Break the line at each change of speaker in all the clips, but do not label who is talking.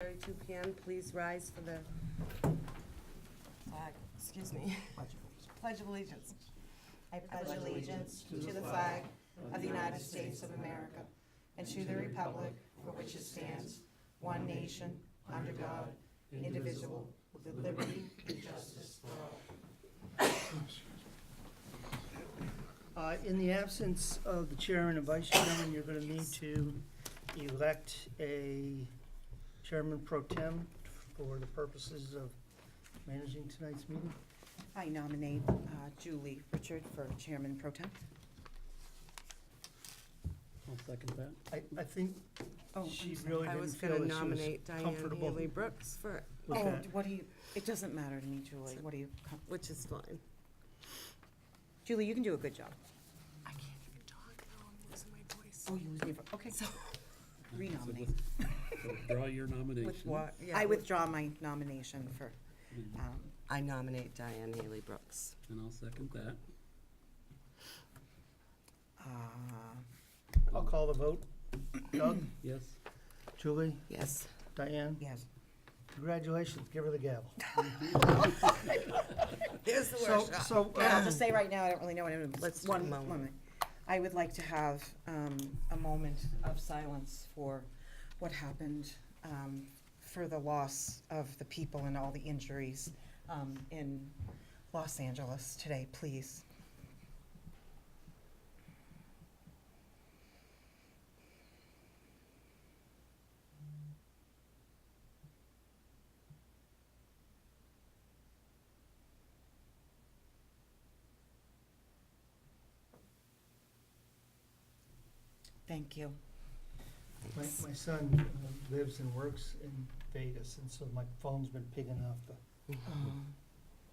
6:32 p.m. Please rise for the flag, excuse me. Pledge of Allegiance. I pledge allegiance to the flag of the United States of America and to the republic for which it stands, one nation, under God, indivisible, with liberty and justice for all.
In the absence of the chairman and vice chairman, you're going to need to elect a chairman pro tem for the purposes of managing tonight's meeting.
I nominate Julie Richard for chairman pro tem.
I'll second that.
I think
Oh,
she
I'm sorry.
really
I
didn't
was
feel
going to
that she was
nominate Diane
comfortable.
Haley Brooks for,
with
Oh,
that.
what do you, it doesn't matter to me, Julie. What do you,
which is fine.
Julie, you can do a good job.
I can't even talk now, I'm losing my voice.
Oh, you lose me, okay, so renominate.
So withdraw your nomination.
With what?
I withdraw my nomination for,
I nominate Diane Haley Brooks.
And I'll second that.
I'll call the vote. Doug,
Yes.
Julie,
Yes.
Diane,
yes.
congratulations, give her the gavel.
There's the
So,
workshop.
so,
I'll just say right now, I don't really know what it is.
Let's do a
One
moment.
moment. I would like to have a moment of silence for what happened, for the loss of the people and all the injuries in Los Angeles today, please. Thank you.
my son lives and works in Vegas, and so my phone's been pinging off the,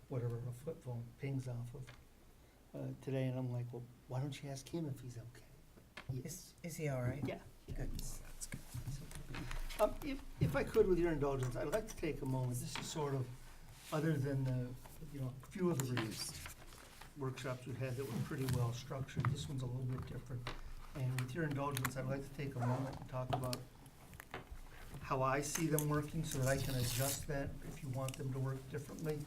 whatever a flip phone pings off of today, and I'm like, well, why don't you ask him if he's okay? Yes.
Is he all right?
Yeah.
Good.
That's good.
If I could, with your indulgence, I'd like to take a moment. This is sort of, other than the, a few of the workshops we've had that were pretty well structured, this one's a little bit different. And with your indulgence, I'd like to take a moment and talk about how I see them working so that I can adjust that if you want them to work differently.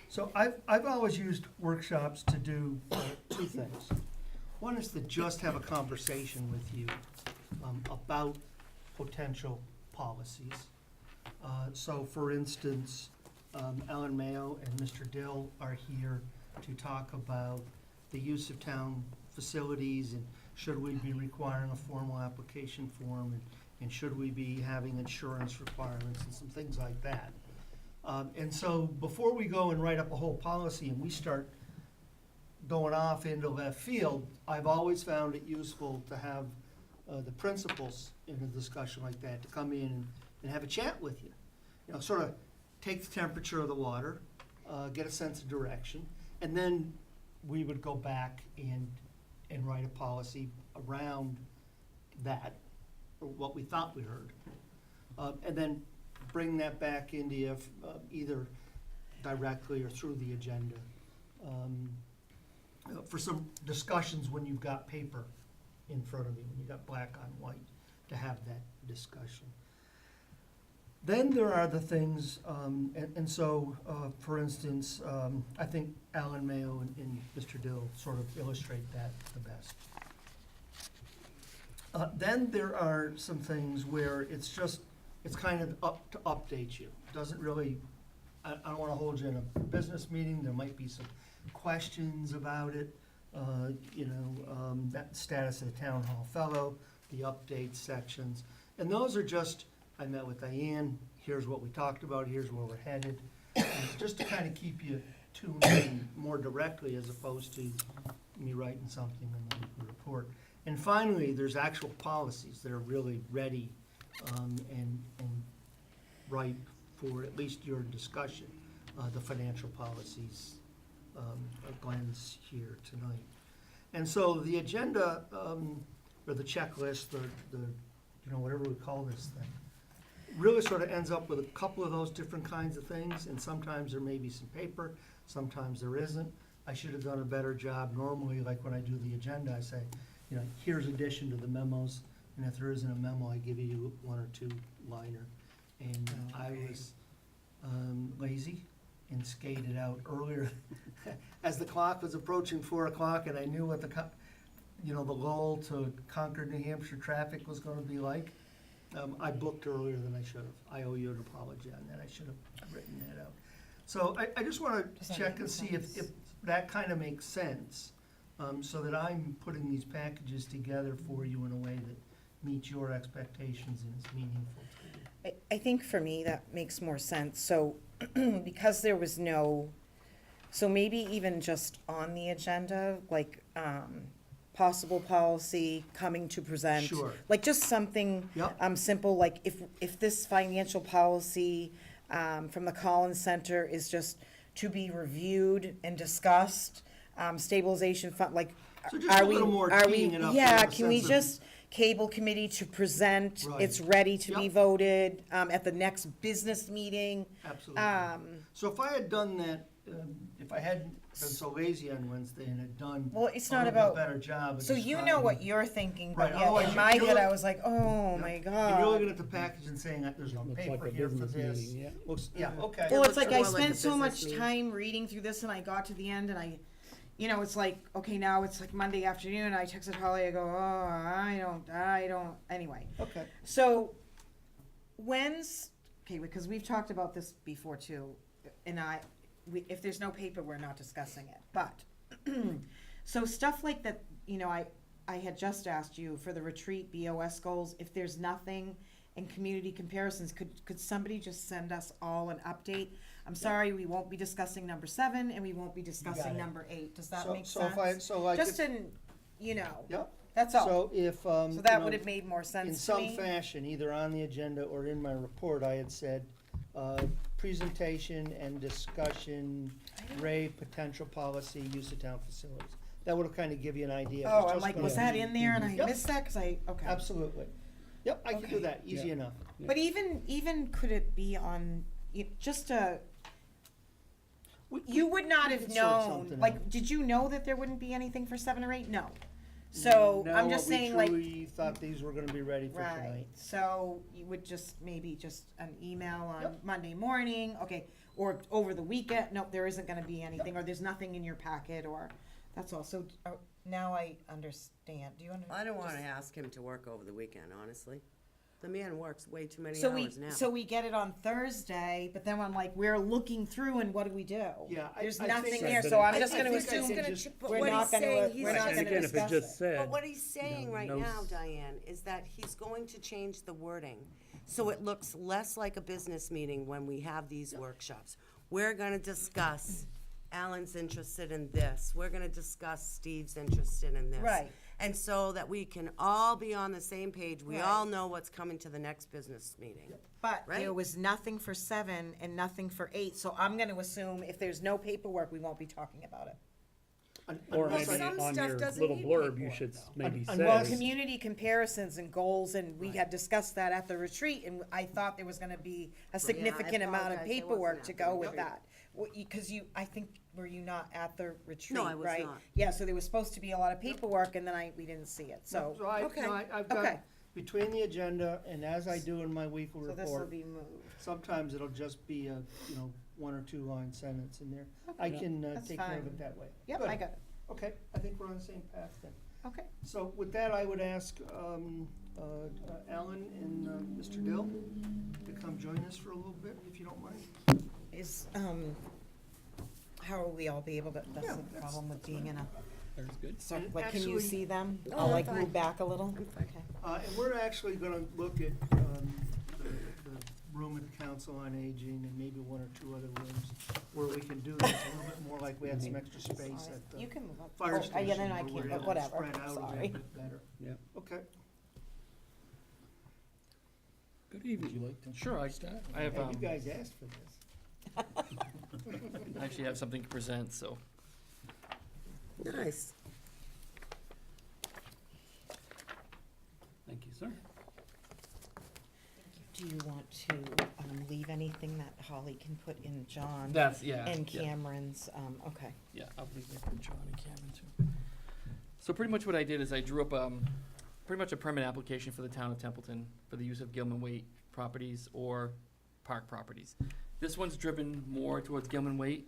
So I've always used workshops to do two things. One is to just have a conversation with you about potential policies. So for instance, Ellen Mayo and Mr. Dill are here to talk about the use of town facilities, and should we be requiring a formal application form, and should we be having insurance requirements and some things like that. And so before we go and write up a whole policy and we start going off into left field, I've always found it useful to have the principals in a discussion like that, to come in and have a chat with you. Sort of take the temperature of the water, get a sense of direction, and then we would go back and write a policy around that, or what we thought we heard. And then bring that back into you, either directly or through the agenda, for some discussions when you've got paper in front of you, when you've got black on white, to have that discussion. Then there are the things, and so, for instance, I think Alan Mayo and Mr. Dill sort of illustrate that the best. Then there are some things where it's kind of up to update you. It doesn't really, I don't want to hold you in a business meeting. There might be some questions about it, that status of the town hall fellow, the update sections. And those are just, I met with Diane, here's what we talked about, here's where we're headed, just to kind of keep you tuned in more directly as opposed to me writing something in the weekly report. And finally, there's actual policies that are really ready and ripe for at least your discussion, the financial policies of Glenn's here tonight. And so the agenda, or the checklist, the whatever we call this thing, really sort of ends up with a couple of those different kinds of things, and sometimes there may be some paper, sometimes there isn't. I should have done a better job. Normally, like when I do the agenda, I say, here's addition to the memos, and if there isn't a memo, I give you one or two liner. And
Oh,
I
okay.
was lazy and skated out earlier as the clock was approaching 4 o'clock, and I knew what the lull to Concord, New Hampshire traffic was gonna be like. I booked earlier than I should have. I owe you an apology on that. I should have written that out. So I just wanna
Does that
check
make
and see if
sense?
that kinda makes sense, so that I'm putting these packages together for you in a way that meets your expectations and is meaningful to you.
I think for me, that makes more sense. So, because there was no, so maybe even just on the agenda, like, possible policy coming to present.
Sure.
Like just something,
Yep.
simple, like if this financial policy, from the Collins Center is just to be reviewed and discussed, stabilization fund, like,
So just
are
a
we,
little more
are
teeing
we,
it up.
yeah,
to have a
can we
sense of-
just, cable committee to present,
Right.
it's ready to be
Yep.
voted, at the next business meeting.
Absolutely. So if I had done that, if I hadn't been so lazy on Wednesday and had done
Well, it's
a
not
little bit
about,
better job of
so you know
describing-
what you're thinking,
Right,
but yeah,
otherwise
in
you-
my
you're
head, I
look-
was like, oh
Yep.
my
And
god.
you're looking at the package and saying, there's no
Looks
paper
like a
here for
business
this.
meeting, yeah.
Looks, yeah, okay.
Well, it's like I
more like a
spent so
business
much
meeting.
time reading through this and I got to the end and I, it's like, okay, now it's like Monday afternoon, I texted Holly, I go, oh, I don't, anyway.
Okay.
So, okay, because we've talked about this before too, and if there's no paper, we're not discussing it, but, so stuff like that, I had just asked you for the retreat BOS goals, if there's nothing in community comparisons, could somebody just send us all an update? I'm sorry, we won't be discussing number 7, and we won't be discussing
it.
number 8, does that
So-
make
so if I-
sense?
so like
Just
if-
in,
Yep.
that's all,
So if,
so that would have made more
in
sense to
some
me.
fashion, either on the agenda or in my report, I had said, presentation and discussion, Ray, potential policy, use of town facilities. That would have kind of give you an idea. It
Oh, I'm
just
like,
gonna
was that
be-
in there and I
Yep.
missed that, cause okay.
Absolutely. Yep, I can do
Okay.
that, easy
Yeah.
enough.
But even could it be on, just a, you would not
we
have
could sort
known,
something
like,
out.
did you know that there wouldn't be anything for 7 or 8? No. So,
No,
I'm just saying like,
We truly thought these were gonna be ready for
right,
tonight.
so you would just, maybe just an email on
Yep.
Monday morning, okay, or over the weekend, nope, there isn't gonna be anything, or there's nothing in your packet, or, that's all, so, now I understand, do you understand?
I don't wanna ask him to work over the weekend, honestly. The man works way too many
So
hours now.
we get it on Thursday, but then I'm like, we're looking through and what do we do?
Yeah,
There's
I
nothing
think-
there,
But
so I'm
I
just gonna
think I
assume
can just-
we're not gonna, we're not
And
gonna
again, if it
discuss
just
it.
said.
But what he's saying right
no
now,
s-
Diane, is that he's going to change the wording, so it looks less like a business meeting when we have these workshops. We're gonna discuss, Alan's interested in this, we're gonna discuss Steve's interested in this.
Right.
And so that we can all be on the same page, we
Right.
all know what's coming to the next business meeting.
But
Right?
there was nothing for 7 and nothing for 8, so I'm gonna assume if there's no paperwork, we won't be talking about it.
Or
Well,
maybe
some
on
stuff
your
doesn't
little
need
blurb, you
paperwork,
should
though.
maybe
Un-
say.
Well,
Yes.
community comparisons and goals, and we had discussed that at the retreat, and I thought there was gonna be a significant amount of
apologize, I wasn't
paperwork
at
to
the
go with
retreat.
that. Cause I think, were you not at the retreat,
No, I was
right?
not.
Yeah, so there was supposed to be a lot of paperwork, and then we didn't see it, so,
So I,
okay.
no, I've
Okay.
got, between the agenda and as I do in my weekly
so this will
report,
be moved.
sometimes it'll just be a, 1 or 2 line sentence in there. I
Okay.
can
That's
take care of
fine.
it that way.
Yep,
Good.
I got it,
Okay, I think we're on the same path then.
okay.
So with that, I would ask Alan and Mr. Dill to come join us for a little bit, if you don't mind.
How will we all be able to, that's
Yeah,
the
that's-
problem with being in a,
There's good.
so,
And
like, can you
actually-
see them?
Oh,
I'll
I'm
like
fine.
move back a little?
I'm fine.
Okay.
And we're actually gonna look at the room at the Council on Aging and maybe 1 or 2 other rooms where we can do this a little bit more like we had some extra space at the
You can move up.
fire
Oh,
station.
yeah, then I
where we're
can't,
able
but
to
whatever,
Spread out a
sorry.
little bit better.
Yeah.
Okay.
Good evening.
Sure, I have,
Hey, you guys asked for this.
I actually have something to present, so.
Nice.
Thank you, sir.
Do you want to leave anything that Holly can put in John
That's, yeah.
and
yeah.
Cameron's, okay.
Yeah, I'll leave it for John and Cameron too. So pretty much what I did is I drew up, pretty much a permit application for the town of Templeton for the use of Gilman Waite properties or park properties. This one's driven more towards Gilman Waite.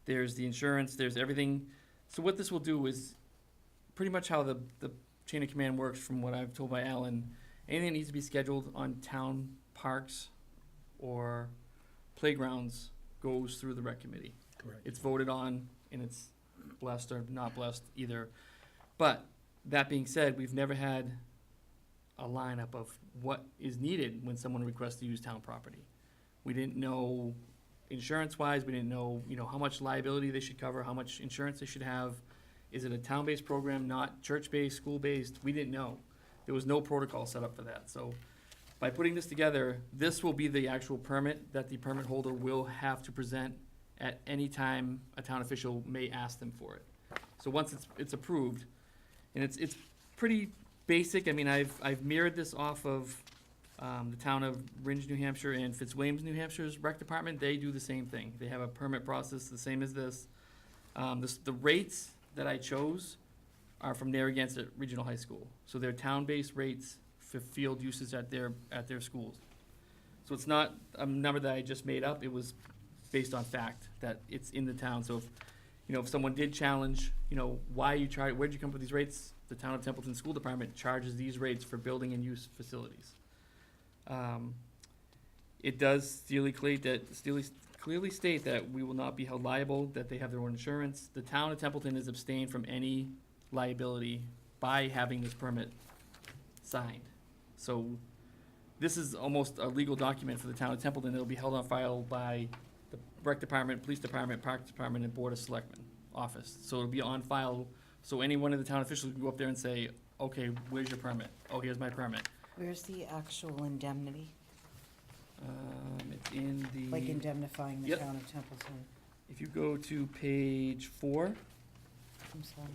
There's the insurance, there's everything. So what this will do is pretty much how the chain of command works from what I've told by Alan. Anything that needs to be scheduled on town parks or playgrounds goes through the rec committee.
Correct.
It's voted on and it's blessed or not blessed either. But that being said, we've never had a lineup of what is needed when someone requests to use town property. We didn't know insurance-wise, we didn't know, how much liability they should cover, how much insurance they should have. Is it a town-based program, not church-based, school-based? We didn't know. There was no protocol set up for that. So by putting this together, this will be the actual permit that the permit holder will have to present at any time a town official may ask them for it. So once it's approved, and it's pretty basic. I mean, I've mirrored this off of the town of Ringe, New Hampshire, and Fitzwilliams, New Hampshire's rec department. They do the same thing. They have a permit process the same as this. The rates that I chose are from Narragansett Regional High School. So they're town-based rates for field uses at their schools. So it's not a number that I just made up. It was based on fact that it's in the town. So if someone did challenge, where'd you come up with these rates? The town of Templeton School Department charges these rates for building and use facilities. It does clearly state that we will not be held liable, that they have their own insurance. The town of Templeton is abstained from any liability by having this permit signed. So this is almost a legal document for the town of Templeton. It'll be held on file by the rec department, police department, park department, and board of selectmen office. So it'll be on file, so any one of the town officials can go up there and say, okay, where's your permit? Oh, here's my permit.
Where's the actual indemnity,
It's in the.
like indemnifying the
Yep.
town of Templeton?
If you go to page 4,
I'm sorry.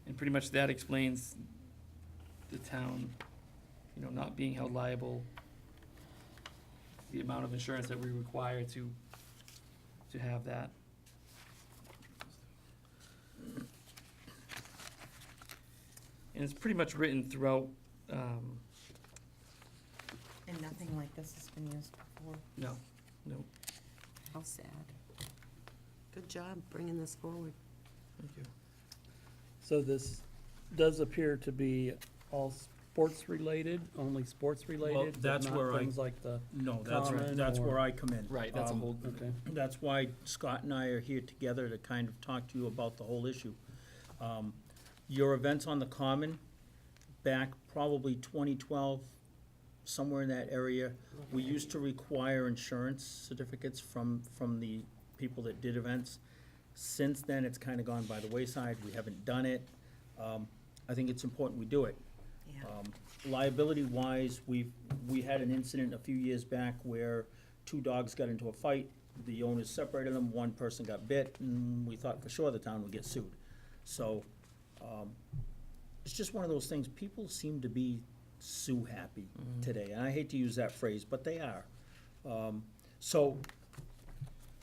and pretty much that explains the town, not being held liable, the amount of insurance that we require to have that. And it's pretty much written throughout,
And nothing like this has been used before?
no.
How sad. Good job bringing this forward.
Thank you.
So this does appear to be all sports related, only sports related, but
that's
not
where I-
things like the,
No, that's right,
Common
that's
or-
where I come in.
Right, that's a whole,
okay.
That's why Scott and I are here together to kind of talk to you about the whole issue. Your events on the Common, back probably 2012, somewhere in that area, we used to require insurance certificates from the people that did events. Since then, it's kind of gone by the wayside, we haven't done it. I think it's important we do it.
Yeah.
Liability-wise, we had an incident a few years back where 2 dogs got into a fight. The owners separated them, one person got bit, and we thought for sure the town would get sued. So, it's just one of those things, people seem to be sue-happy today, and I hate to use that phrase, but they are. So,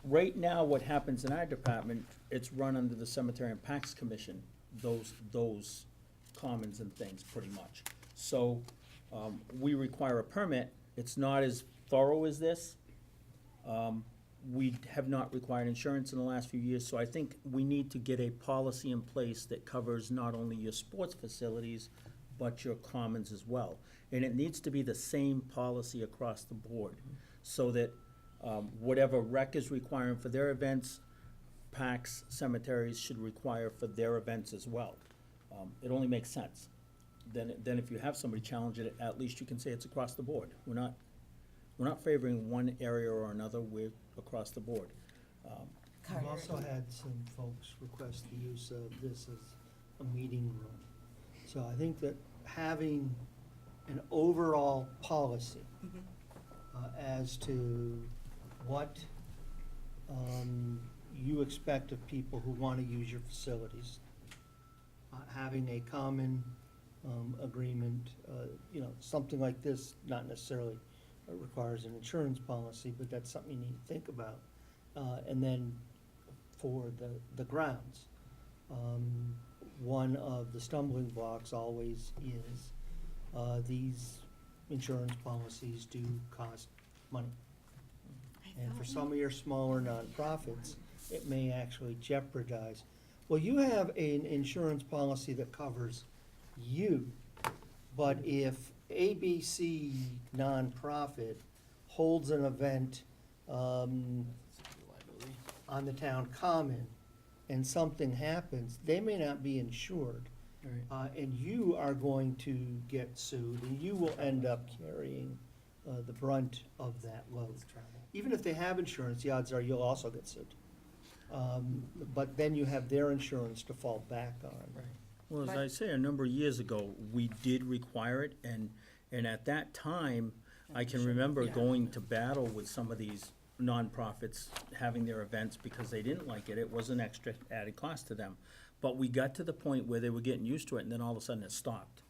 right now, what happens in our department, it's run under the Cemetery and Parks Commission, those commons and things, pretty much. So, we require a permit, it's not as thorough as this. We have not required insurance in the last few years, so I think we need to get a policy in place that covers not only your sports facilities, but your commons as well. And it needs to be the same policy across the board, so that whatever rec is requiring for their events, parks, cemeteries should require for their events as well. It only makes sense. Then if you have somebody challenge it, at least you can say it's across the board. We're not favoring one area or another, we're across the board.
I've also had some folks request the use of this as a meeting room. So I think that having an overall policy as to what you expect of people who want to use your facilities, having a common agreement. You know, something like this, not necessarily requires an insurance policy, but that's something you need to think about. And then for the grounds, one of the stumbling blocks always is, these insurance policies do cost money. And for some of your smaller nonprofits, it may actually jeopardize. Well, you have an insurance policy that covers you, but if ABC nonprofit holds an event,
Liability.
on the town common, and something happens, they may not be insured.
Right.
And you are going to get sued, and you will end up carrying the brunt of that load. Even if they have insurance, the odds are you'll also get sued. But then you have their insurance to fall back on.
Right.
Well, as I say, a number of years ago, we did require it, and at that time, I can remember going to battle with some of these nonprofits having their events because they didn't like it. It was an extra added cost to them. But we got to the point where they were getting used to it, and then all of a sudden it stopped.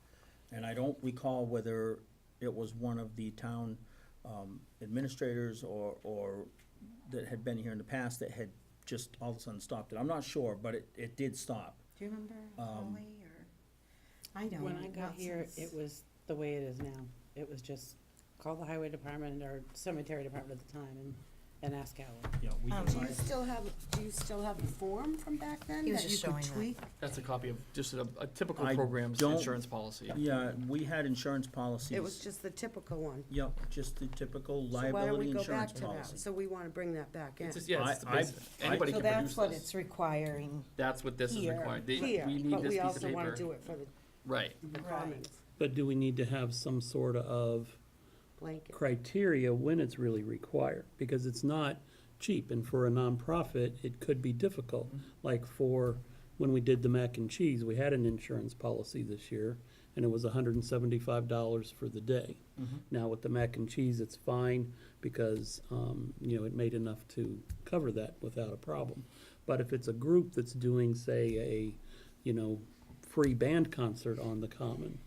And I don't recall whether it was one of the town administrators or that had been here in the past that had just all of a sudden stopped it. I'm not sure, but it did stop.
Do you remember, Holly, or? I don't.
When I got
not
here,
since-
it was the way it is now. It was just call the highway department or cemetery department at the time and ask Alan.
Yeah, we
Um,
can
Do you
buy-
still have the form from back then
He was
that you
just
could
showing that.
tweak?
That's a copy of just a typical
I
program's
don't-
insurance policy.
Yeah, we had insurance policies.
It was just the typical one.
Yep, just the typical
So why don't
liability
we go
insurance
back to that?
policy.
So we wanna bring that back in.
It's just, yeah, it's the
I-
basic. Anybody
So
can produce
that's what
this.
it's requiring
That's what this is
here,
required.
Here,
We need
but
this
we
piece of
also wanna
paper.
do it for
Right.
the
Right.
commons
But do we need to have some sort of
blanket.
criteria when it's really required? Because it's not cheap, and for a nonprofit, it could be difficult. Like for, when we did the mac and cheese, we had an insurance policy this year, and it was $175 for the day.
Mhm.
Now with the mac and cheese, it's fine, because, you know, it made enough to cover that without a problem. But if it's a group that's doing, say, a, you know, free band concert on the common,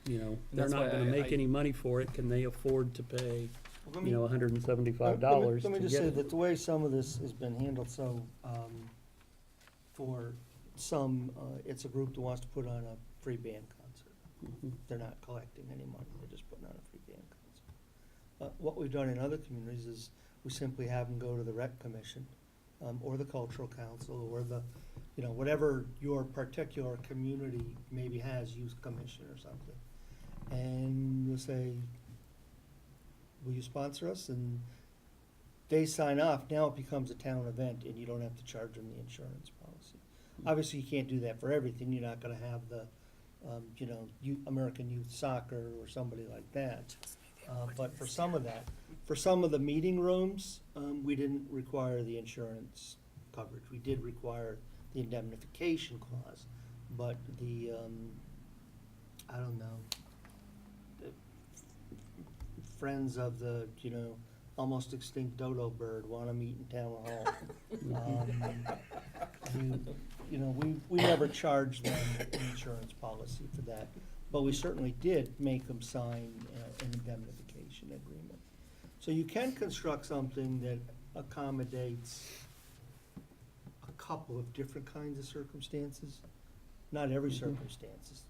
you know, they're
That's
not
why
gonna make
I-
any money for it, can they afford to pay,
Let
you
me-
know, $175 to
Let me
get
just say
it?
that the way some of this has been handled, so, for some, it's a group that wants to put on a free band concert.
Mhm.
They're not collecting any money, they're just putting on a free band concert. What we've done in other communities is we simply have them go to the rec commission, or the cultural council, or the, you know, whatever your particular community maybe has, youth commission or something. And we'll say, will you sponsor us? And they sign off, now it becomes a town event, and you don't have to charge them the insurance policy. Obviously, you can't do that for everything, you're not gonna have the, you know, American Youth Soccer or somebody like that. But for some of that, for some of the meeting rooms, we didn't require the insurance coverage. We did require the indemnification clause, but the, I don't know, the friends of the, you know, almost extinct dodo bird wanna meet in town hall. You know, we never charged them an insurance policy for that, but we certainly did make them sign an indemnification agreement. So you can construct something that accommodates a couple of different kinds of circumstances, not every circumstances,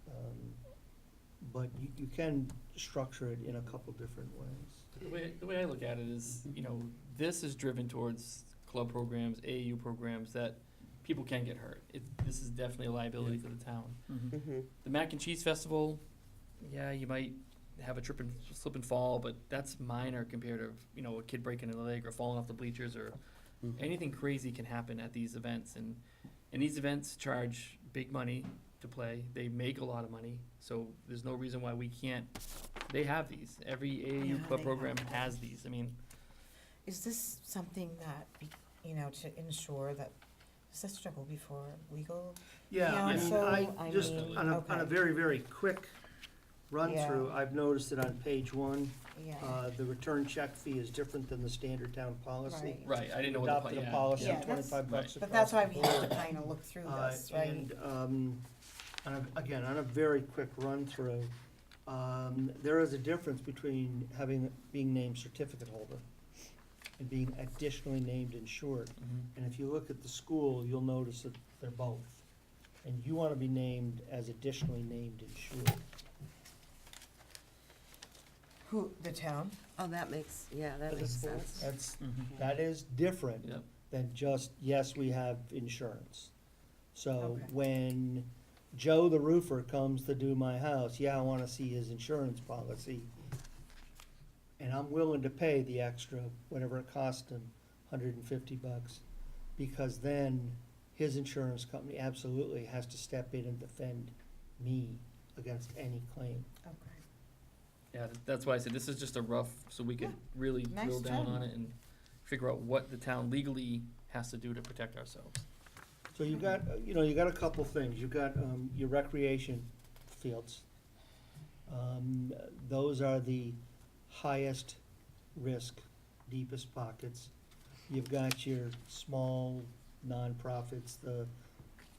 but you can structure it in a couple different ways.
The way I look at it is, you know, this is driven towards club programs, AAU programs that people can get hurt. This is definitely a liability to the town.
Mhm.
The Mac and Cheese Festival, yeah, you might have a slip and fall, but that's minor compared to, you know, a kid breaking a leg or falling off the bleachers, or
Mhm.
anything crazy can happen at these events. And these events charge big money to play. They make a lot of money, so there's no reason why we can't. They have these. Every AAU
Yeah,
club
they
program
have.
has these. I mean,
Is this something that, you know, to ensure that, does this struggle before legal?
Yeah, I mean,
Counsel,
I just,
mean,
on a
okay.
very, very quick run-through,
Yeah.
I've noticed that on page one,
Yeah,
the return check fee is different than the standard town policy.
right.
right, I didn't know what
Adopted a policy,
Yeah, that's-
$25
But
across
that's why
the
we have to
board.
kind of look through this, right?
And, Again, on a very quick run-through, there is a difference between being named certificate holder and being additionally named insured. And if you look at the school, you'll notice that they're both. And you want to be named as additionally named insured.
Who, the town?
Oh, that makes, yeah, that
For the
makes
schools?
sense.
That's,
Mhm.
that is different
Yep.
than just, yes, we have insurance. So
Okay.
when Joe the roofer comes to do my house, yeah, I want to see his insurance policy. And I'm willing to pay the extra, whatever it cost him, $150, because then his insurance company absolutely has to step in and defend me against any claim.
Okay.
Yeah, that's why I said this is just a rough, so we can
Yeah,
really
nice
drill down
job.
on it and figure out what the town legally has to do to protect ourselves.
So you got, you got a couple things. You've got your recreation fields. Those are the highest risk, deepest pockets. You've got your small nonprofits,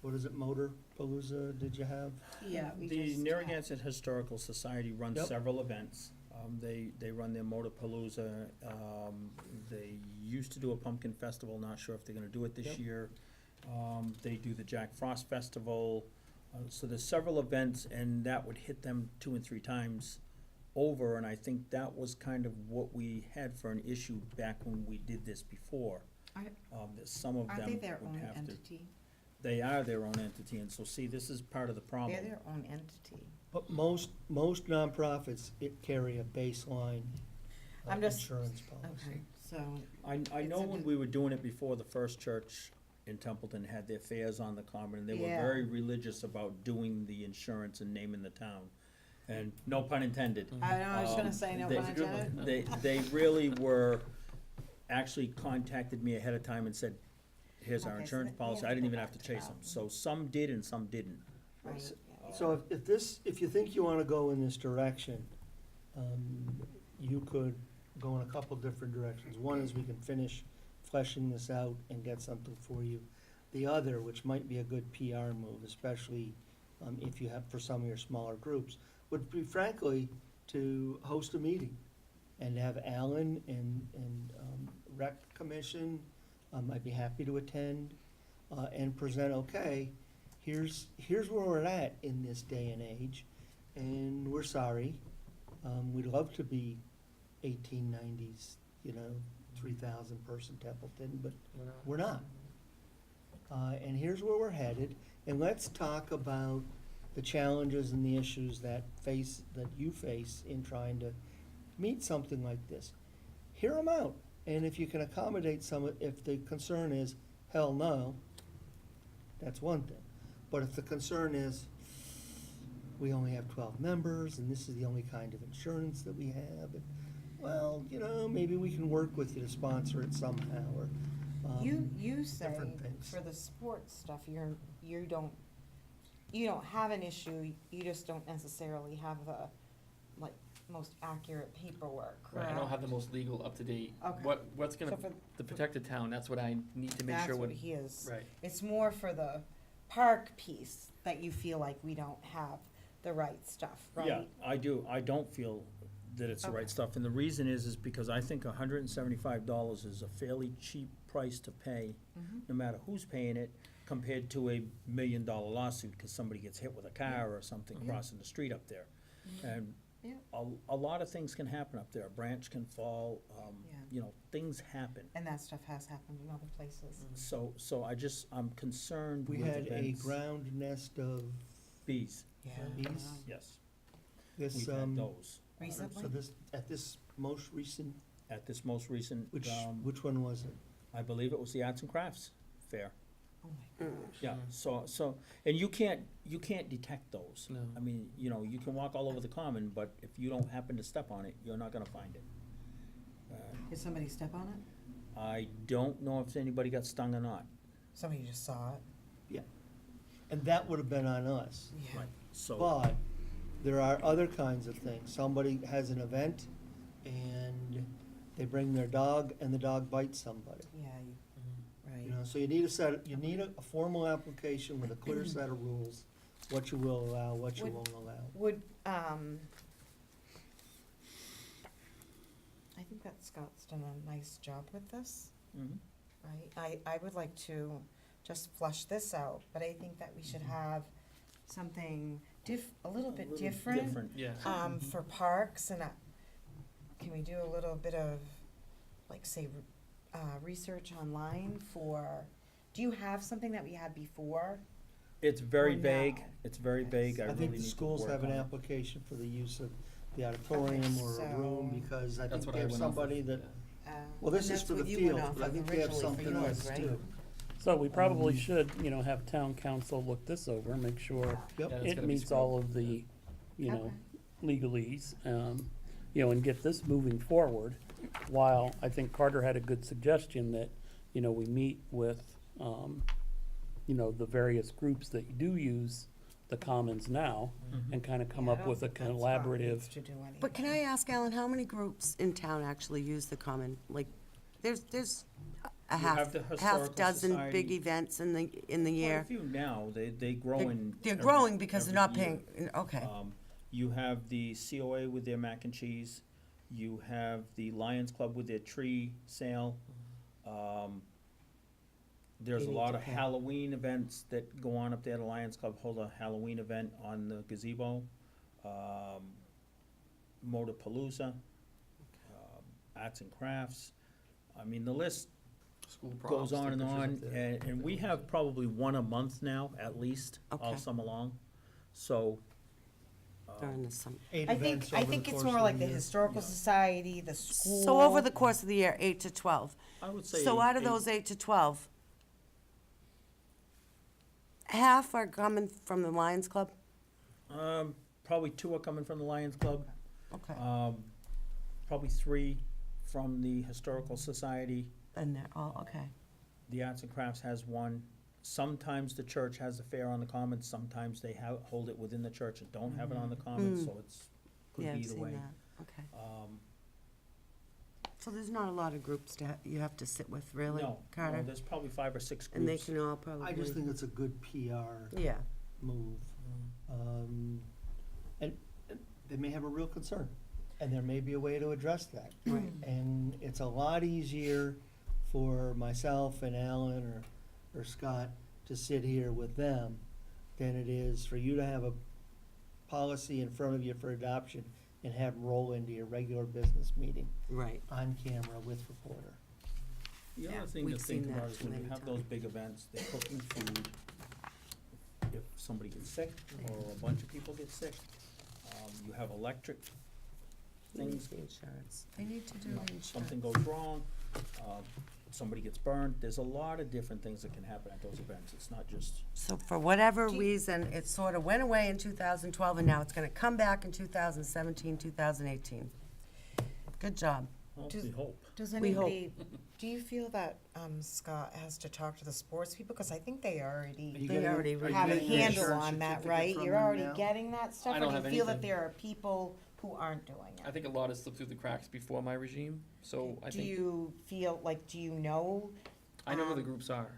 what is it, Motor Palooza did you have?
Yeah, we
The
just.
Narragansett Historical Society runs
Yep.
several events. They run their Motorpalooza. They used to do a pumpkin festival, not sure if they're gonna do it this
Yep.
year. They do the Jack Frost Festival. So there's several events, and that would hit them 2 and 3 times over, and I think that was kind of what we had for an issue back when we did this before. That some of them
Are they their
would
own
have to.
entity?
They are their own entity, and so see, this is part of the problem.
They're their own entity.
But most nonprofits, carry a baseline
I'm just-
insurance policy.
Okay, so,
I
It's
know
a
when
bit-
we were doing it before, the first church in Templeton had their fairs on the common, and they were
Yeah.
very religious about doing the insurance and naming the town. And no pun intended.
I know, I was gonna say no
They-
pun intended.
They really were, actually contacted me ahead of time and said, here's our
Okay, so
insurance
that- we
policy.
have
I
to
didn't
go
even
back
have to
to
chase
that.
them. So some did and some didn't.
Right, yeah.
So if you think you wanna go in this direction, you could go in a couple different directions. One is we can finish fleshing this out and get something for you. The other, which might be a good PR move, especially, if you have, for some of your smaller groups, would be frankly to host a meeting and have Alan and Rec Commission, I'd be happy to attend, and present, okay, here's where we're at in this day and age, and we're sorry. We'd love to be 1890s, 3,000 person Templeton, but we're not. And here's where we're headed, and let's talk about the challenges and the issues that you face in trying to meet something like this. Hear them out, and if you can accommodate if the concern is, hell no, that's one thing. But if the concern is, we only have 12 members, and this is the only kind of insurance that we have, and, well, maybe we can work with you to sponsor it somehow, or,
You say,
different things.
for the sports stuff, you don't have an issue, you just don't necessarily have the, like, most accurate paperwork,
Right,
correct?
I don't have the most legal, up-to-date,
Okay.
what's
So
gonna,
for,
to protect the town, that's what I need to make
that's
sure
what
when.
he is.
Right.
It's more for the park piece that you feel like we don't have the right stuff, right?
Yeah, I do. I don't feel that it's the right
Okay.
stuff. And the reason is because I think $175 is a fairly cheap price to pay,
Mhm.
no matter who's paying it, compared to a $1 million lawsuit because somebody gets hit with a car or something
Yeah.
crossing the street up there. And
Yeah.
a lot of things can happen up there. A branch can fall,
Yeah.
things happen.
And that stuff has happened in other places.
So I'm concerned
we
with
had a
events.
ground nest of
Bees,
bees.
yes.
This,
We've had those.
Recently?
So at this most recent,
At this most recent,
which one was it?
I believe it was the Arts and Crafts Fair.
Oh my gosh.
Yeah, so, and you can't detect those.
No.
I mean, you can walk all over the common, but if you don't happen to step on it, you're not gonna find it.
Did somebody step on it?
I don't know if anybody got stung or not.
Somebody just saw it?
And that would have been on us.
Yeah.
So,
But there are other kinds of things. Somebody has an event and they bring their dog and the dog bites somebody.
Yeah, right.
So you need a formal application with a clear set of rules what you will allow, what you
Would-
won't allow.
Would, I think that Scott's done a nice job with this,
Mhm.
right? I would like to just flush this out, but I think that we should have something a little bit different,
Yeah.
for parks, and can we do a little bit of, like, say, research online for, do you have something that we had before?
It's very
Or no?
vague, it's very vague, I
I
really
think
need
the
to
schools
work
have an
on it.
application for the use of the auditorium or a room,
so-
because I
That's
think
what
they
I
have
went off of,
somebody that,
yeah.
well, this
And
is
that's
for the
what you went
field,
off
but I
of
think they have
originally for
something
yours,
else
right?
too.
So we probably should, have town council look this over, make sure
Yep.
Yeah, that's
it
gotta be
meets
scrubbed.
all of the,
Okay.
legalese, and get this moving forward. While I think Carter had a good suggestion that, we meet with, the various groups that do use the commons now and kind of come
Yeah, I
up
don't
with a
think that Scott needs
collaborative.
to do anything.
But can I ask, Alan, how many groups in town actually use the common? Like, there's a
You have the
half
Historical
dozen
Society.
big events in the
Quite a
year.
few now, they grow
They're-
in.
They're
every-
growing because they're
every
not
year.
paying, okay.
You have the COA with their mac and cheese, you have the Lions Club with their tree sale. There's
They
a
need
lot
to
of
pay.
Halloween events that go on up there, the Lions Club hold a Halloween event on the gazebo. Motapalooza, arts and crafts, I mean, the list
School
goes
proms,
on and
take pictures
on,
up there.
and we have probably one a month now, at least, all
Okay.
summer long, so.
During the summer.
8
I
events
think
over the
it's
course
more
of
like the
year.
historical
Yeah.
society, the school.
So over the course of the year, 8 to 12.
I would say.
So out of
eight-
those 8 to 12, half are coming from the Lions Club?
Probably 2 are coming from the Lions Club,
Okay.
probably 3 from the Historical Society.
And they're all, okay.
The Arts and Crafts has 1. Sometimes the church has a fair on the commons, sometimes they hold it within the church and don't have it on the commons,
Mm.
so it's, could
Yeah,
be
I've
either
seen
way.
that. Okay.
Um,
So there's not a lot of groups you have to sit with, really,
No,
Carter?
there's probably 5 or 6
And they
groups.
can all probably.
I just think it's a good PR
Yeah.
move. And they may have a real concern, and there may be a way to address that.
Right.
And it's a lot easier for myself and Alan or Scott to sit here with them than it is for you to have a policy in front of you for adoption and have roll into your regular business meeting
Right.
on camera with reporter.
The
Yeah,
other thing to
we've
think
seen
about
that
is when you
many
have those
times.
big events, they're cooking food. If somebody gets sick, or a bunch of people get sick, you have electric things,
The insurance. They need to do
you know,
the insurance.
something goes wrong, somebody gets burned, there's a lot of different things that can happen at those events, it's not just,
So for whatever
Do you-
reason, it sort of went away in 2012, and now it's gonna come back in 2017, 2018. Good job.
well,
Does-
we hope.
Does
We hope.
anybody, do you feel that, Scott has to talk to the sports people? Because I think they already
They already
are you
have a
getting the
handle
insurance
on that,
certificate
right?
from
You're
them
already
now?
getting that stuff?
I don't
Or
have
do you feel that
anything.
there are people who aren't doing
I
it?
think a lot has slipped through the cracks before my regime, so I
Do
think,
you feel, like, do you know,
I know where the
um,
groups are.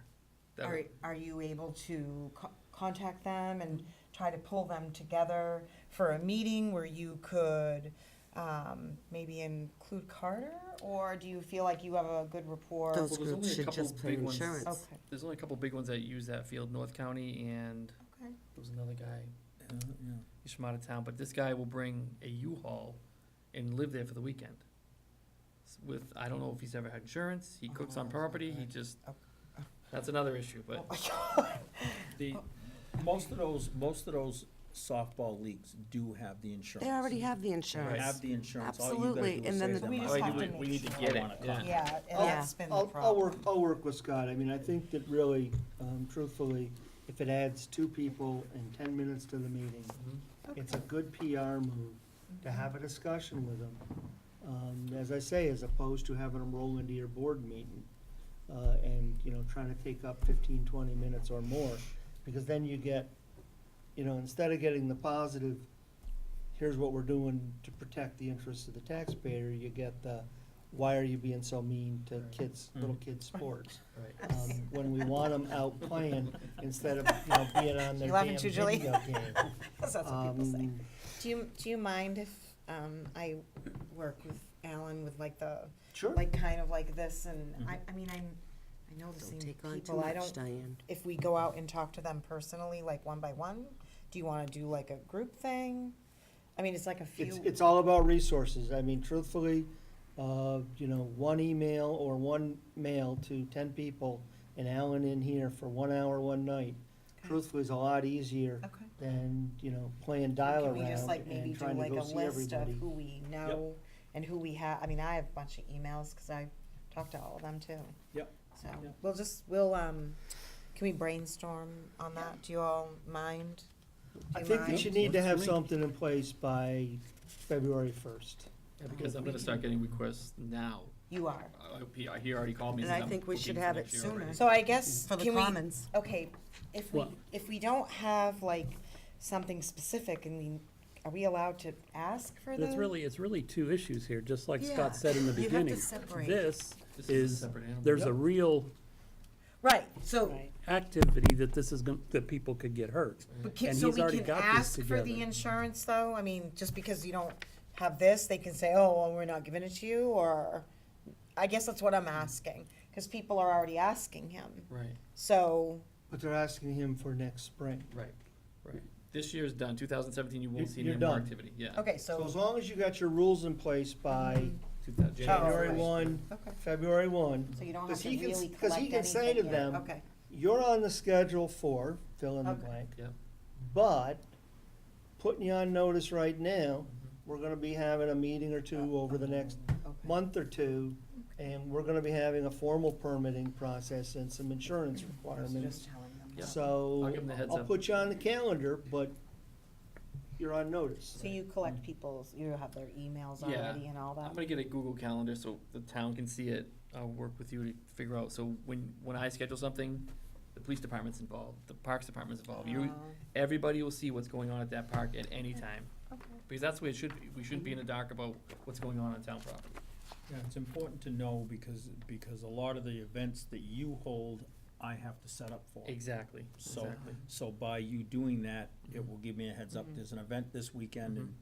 that
are you able to contact them and try to pull them together for a meeting where you could, maybe include Carter? Or do you feel like you have a good rapport?
Those
Well, there's only
groups
a
should
couple
just pay
big ones.
insurance.
Okay,
There's only a couple big ones that use that field, North County, and
okay.
there was another guy,
Yeah.
he's from out of town, but this guy will bring a U-Haul and live there for the weekend. With, I don't know if he's ever had insurance, he cooks on
Oh,
property, he
okay.
just,
Oh.
that's another issue, but
Oh my God.
The, most of those softball leagues do have the insurance.
They already have the
They
insurance.
have the insurance, all you gotta
Absolutely,
do
and
is
then
say
the-
to them,
We
I
just have
want
to
we
make
need to
sure.
get
I
it,
want a
yeah.
copy.
Yeah, and
Yeah.
that's been the
I'll
problem.
I'll work with Scott. I mean, I think that really, truthfully, if it adds 2 people and 10 minutes to the meeting, it's a good PR move to have a discussion with them. As I say, as opposed to having them roll into your board meeting, and, trying to take up 15, 20 minutes or more. Because then you get, instead of getting the positive, here's what we're doing to protect the interests of the taxpayer, you get the, why are you being so mean to kids, little
Mhm.
kids' sports?
Right.
When we want them out playing instead of, being on their
You
damn
laughing too, Julie?
video game.
That's what people say.
Um,
Do you mind if, I work with Alan with like the,
Sure.
like kind of like this, and
Mhm.
I mean, I know the
Don't
same
take on too
people, I
much,
don't,
Diane.
if we go out and talk to them personally, like one by one, do you wanna do like a group thing? I mean, it's like a few.
It's all about resources. I mean, truthfully, one email or one mail to 10 people and Alan in here for 1 hour, one night,
Okay.
truthfully is a lot easier
Okay.
than, playing dial
Can we just
around
like maybe
and
do
trying to
like
go
a
see
list of
everybody.
who we know and who we have, I mean, I have a bunch of emails, cause I talked to all of them too.
Yep.
So,
Yep.
can we brainstorm on that? Do you all mind?
I
Do
think
mind?
that you need to
Works for
have
me.
something in place by February 1st.
Yeah, because I'm gonna start getting requests now.
You are.
He already called me.
And
said
I
I'm
think we
booking
should
for
have it
next year
sooner.
already.
So I guess,
For the
can we,
commons.
okay, if
Well-
we don't have like something specific, are we allowed to ask for
But
the?
it's really two issues here, just like
Yeah,
Scott said in the
you have to
beginning.
separate.
This
This a
is,
separate animal.
there's a real
Right, so,
Right.
activity that this is that people could get hurt. And
so
he's
we
already
can
got this
ask for the
together.
insurance though? I mean, just because you don't have this, they can say, oh, well, we're not giving it to you, or, I guess that's what I'm asking, cause people are already asking him,
Right,
so,
But they're asking him for next spring.
right. This year's done, 2017, you won't
You're-
see
you're
any more
done.
activity, yeah.
okay,
So as
so,
long as you got your rules in place by
2000
January
right.
1,
okay,
February 1,
so you don't have
Because
to
he can-
really
'cause
collect
he
anything
can say to
yet.
them,
Okay,
you're on the schedule for, fill in the
Okay.
blank.
Yep.
But, putting you on notice right now,
Mhm.
we're gonna be having a meeting or two over the next
okay.
month or two, and we're gonna be having a formal permitting process and some insurance requirements.
Just telling them.
Yeah.
So,
I'll give 'em the heads
I'll
up.
put you on the calendar, but you're on notice.
So you collect people's, you have their emails
Yeah.
already and all that?
I'm gonna get a Google Calendar so the town can see it. I'll work with you to figure out, so when I schedule something, the police department's involved, the parks department's involved. Everybody will see what's going on at that park at any time,
Okay.
because that's the way it should be. We shouldn't be in the dark about what's going on town property.
Yeah, it's important to know because a lot of the events that you hold, I have to set up for.
Exactly,
So,
exactly.
so by you doing that, it will give me a heads up,
Mhm.
there's an event this weekend and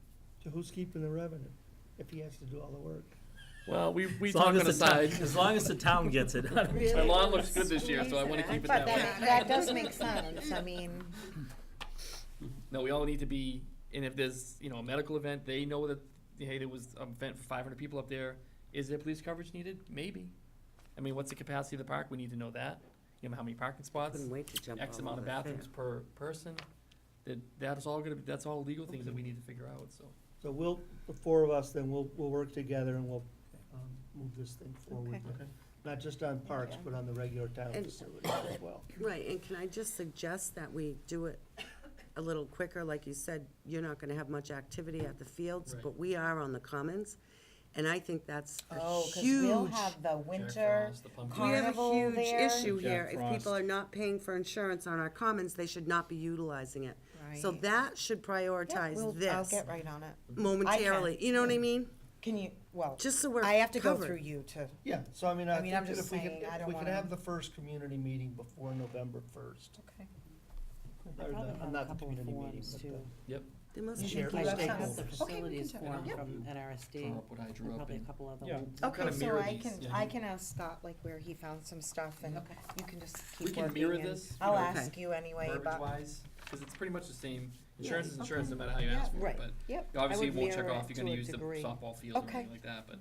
So who's keeping the revenue, if he has to do all the work?
Well, we
As long
talk
as
on the
the town-
side.
as long as the town gets it.
My lawn looks good this year, so I wanna keep it that way.
That does make sense, I mean,
No, we all need to be, and if there's, a medical event, they know that, hey, there was an event for 500 people up there. Is there police coverage needed? Maybe. I mean, what's the capacity of the park? We need to know that. How many parking spots?
Couldn't wait to jump
X
all
amount of
over it.
bathrooms per person. That's all legal things that we need to figure out, so.
So the four of us, then we'll work together and we'll, move this thing forward.
Okay.
Not just on parks,
Okay.
but on the regular town
And-
facilities as well.
Right, and can I just suggest that we do it a little quicker? Like you said, you're not gonna have much activity at the fields,
Right.
but we are on the commons. And I think that's a
oh, cause we'll
huge,
have the
Jack
winter,
Frost, the pumpkin.
we have
Carnival
a huge
there.
issue
Jack
here. If
Frost.
people are not paying for insurance on our commons, they should not be utilizing it. So
right?
that should
Yeah,
prioritize
I'll
this
get right on it.
momentarily, you know what I mean?
Can you, well,
Just so we're
I have to go
covered.
through you to,
Yeah, so I mean,
I
I
mean,
think
I'm
that
just
if we
saying, I
could,
don't
we could
wanna-
have the first community meeting before November 1st.
okay.
Or
Probably
the-
have a
not the
couple of
community meeting,
forms
but
too.
There must
You
be.
share-
I
Like
have the
stakeholders.
facilities
Okay, we can
form
check it out.
from NRSD,
Draw up what I drew
and
up
probably a
and
couple other
Yeah.
ones.
Okay,
kinda
so
mirror
I
these,
can,
yeah.
I can ask Scott like where he found some stuff and
Okay.
you can just
we
keep
can
working
mirror
and
this.
I'll
Okay.
ask you anyway,
Verbiage
but,
wise, because it's pretty much the same. Insurance is
Okay.
insurance no matter how you
Yeah,
ask for
right.
it,
yep,
but obviously
would
it won't check
mirror
off,
it
you're gonna
to a
use the
degree.
softball field or
Okay.
anything like that, but,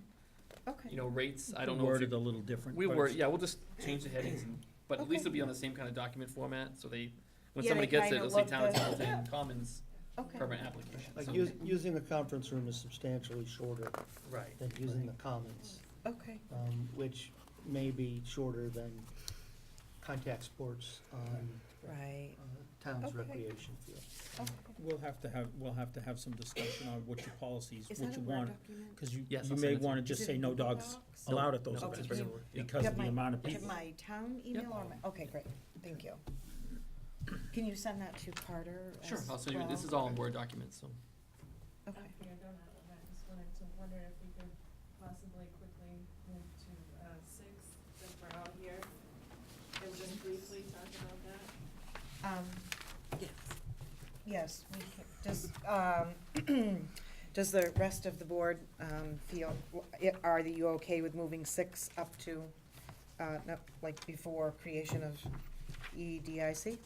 okay.
rates, I don't know if
Worded
you
a little different.
we'll
but
work,
it's-
yeah, we'll just change the headings but at least
Okay.
it'll be on the same kind of document format, so when
Yeah,
somebody
they
gets it,
kinda
it'll say
look
Town of
the-
Templeton Commons
Okay,
permit application.
Like
so-
using the conference room is substantially shorter
Right.
than using the commons,
okay,
which may be shorter than contact sports on
right,
town's
Okay.
recreation field.
okay.
We'll have to have some discussion on what your policies,
Is
what
that a
you
Word
want,
document?
cause you
Yes,
you
I'll
may
send it to
wanna
you.
just
Is
say
it
no
Google
dogs
Docs?
allowed at those
No, it's
events,
regular, yeah.
because
Got
of the
my-
amount of
To
people.
my town email or my, okay, great, thank you. Can you send that to Carter
Sure,
as
I'll send you, this
well?
is all in Word documents, so.
Okay,
I don't have that, I just wanted to wonder if we could possibly quickly move to, 6, since we're all here, and just briefly talk about that?
Yes.
Yes, we does the rest of the board feel, are you okay with moving 6 up to, no, like before creation of EDIC?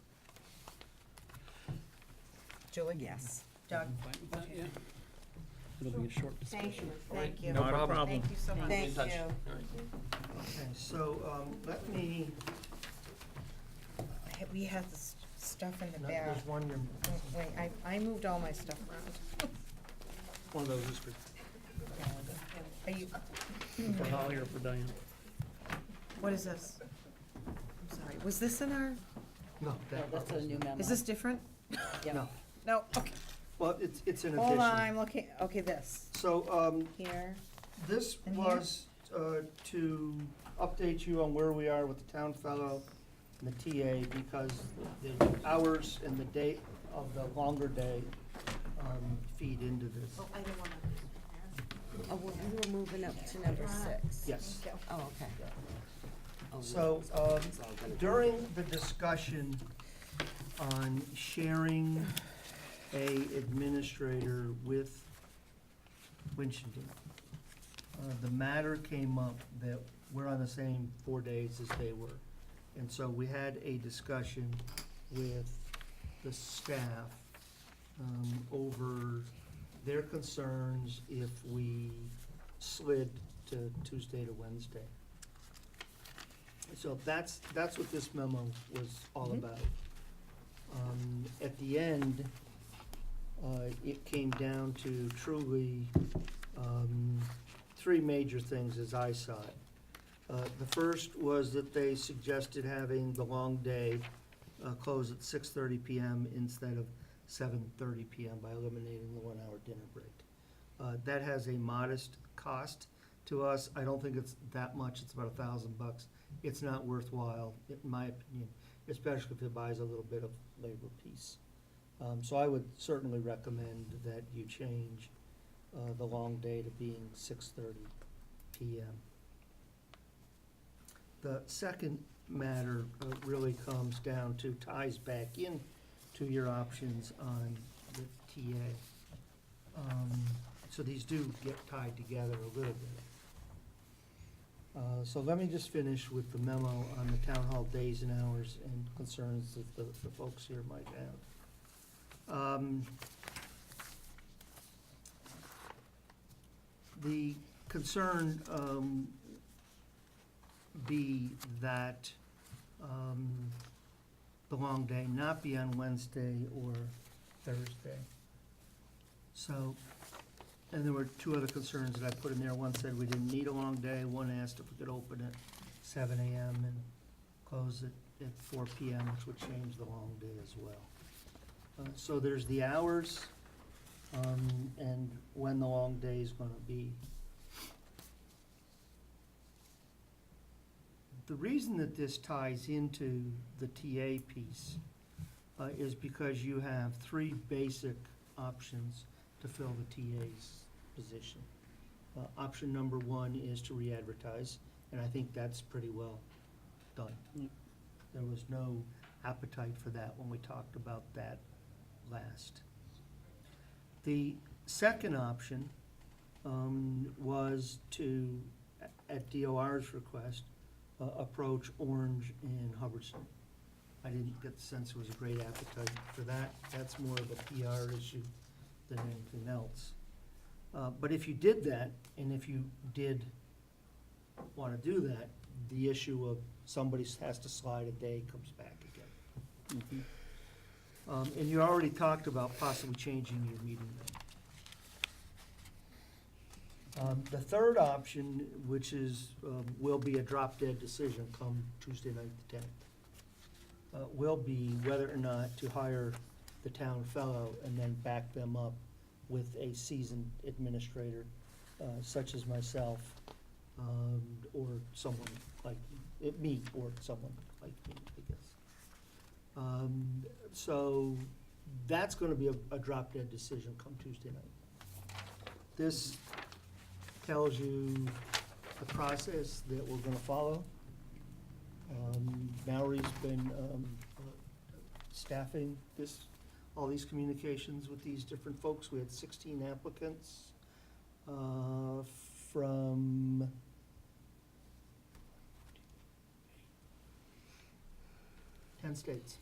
Julie?
Yes.
Doug?
I'm fine with that, yeah. It'll be a short
Thank you,
discussion.
thank you.
No
Not a
problem.
problem.
Thank you so much.
Thank you.
Okay, so, let me,
We have this stuff in the
no,
back.
there's one, you're,
Wait, I moved all my stuff around.
one of those is for,
Are you,
For Holly or for Diane?
what is this? I'm sorry, was this in our,
no,
Yeah,
that,
that's a new memo.
is this different?
Yep.
no.
No, okay,
Well, it's an addition.
hold on, I'm looking, okay, this,
So,
here,
this
In here?
was, to update you on where we are with the town fellow and the TA, because the hours and the date of the longer day, feed into this.
oh, I didn't wanna.
Oh, well, we were moving up to number 6.
Yes.
Oh, okay. Oh,
So,
yeah, it's all gonna be-
during the discussion on sharing a administrator with Winchendon, the matter came up that we're on the same 4 days as they were. And so we had a discussion with the staff, over their concerns if we slid to Tuesday to Wednesday. So that's what this memo was all about. At the end, it came down to truly, 3 major things as I saw it. The first was that they suggested having the long day, close at 6:30 PM instead of 7:30 PM by eliminating the 1-hour dinner break. That has a modest cost to us. I don't think it's that much. It's about $1,000. It's not worthwhile, in my opinion, especially if it buys a little bit of labor piece. So I would certainly recommend that you change the long day to being 6:30 PM. The second matter really comes down to, ties back in to your options on the TA. So these do get tied together a little bit. So let me just finish with the memo on the town hall days and hours and concerns that the folks here might have. The concern be that the long day not be on Wednesday or Thursday. So, and there were 2 other concerns that I put in there. One said we didn't need a long day, one asked if we could open at 7 AM and close it at 4 PM, which would change the long day as well. So there's the hours, and when the long day is gonna be. The reason that this ties into the TA piece is because you have 3 basic options to fill the TA's position. Option number 1 is to re-advertise, and I think that's pretty well done. There was no appetite for that when we talked about that last. The second option was to, at DOR's request, approach Orange and Hubbardston. I didn't get the sense there was a great appetite for that. That's more of a PR issue than anything else. But if you did that, and if you did want to do that, the issue of somebody has to slide a day comes back again. And you already talked about possibly changing your meeting night. The third option, which is, will be a drop-dead decision come Tuesday night the 10th, will be whether or not to hire the town fellow and then back them up with a seasoned administrator, such as myself, or someone like me, or someone like me, I guess. So that's gonna be a drop-dead decision come Tuesday night. This tells you the process that we're gonna follow. Mallory's been staffing all these communications with these different folks. We had 16 applicants from 10 states.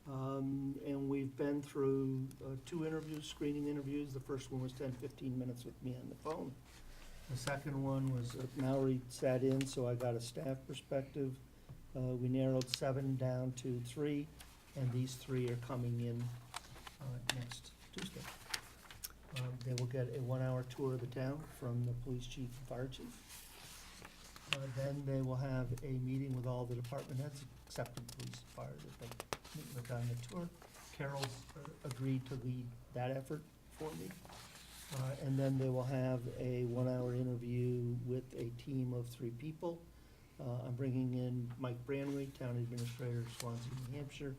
And we've been through 2 interviews, screening interviews. The first one was 10, 15 minutes with me on the phone. The second one was Mallory sat in, so I got a staff perspective. We narrowed 7 down to 3, and these 3 are coming in next Tuesday. They will get a 1-hour tour of the town from the police chief and fire chief. Then they will have a meeting with all the department heads, except the police and fire, that they meet with on the tour. Carol's agreed to lead that effort for me. And then they will have a 1-hour interview with a team of 3 people. I'm bringing in Mike Branley, Town Administrator, Swansea, New Hampshire.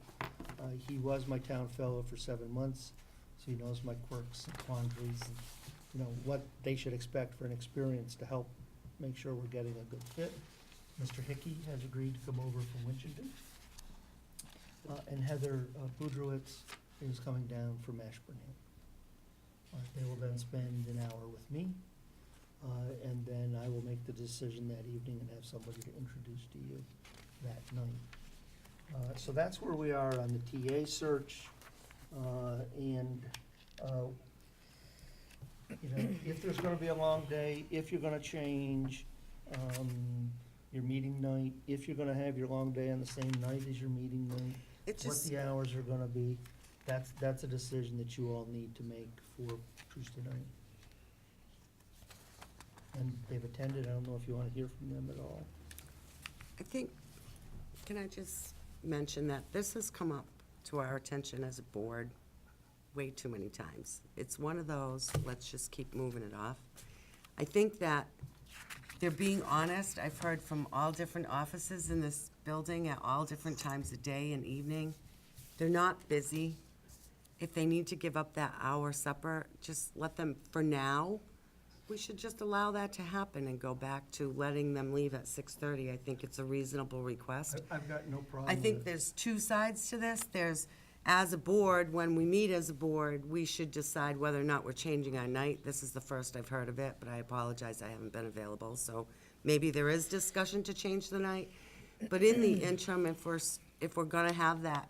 He was my town fellow for 7 months, so he knows my quirks and quandaries and, you know, what they should expect for an experience to help make sure we're getting a good fit. Mr. Hickey has agreed to come over from Winchendon. And Heather Budrowitz is coming down from Ashburnham. They will then spend an hour with me, and then I will make the decision that evening and have somebody to introduce to you that night. So that's where we are on the TA search, and you know, if there's gonna be a long day, if you're gonna change your meeting night, if you're gonna have your long day on the same night as your meeting night,
It
what
just,
the hours are gonna be, that's a decision that you all need to make for Tuesday night. And they've attended, I don't know if you wanna hear from them at all.
I think, can I just mention that this has come up to our attention as a board way too many times. It's one of those, let's just keep moving it off. I think that they're being honest. I've heard from all different offices in this building at all different times of day and evening. They're not busy. If they need to give up that hour supper, just let them, for now, we should just allow that to happen and go back to letting them leave at 6:30. I think it's a reasonable request.
I've got no problem
I
with
think
it.
there's 2 sides to this. There's, as a board, when we meet as a board, we should decide whether or not we're changing our night. This is the first I've heard of it, but I apologize, I haven't been available. So maybe there is discussion to change the night. But in the interim, if we're gonna have that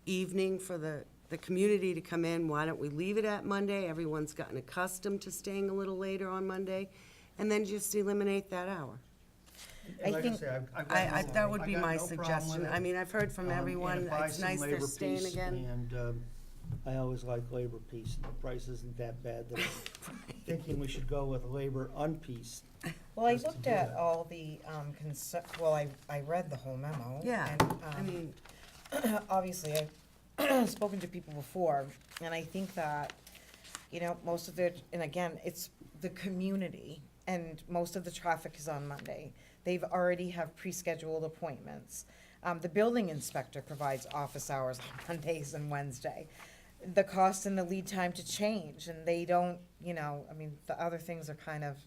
evening for the community to come in, why don't we leave it at Monday? Everyone's gotten accustomed to staying a little later on Monday, and then just eliminate that hour.
And like I say, I've got no-
That would be
I got
my
no problem with
suggestion.
it.
I mean, I've heard from
And
everyone,
it buys
it's
some
nice they're
labor
staying
peace,
again.
And I always like labor peace, and the price isn't that bad that I'm thinking we should go with labor unpeace.
Well, I
Just to
looked
do
at
that.
all the, well, I read the whole memo.
Yeah,
and,
I mean,
obviously, I've spoken to people before, and I think that, you know, most of it, and again, it's the community, and most of the traffic is on Monday. They've already have pre-scheduled appointments. The building inspector provides office hours on Mondays and Wednesday. The cost and the lead time to change, and they don't, you know, I mean, the other things are kind of,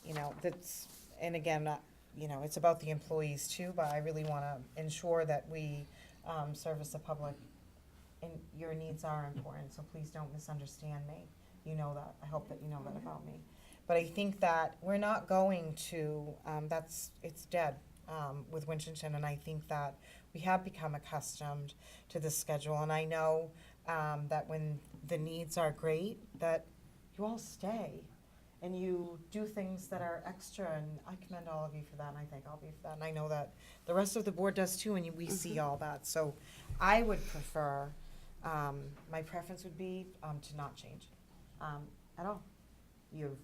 you know, that's, and again, you know, it's about the employees too, but I really wanna ensure that we, service the public, and your needs are important, so please don't misunderstand me. You know that, I hope that you know that about me. But I think that we're not going to, it's dead, with Winchendon, and I think that we have become accustomed to this schedule, and I know, that when the needs are great, that you all stay, and you do things that are extra, and I commend all of you for that, and I thank all of you for that, and I know that the rest of the board does too, and we see all that, so I would prefer, my preference would be, to not change, at all. You've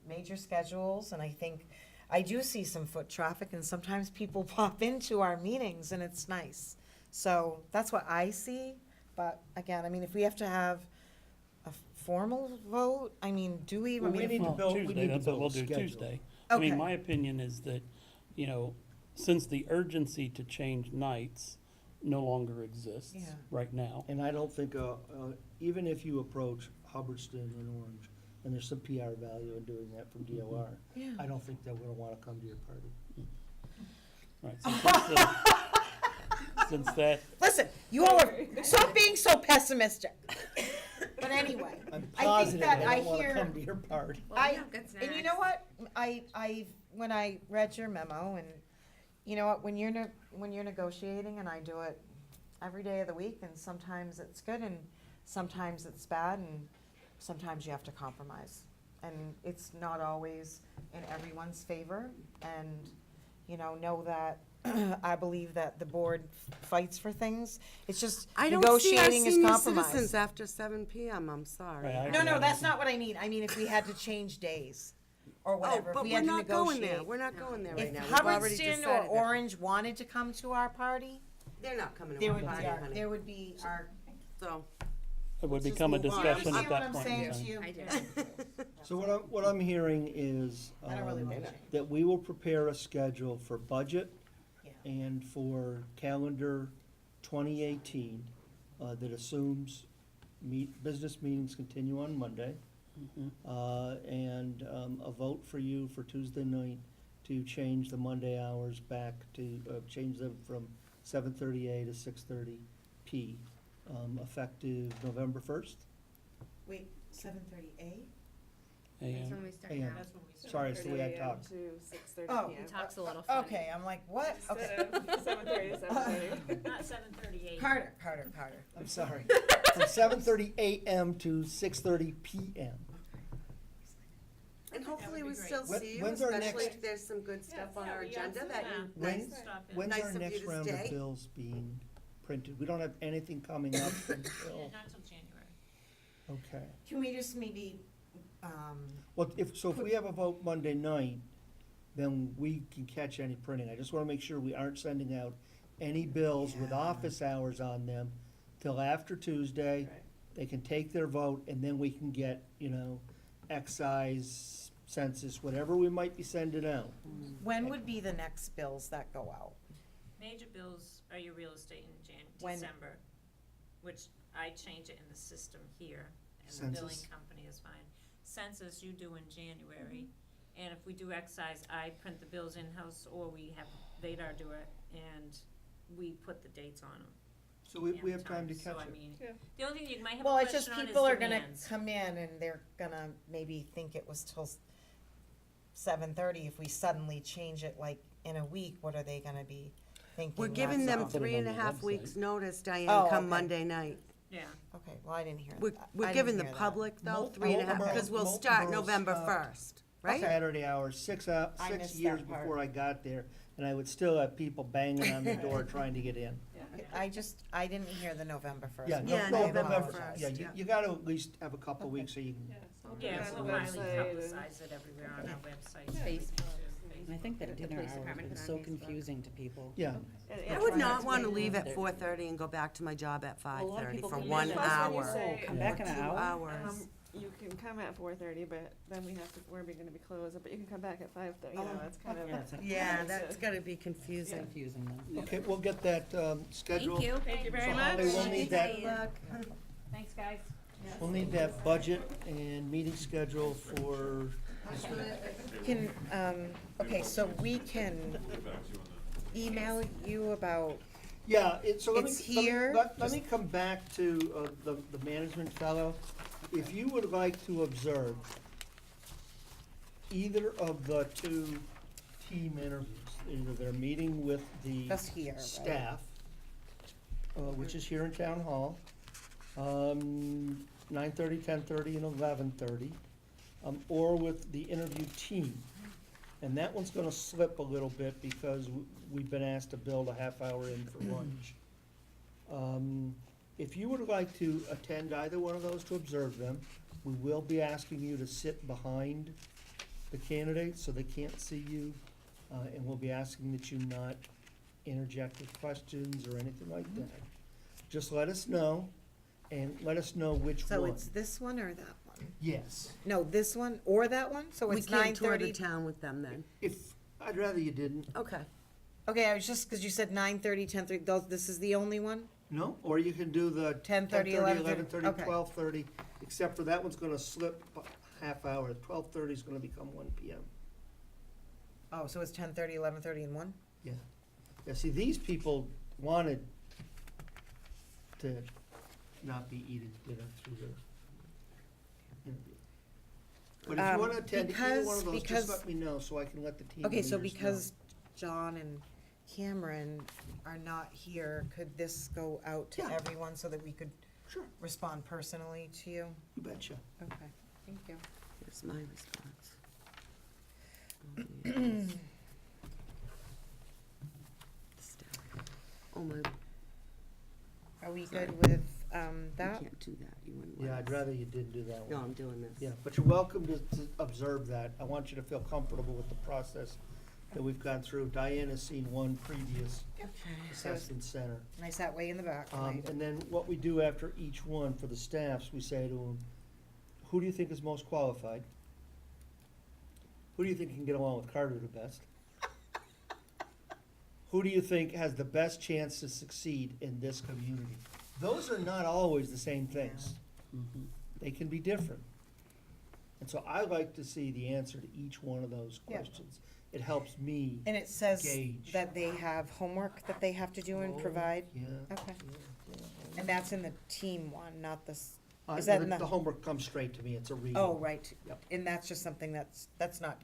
made your schedules, and I think, I do see some foot traffic, and sometimes people pop into our meetings, and it's nice. So that's what I see, but again, I mean, if we have to have a formal vote, I mean, do we? I
Well, we
mean,
need to
Well,
build, we
Tuesday,
need to
that's what
build
we'll
a
do
schedule.
Tuesday. I mean,
Okay.
my opinion is that, you know, since the urgency to change nights no longer exists
Yeah.
right now,
And I don't think, even if you approach Hubbardston and Orange and there's some PR value in doing that from DOR. I don't think they're gonna wanna come to your party.
Right, so since that,
Listen, you all are, stop being so pessimistic. But anyway,
I'm
I think
positive
that
they
I
don't wanna
hear,
come to your party.
and you know what? When I read your memo, and you know what, when you're negotiating, and I do it every day of the week, and sometimes it's good, and sometimes it's bad, and sometimes you have to compromise. And it's not always in everyone's favor, and, know that I believe that the board fights for things. It's just
I don't see our
negotiating is
senior
compromise.
citizens after 7 PM, I'm sorry.
Right, I
No,
agree.
that's not what I mean. I mean, if we had to change days or
Oh,
whatever, if
but
we
we're
had to
not going
negotiate.
there, we're not going there right
If
now. We've already
Hubbardston or
decided that.
Orange wanted to come to our party,
They're not coming to
there
our
would be
party, honey.
there would be our.
So,
it would
Let's just
become a
move on.
discussion
See
at
what
that
I'm
point in
saying
time.
to you?
I do.
So what I'm hearing is,
I don't really want to change.
that we will prepare a schedule for budget
Yeah.
and for calendar 2018 that assumes business meetings continue on Monday, and a vote for you for Tuesday night to change the Monday hours back to, change them from 7:30 A to 6:30 P, effective November 1st.
Wait, 7:30
That's
And
when we start
AM.
now.
That's when we start.
Sorry, it's the way I talk.
To 6:30
Oh.
PM.
He talks a little funny.
Okay, I'm like, what? Okay.
Instead of 7:30 to 7:30.
Not 7:38.
Carter.
I'm sorry. From 7:30 AM to 6:30 PM.
and hopefully
would
we
be
still
great.
see you,
When's our
especially
next-
if there's some good stuff on
Yeah,
our
we got
agenda
some
that
of
you,
that.
nice.
Stop in.
When's
Nice
our
of you
next
to
round of
stay.
bills being printed? We don't have anything coming up
Yeah,
until,
not till January.
okay.
Can we just maybe,
Well, if we have a vote Monday night, then we can catch any printing. I just wanna make sure we aren't sending out any bills with
Yeah.
office hours on them till after Tuesday.
Right.
They can take their vote, and then we can get, excise, census, whatever we might be sending out.
when would be the next bills that go out?
Major bills are your real estate in
When-
December, which I change it in the system here, and the billing
Census.
company is fine. Census you do in January, and if we do excise, I print the bills in-house, or we have Vadar do it, and we put the dates on them.
So we have time to catch
So I
it.
mean,
Yeah.
the only thing you might have a
Well, it's just
question on is
people are gonna
demands.
come in and they're gonna maybe think it was till 7:30. If we suddenly change it like in a week, what are they gonna be thinking?
We're giving them
That's all.
Put it on the
3.5
website.
weeks' notice, Diane,
Oh,
come
okay.
Monday night.
Yeah,
Okay, well, I didn't hear
We're,
that. I
we're
didn't
giving the
hear that.
public, though,
Mol-
3.5,
Molten
because we'll
Molten
start
Borough
November
stopped
1st, right?
Saturday hours, 6
I
6
missed
years
that part.
before I got there, and I would still have people banging on the door trying to get in.
I didn't hear the November 1st.
Yeah,
Yeah,
no,
November
November,
1st,
yeah,
yeah.
you gotta at least have a couple weeks so you can,
Yeah, so we'll put
yeah,
it on
we'll
the
highly
website and-
publicize it everywhere on our website.
Facebook.
And I think that
The
dinner
police
hour
department
is
put
so
on Facebook.
confusing to people.
yeah.
I would not want to leave at 4:30 and go back to my job at 5:30
people
for
come in
1
and-
Plus, when you
hour.
say-
Come back in an
Or 2
hour?
hours.
You can come at 4:30, but then we're gonna be closed, but you can come back at 5:30, it's kind of.
Yeah, it's like-
Yeah, that's gotta be confusing.
Confusing them.
Okay, we'll get that schedule.
Thank you.
Thank you very
So
much.
Holly, we'll need that,
Thanks, guys.
we'll need that budget and meeting schedule for,
Can, okay, so we can email you about,
yeah, so let me,
It's here.
let me come back to the management fellow. If you would like to observe either of the two team interviews, either their meeting with the
that's here, right?
staff, which is here in town hall, 9:30, 10:30, and 11:30, or with the interview team. And that one's gonna slip a little bit because we've been asked to build a half hour in for lunch. If you would like to attend either one of those to observe them, we will be asking you to sit behind the candidates so they can't see you. And we'll be asking that you not interject with questions or anything like that. Just let us know, and let us know which
So
one.
it's this one or that one?
Yes.
No, this one or that one? So
We
it's
can't tour the
9:30?
town with them then.
If, I'd rather you didn't.
Okay.
Okay, I was just, because you said 9:30, 10:30, this is the only one?
No, or you can do the
10:30,
11:30,
11:30, okay.
12:30, except for that one's gonna slip half hour. 12:30 is gonna become 1 PM.
Oh, so it's 10:30, 11:30, and 1?
Yeah, see, these people wanted to not be eating dinner through their interview. But if you wanna attend either one of those, just
because-
let me know so I can let the team
Okay,
leaders
so
know.
because John and Cameron are not here, could this go out to
Yeah.
everyone so that we could
Sure,
respond personally to you?
you betcha.
Okay, thank you.
Here's my response. Oh, my,
Are we
Sorry.
good with
you
that?
can't do that, you wouldn't let
Yeah, I'd
us.
rather you didn't do that
No,
one.
I'm doing this.
Yeah, but you're welcome to observe that. I want you to feel comfortable with the process that we've gone through. Diane has seen one previous
Okay.
assessment center.
And I sat way in the back tonight.
And then what we do after each one for the staffs, we say to them, who do you think is most qualified? Who do you think can get along with Carter the best? Who do you think has the best chance to succeed in this community? Those are not always the same things.
Mhm.
They can be different. And so I like to see the answer to each one of those
Yeah.
questions. It helps me
And it says
gauge.
that they have homework that they have to do and
Oh,
provide?
Yeah.
Okay.
yeah.
And that's in the team one, not this,
Uh,
is that
the-
in the-
The homework comes straight to me, it's a reading.
oh, right.
Yep.
And that's just something that's not,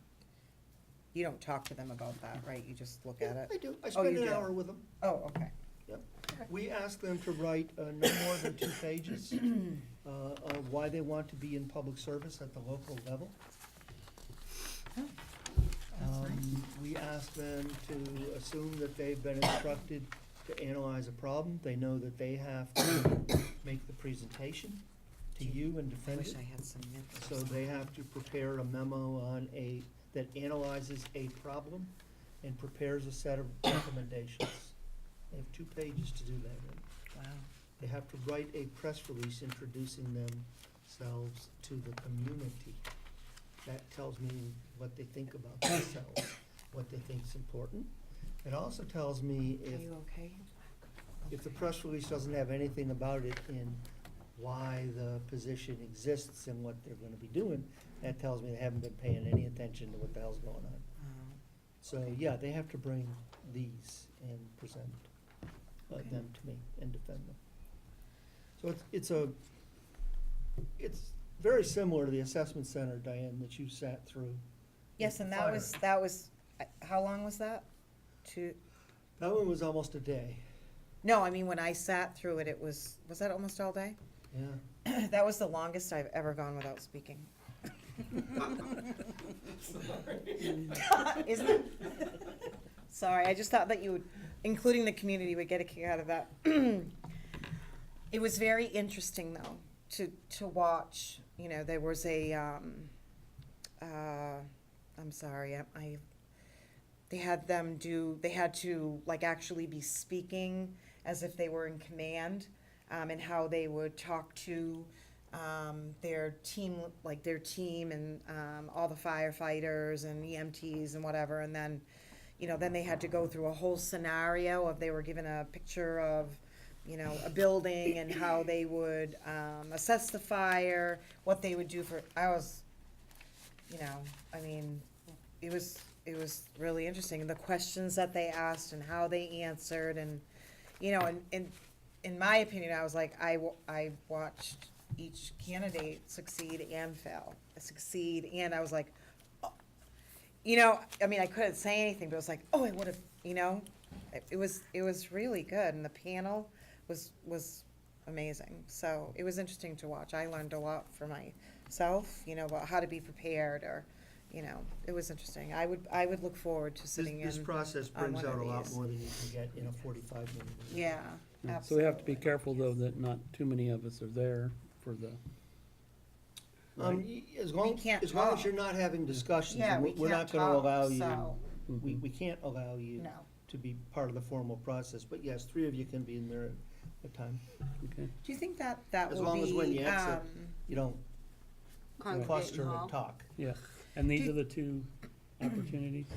you don't talk to them about that, right? You just look at
Yeah,
it?
I do, I
Oh,
spend
you
an
do?
hour with them.
Oh, okay.
We ask them to write no more than 2 pages of why they want to be in public service at the local level. We ask them to assume that they've been instructed to analyze a problem. They know that they have to make the presentation to you and
I
defend
wish
it.
I had some
So they have to prepare a memo on that analyzes a problem and prepares a set of recommendations. They have 2 pages to do that in.
Wow.
They have to write a press release introducing themselves to the community. That tells me what they think about themselves, what they think's important. It also tells me
Are you okay?
if the press release doesn't have anything about it in why the position exists and what they're gonna be doing, that tells me they haven't been paying any attention to what the hell's going on.
Oh,
So, yeah, they have to bring these and present
Okay.
them to me and defend them. So it's very similar to the assessment center, Diane, that you sat through.
yes, and
Fire.
that was, how long was that?
That one was almost a day,
No, I mean, when I sat through it, was that almost all day?
yeah.
That was the longest I've ever gone without speaking. Isn't it? Sorry, I just thought that you would, including the community, would get a kick out of that. It was very interesting, though, to watch. You know, there was a, I'm sorry, they had to, like, actually be speaking as if they were in command, and how they would talk to their team and all the firefighters and EMTs and whatever, and then, you know, then they had to go through a whole scenario of, they were given a picture of, you know, a building and how they would assess the fire, what they would do for, I was, you know, I mean, it was really interesting, and the questions that they asked and how they answered, and, you know, and in my opinion, I was like, I watched each candidate succeed and fail, and I was like, oh, you know, I mean, I couldn't say anything, but it was like, oh, I would have, you know, it was really good, and the panel was amazing, so it was interesting to watch. I learned a lot for myself, you know, about how to be prepared, or, you know, it was interesting. I would look forward to sitting in.
This process
on
brings
one of
out a lot
these.
more than you can get in a 45-minute.
Yeah,
Yeah, so we have to be
absolutely.
careful, though, that not too many of us are there for the,
As long
can't
as
talk.
you're not having discussions,
Yeah, we
we're not
can't
gonna
talk,
allow you,
so,
we can't allow you
no.
to be part of the formal process, but yes, 3 of you can be in there at a time.
okay.
Do you think that
As
will
long as when
be,
you exit, You don't
Congregate
cluster
in
and
hall.
talk.
Yeah, and these
Do-
are the 2 opportunities?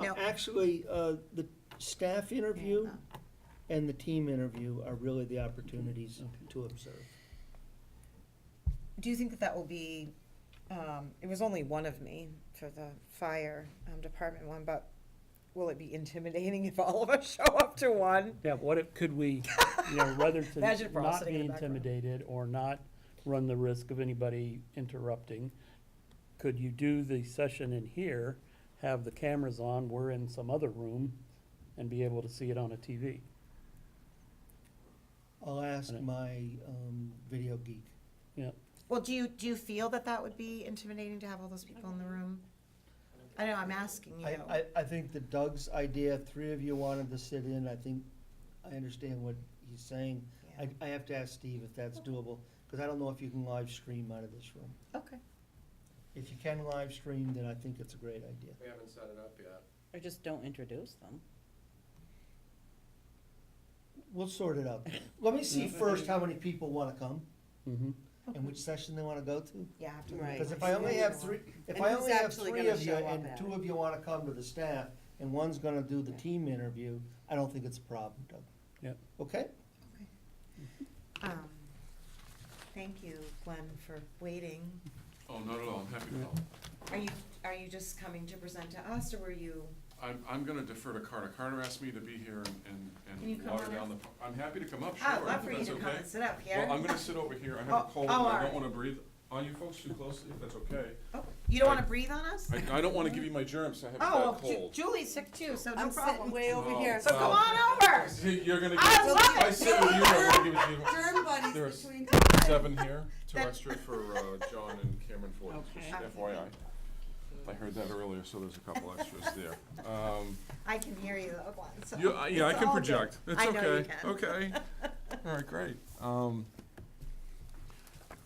No.
Actually, the staff interview and the team interview are really the opportunities
Okay.
to observe.
do you think that will be it was only one of me for the fire department one, but will it be intimidating if all of us show up to one?
Yeah, could we, rather to
Imagine if we're all
not
sitting
be
in the background.
intimidated or not run the risk of anybody interrupting, could you do the session in here, have the cameras on, we're in some other room, and be able to see it on a TV?
I'll ask my video geek.
Well, do you feel that that would be intimidating to have all those people in the room? I know, I'm asking you.
I think that Doug's idea, 3 of you wanted to sit in, I understand what he's saying.
Yeah.
I have to ask Steve if that's doable, because I don't know if you can live stream out of this room.
Okay.
If you can live stream, then I think it's a great idea.
We haven't set it up yet.
Or just don't introduce them.
We'll sort it out. Let me see first how many people wanna come
Mm-hmm.
and which session they wanna go to.
Yeah, I have to.
Right.
Because if I only have 3, if
And
I
who's
only have
actually
3
gonna
of you
show up
and
at
2
it?
of you wanna come to the staff, and one's gonna do the team interview, I don't think it's a problem, Doug.
Yep.
Okay?
Thank you, Glenn, for waiting.
Oh, not at all, I'm happy to help.
Are you just coming to present to us, or were you?
I'm gonna defer to Carter. Carter asked me to be here
Can you
and
come
water
on
down
up?
I'm happy to come up, sure,
I'd love for
if
you
that's
to come
okay.
and sit up here.
Well, I'm gonna sit over here, I have
Oh,
a cold,
oh,
and I
alright.
don't wanna breathe on you folks too closely, if that's okay.
Oh, you don't wanna breathe on us?
I don't wanna give you my germs, I have a
Oh,
bad
well,
cold.
Julie's sick too, so no
I'm
problem.
sitting way over
Oh,
here.
So come
well.
on over.
See, you're gonna
I
get,
love
if I
it.
sit with you, I'm gonna give it to you.
Germ buddies
There's
between.
7 here, 2 extra for John and Cameron Ford, just
Okay.
FYI. I heard that earlier, so there's a couple extras there.
I can hear you though, Glenn, so.
Yeah, I
it's
can
all good.
project. It's
I know you
okay.
can.
Okay. All right, great.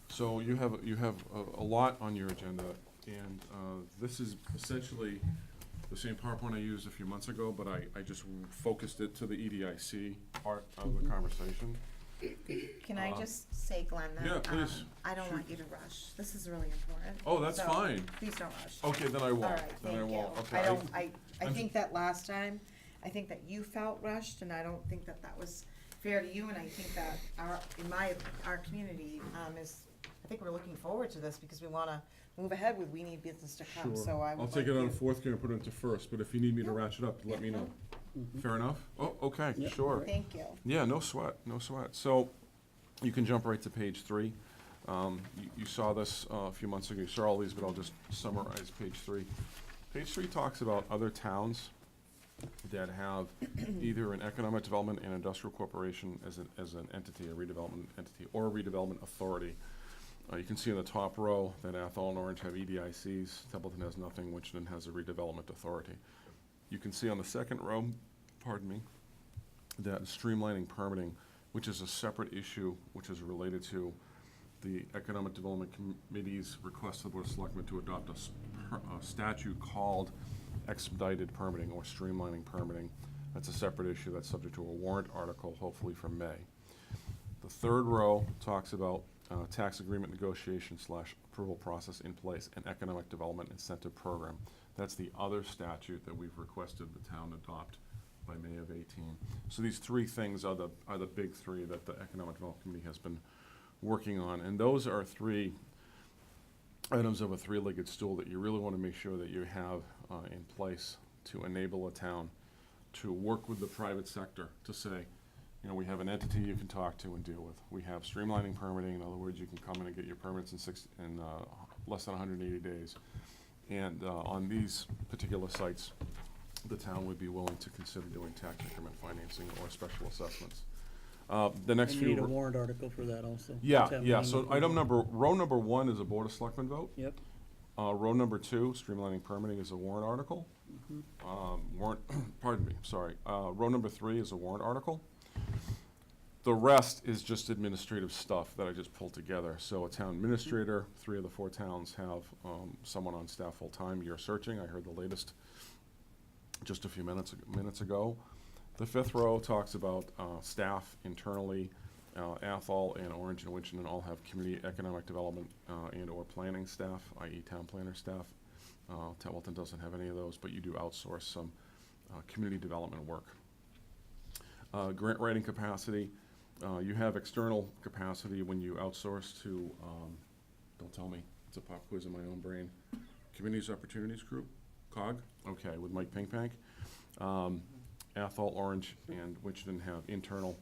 So you have a lot on your agenda, and this is essentially the same PowerPoint I used a few months ago, but I just focused it to the EDIC part of the conversation.
Can I just say, Glenn, that,
Yeah, please.
I don't want you to rush. This is really important.
Oh, that's
So,
fine.
Please don't rush.
Okay, then I
All
won't.
right,
Then I
thank you.
won't. Okay.
I
I'm-
think that last time, I think that you felt rushed, and I don't think that that was fair to you, and I think that our community, I think we're looking forward to this, because we wanna move ahead with, we need business to come, so I would
I'll
like
take it on
you-
fourth gear and put it into first, but if you need me to ratchet up, let me know. Fair enough? Oh, okay,
Yeah.
sure.
Thank you.
Yeah, no sweat, no sweat. So, you can jump right to page 3. You saw this a few months ago, you saw all these, but I'll just summarize page 3. Page 3 talks about other towns that have either an economic development and industrial corporation as an entity, a redevelopment entity, or a redevelopment authority. You can see in the top row that Athol and Orange have EDICs, Templeton has nothing, Winchendon has a redevelopment authority. You can see on the second row, that streamlining permitting, which is a separate issue, which is related to the Economic Development Committee's request to the Board of Selectmen to adopt a statute called expedited permitting or streamlining permitting. That's a separate issue that's subject to a warrant article, hopefully for May. The third row talks about tax agreement negotiation / approval process in place and economic development incentive program. That's the other statute that we've requested the town adopt by May of 18. So these 3 things are the big 3 that the Economic Development Committee has been working on. And those are 3 items of a 3-legged stool that you really want to make sure that you have in place to enable a town to work with the private sector to say, we have an entity you can talk to and deal with. We have streamlining permitting. In other words, you can come in and get your permits in less than 180 days. And on these particular sites, the town would be willing to consider doing tax increment financing or special assessments. The next
And
few.
you need a warrant article for that also.
Yeah,
Town
yeah,
meeting
so
approval.
row number 1 is a Board of Selectmen vote.
Yep.
Row number 2, streamlining permitting, is a warrant article. Row number 3 is a warrant article. The rest is just administrative stuff that I just pulled together. So a town administrator, 3 of the 4 towns have someone on staff full-time. You're searching, I heard the latest just a few minutes ago. The 5th row talks about staff internally. Athol and Orange and Winchendon all have community economic development and or planning staff, i.e. town planner staff. Templeton doesn't have any of those, but you do outsource some community development work. Grant writing capacity. You have external capacity when you outsource to, don't tell me, It's a pop quiz in my own brain. Communities Opportunities Group, COG, okay, with Mike Pinkpank. Athol, Orange, and Winchendon have internal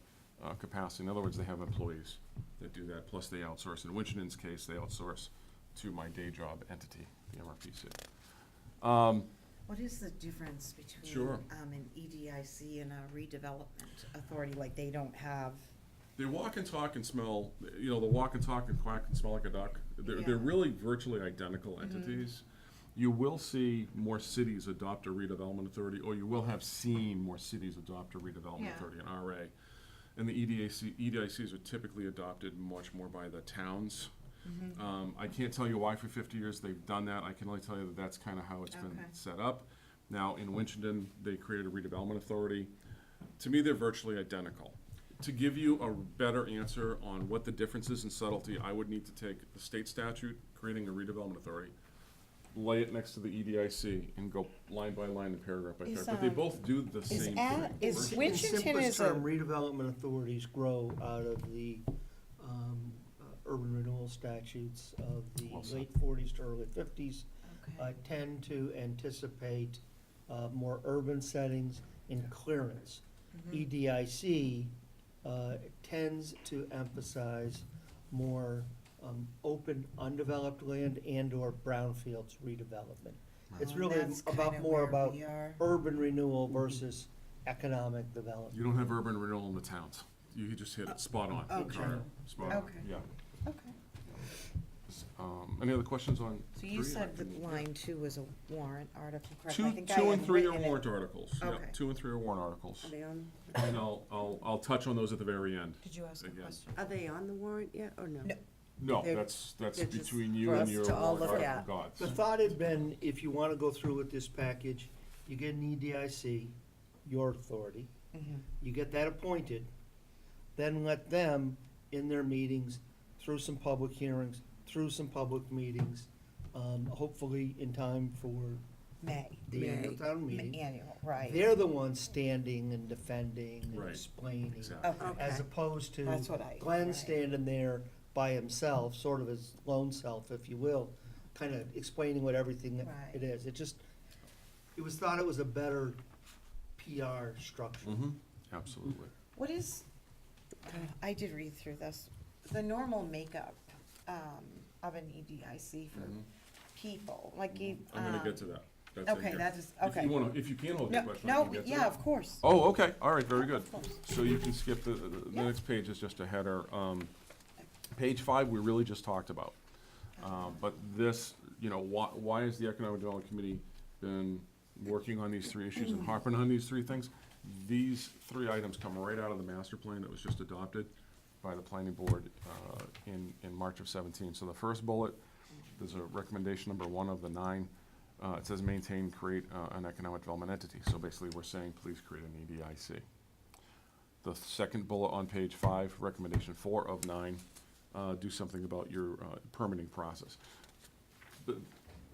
capacity. In other words, they have employees that do that, plus they outsource. In Winchendon's case, they outsource to my day job entity, the MRPC.
What is the difference between
Sure.
an EDIC and a redevelopment authority? Like, they don't have.
They walk and talk and smell, they'll walk and talk and quack and smell like a duck. They're
Yeah.
really virtually identical entities. You will see more cities adopt a redevelopment authority, or you will have seen more cities adopt a redevelopment
Yeah.
authority, an RA. And the EDICs are typically adopted much more by the towns. I can't tell you why for 50 years they've done that. I can only tell you that that's kind of how it's been
Okay.
set up. Now, in Winchendon, they created a redevelopment authority. To me, they're virtually identical. To give you a better answer on what the difference is in subtlety, I would need to take the state statute creating a redevelopment authority, lay it next to the EDIC, and go line by line and paragraph by
Is,
paragraph. But they both do the same thing.
is
In
Winchendon
simplest
is a,
term, redevelopment authorities grow out of the urban renewal statutes of the
Well said.
late 40s to early 50s.
okay,
Tend to anticipate more urban settings in clearance. EDIC tends to emphasize more open, undeveloped land and/or brownfields redevelopment. It's really
that's
about
kinda
more
where
about
we are.
urban renewal versus economic development.
You don't have urban renewal in the towns. You just hit it spot on,
Okay.
Carter. Spot on,
Okay.
yeah.
Okay.
Any other questions on
So you
three?
said that line 2 was a warrant article, correct?
Two,
I think I
two and
had
three are
written it.
warrant articles. Yeah,
Okay.
2 and 3 are warrant articles.
Are they on,
And I'll touch on those at the very end.
Did you ask a
Again.
question?
are they on the warrant yet, or no?
No.
No,
They're-
that's
they're just
between you
for
and
us
your
to all
warrant
look
article
at.
gods.
The thought had been, if you wanna go through with this package, you get an EDIC, your authority, you get that appointed, then let them, in their meetings, through some public hearings, through some public meetings, hopefully in time for
May,
the annual town meeting.
annual, right.
They're the ones standing and defending and
Right.
explaining,
Exactly.
Okay,
as opposed to
that's what I.
Glenn
right.
standing there by himself, sort of his lone self, if you will, kind of explaining what everything that
Right.
it is. It was thought it was a better PR structure.
Mm-hmm, absolutely.
What is, I did read through this, the normal makeup of an EDIC for
Mhm.
people, like you.
I'm gonna get to that. That's in
Okay,
here.
that is,
If
okay.
you wanna, if you can hold your
No,
question, I
no,
can get to
yeah,
it.
of course.
Oh, okay, all right, very good.
Of course.
So you can skip the
Yeah.
next page is just a header. Page 5, we really just talked about. But this, why has the Economic Development Committee been working on these 3 issues and harping on these 3 things? These 3 items come right out of the master plan that was just adopted by the planning board in March of 17. So the first bullet, there's a recommendation number 1 of the 9. It says maintain, create an economic development entity. So basically, we're saying, please create an EDIC. The second bullet on page 5, recommendation 4 of 9, do something about your permitting process. But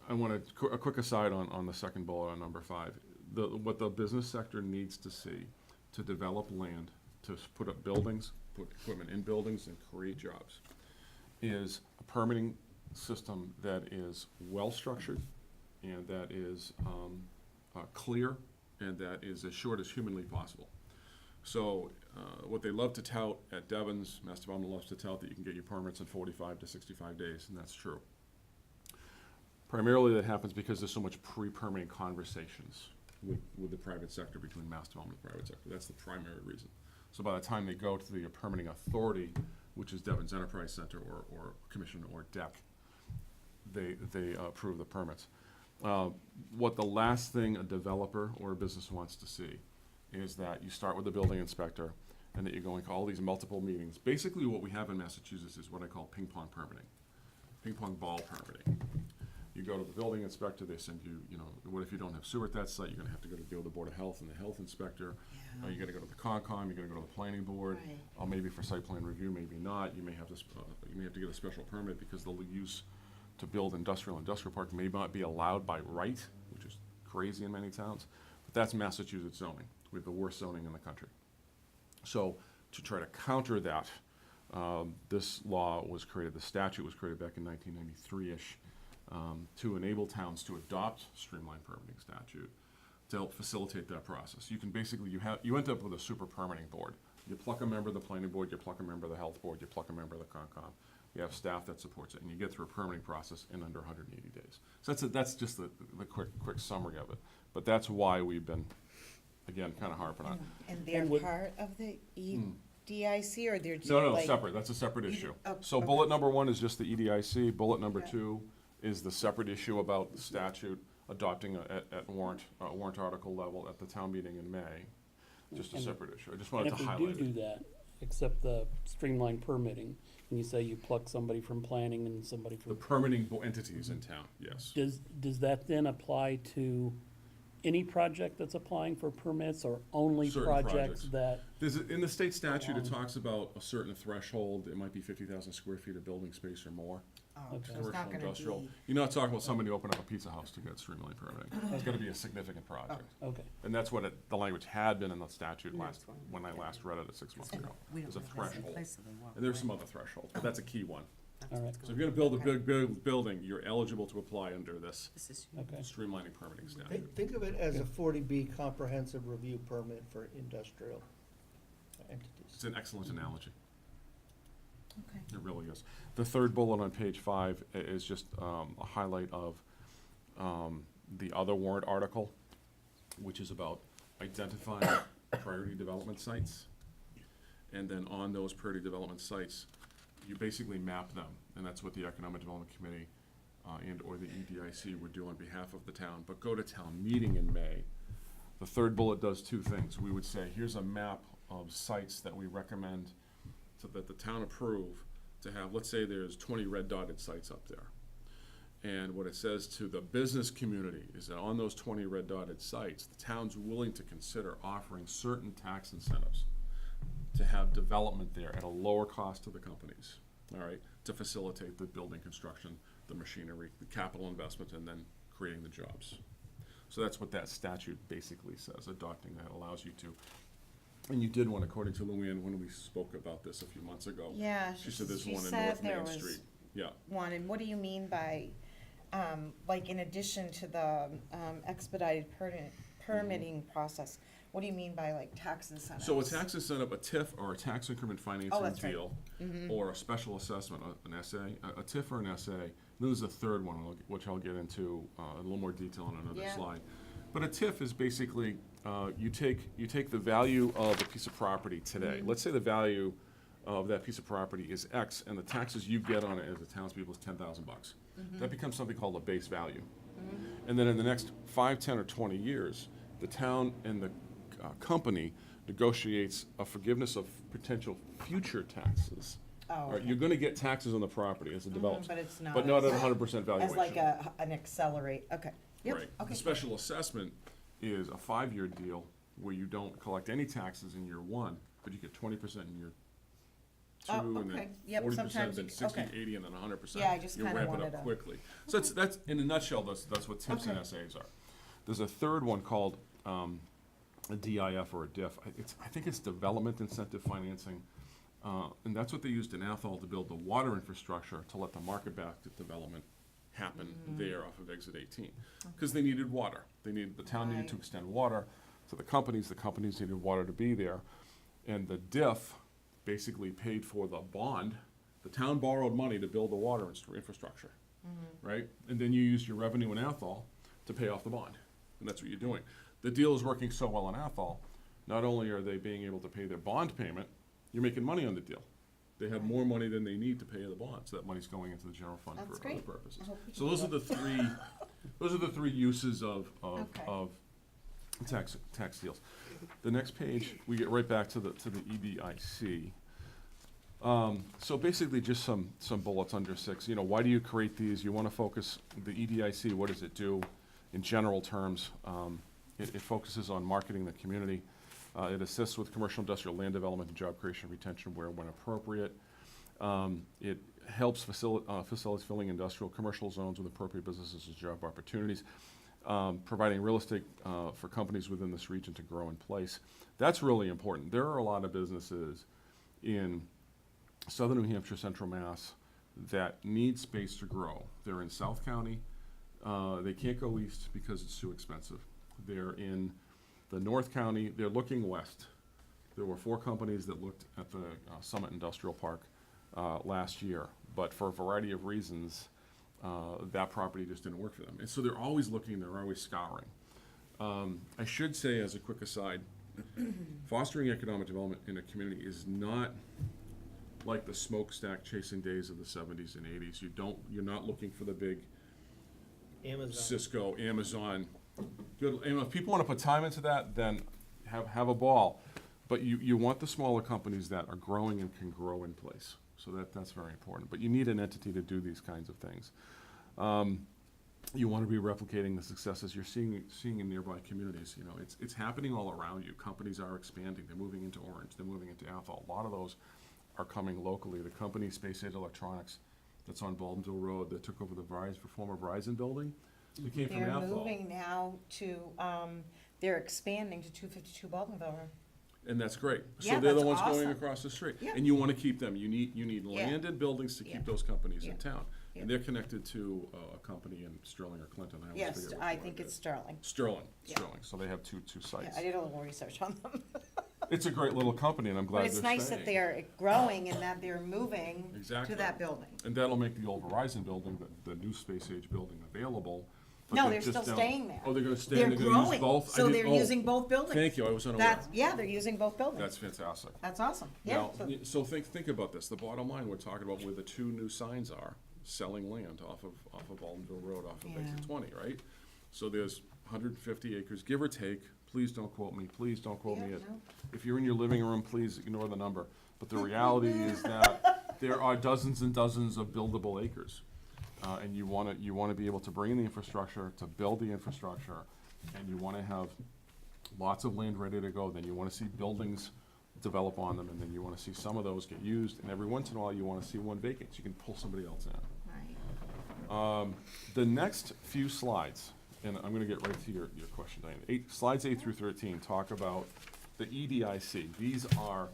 I want a quick aside on the second bullet on number 5. What the business sector needs to see to develop land, to put up buildings, put equipment in buildings and create jobs, is a permitting system that is well-structured and that is clear and that is as short as humanly possible. So what they love to tout at Devon's, Mass Development loves to tout that you can get your permits in 45 to 65 days, and that's true. Primarily that happens because there's so much pre-permitting conversations with the private sector, between Mass Development and the private sector. That's the primary reason. So by the time they go to the permitting authority, which is Devon's Enterprise Center or Commission or DEC, they approve the permits. What the last thing a developer or a business wants to see is that you start with the building inspector and that you're going to all these multiple meetings. Basically what we have in Massachusetts is what I call ping pong permitting, ping pong ball permitting. You go to the building inspector, they send you, what if you don't have sewer at that site? You're gonna have to go to deal with the Board of Health and the health inspector. You gotta go to the Concom, you're gonna go to the planning board.
Right.
Or maybe for site plan review, maybe not. You may have to get a special permit because the use to build industrial park may not be allowed by right, which is crazy in many towns. But that's Massachusetts zoning. We have the worst zoning in the country. So to try to counter that, this law was created, the statute was created back in 1993-ish, to enable towns to adopt streamlined permitting statute to help facilitate that process. You can basically, you end up with a super permitting board. You pluck a member of the planning board, you pluck a member of the health board, you pluck a member of the Concom. You have staff that supports it, and you get through a permitting process in under 180 days. So that's just the quick summary of it. But that's why we've been, again, kind of harping on.
And they're
And what-
part of the EDIC, or they're just
No,
like?
separate, that's a separate issue.
Oh,
So
okay.
bullet number 1 is just the EDIC, bullet number
Okay.
2 is the separate issue about the statute adopting at warrant article level at the town meeting in May. Just a
And-
separate issue, I just
And
wanted to
if we
highlight
do
it.
that, except the streamlined permitting, and you say you pluck somebody from planning and somebody
The
from,
permitting entities in town, yes.
does that then apply to any project that's applying for permits, or only
Certain
projects
projects.
that?
In the state statute, it
along.
talks about a certain threshold, it might be 50,000 square feet of building space or more.
Oh,
Okay.
so it's
Commercial,
not gonna
industrial.
be,
You're not talking about somebody opening up a pizza house to get streamlined permitting. It's gotta be a significant project.
Okay,
And that's what the language had been in the statute
And
last,
that's why-
when I last read it 6 months ago.
We
There's
don't
a
have this in
threshold.
place, so they walk
And there's
away.
some other thresholds, but that's a key one.
That's
all right.
what's
So if
going
you're gonna build a
Okay.
big building, you're eligible to apply under this
This is
okay.
streamlining permitting statute.
Think of it as a 40B comprehensive review permit for industrial entities.
It's an excellent analogy.
okay.
It really is. The third bullet on page 5 is just a highlight of the other warrant article, which is about identifying priority development sites. And then on those priority development sites, you basically map them, and that's what the Economic Development Committee and/or the EDIC would do on behalf of the town, but go to town meeting in May. The third bullet does 2 things. We would say, here's a map of sites that we recommend so that the town approve to have, let's say there's 20 red dotted sites up there. And what it says to the business community is that on those 20 red dotted sites, the town's willing to consider offering certain tax incentives to have development there at a lower cost to the companies, all right, to facilitate the building construction, the machinery, the capital investment, and then creating the jobs. So that's what that statute basically says, adopting that allows you to. And you did one, according to Luann, when we spoke about this a few months ago.
Yeah,
She said there's
she
one in
said
North
there
Main
was
Street. Yeah,
one, and what do you mean by, like, in addition to the expedited permitting process, what do you mean by, like, tax incentives?
so a tax incentive, a TIF or a tax increment
Oh,
financing
that's right.
deal,
Mhm.
or a special assessment, an SA, a TIF or an SA. Then there's a third one, which I'll get into in a little more detail on another
Yeah.
slide. But a TIF is basically, you take the value of a piece of property today.
Mm-hmm.
Let's say the value of that piece of property is X, and the taxes you get on it as the townspeople is $10,000.
Mm-hmm.
That becomes something called a base value. And then in the next 5, 10, or 20 years, the town and the company negotiates a forgiveness of potential future taxes.
Oh,
All right,
okay.
you're gonna get taxes on the property as it develops,
But it's not.
but not at
as-
100% valuation.
As like an accelerate, okay. Yep,
Right.
okay.
The special assessment is a 5-year deal where you don't collect any taxes in year 1, but you get 20% in year 2,
Oh,
and
okay.
then
Yep,
40%,
sometimes
then
you-
60,
okay.
80, and then 100%.
Yeah, I just
You
kinda
ramp it
wanted
up
to-
quickly. So that's, in a nutshell, that's what TIFs and
Okay.
SAs are. There's a third one called a DIF or a DIF. I think it's Development Incentive Financing. And that's what they used in Athol to build the water infrastructure to let the market-based development happen there off of exit 18. Because they needed water. The town needed to
Right.
extend water to the companies needed water to be there. And the DIF basically paid for the bond. The town borrowed money to build the water infrastructure, right? And then you used your revenue in Athol to pay off the bond. And that's what you're doing. The deal is working so well in Athol, not only are they being able to pay their bond payment, you're making money on the deal. They have more money than they need to pay the bond, so that money's going into the general fund
That's
for other
great.
purposes.
I hope we
So
can
those
do
are the three, uses of
Okay.
tax deals. The next page, we get right back to the EDIC. So basically, just some bullets under 6. Why do you create these? You want to focus, the EDIC, what does it do? In general terms, it focuses on marketing the community. It assists with commercial industrial land development and job creation and retention where when appropriate. It helps facilities filling industrial commercial zones with appropriate businesses and job opportunities, providing real estate for companies within this region to grow in place. That's really important. There are a lot of businesses in southern New Hampshire, central Mass, that need space to grow. They're in South County. They can't go east because it's too expensive. They're in the North County. They're looking west. There were 4 companies that looked at the Summit Industrial Park last year, but for a variety of reasons, that property just didn't work for them. And so they're always looking, they're always scouring. I should say, as a quick aside, fostering economic development in a community is not like the smokestack chasing days of the 70s and 80s. You're not looking for the big
Amazon.
Cisco, Amazon. Good, and if people want to put time into that, then have a ball. But you want the smaller companies that are growing and can grow in place. So that's very important. But you need an entity to do these kinds of things. You want to be replicating the successes you're seeing in nearby communities. You know, it's happening all around you. Companies are expanding. They're moving into Orange. They're moving into Athol. A lot of those are coming locally. The company Space Age Electronics that's on Baldwinville Road that took over the former Verizon building, they came from
They're
Athol.
moving now to, they're expanding to 252 Baldwinville Road.
And that's great. So
Yeah,
they're the
that's
ones going
awesome.
across the street.
Yeah.
And you want to keep them. You need
Yeah.
land and buildings to
Yeah.
keep those companies
Yeah.
in town.
Yeah.
And they're connected to a company in Sterling or Clinton. I always
Yes,
forget which
I
one
think
it
it's
is.
Sterling.
Sterling.
Yeah.
So they have two
Yeah,
sites.
I did a little research on them.
It's a great little company, and I'm glad
But it's
they're
nice that
staying.
they're growing and that they're moving
Exactly.
to that building.
And that'll make the old Verizon building, the new Space Age building, available. But
No, they're
just
still
down-
staying there.
Oh, they're gonna stay,
They're
and they're gonna use
growing,
both? I
so
didn't-
they're
oh,
using both buildings.
Thank you, I was unaware.
That's, yeah, they're using both buildings.
That's fantastic.
That's awesome, yeah.
Now,
so-
so think about this. The bottom line, we're talking about where the 2 new signs are, selling land off of Aldenville Road, off of exit
Yeah.
20, right? So there's 150 acres, give or take. Please don't quote me. Please don't quote me.
Yeah, no.
If you're in your living room, please ignore the number. But the reality is that there are dozens and dozens of buildable acres. And you wanna be able to bring in the infrastructure, to build the infrastructure, and you wanna have lots of land ready to go. Then you wanna see buildings develop on them, and then you wanna see some of those get used, and every once in a while, you wanna see one vacant, so you can pull somebody else in.
Right.
The next few slides, and I'm gonna get right to your question, Diane. Slides 8 through 13 talk about the EDIC. These are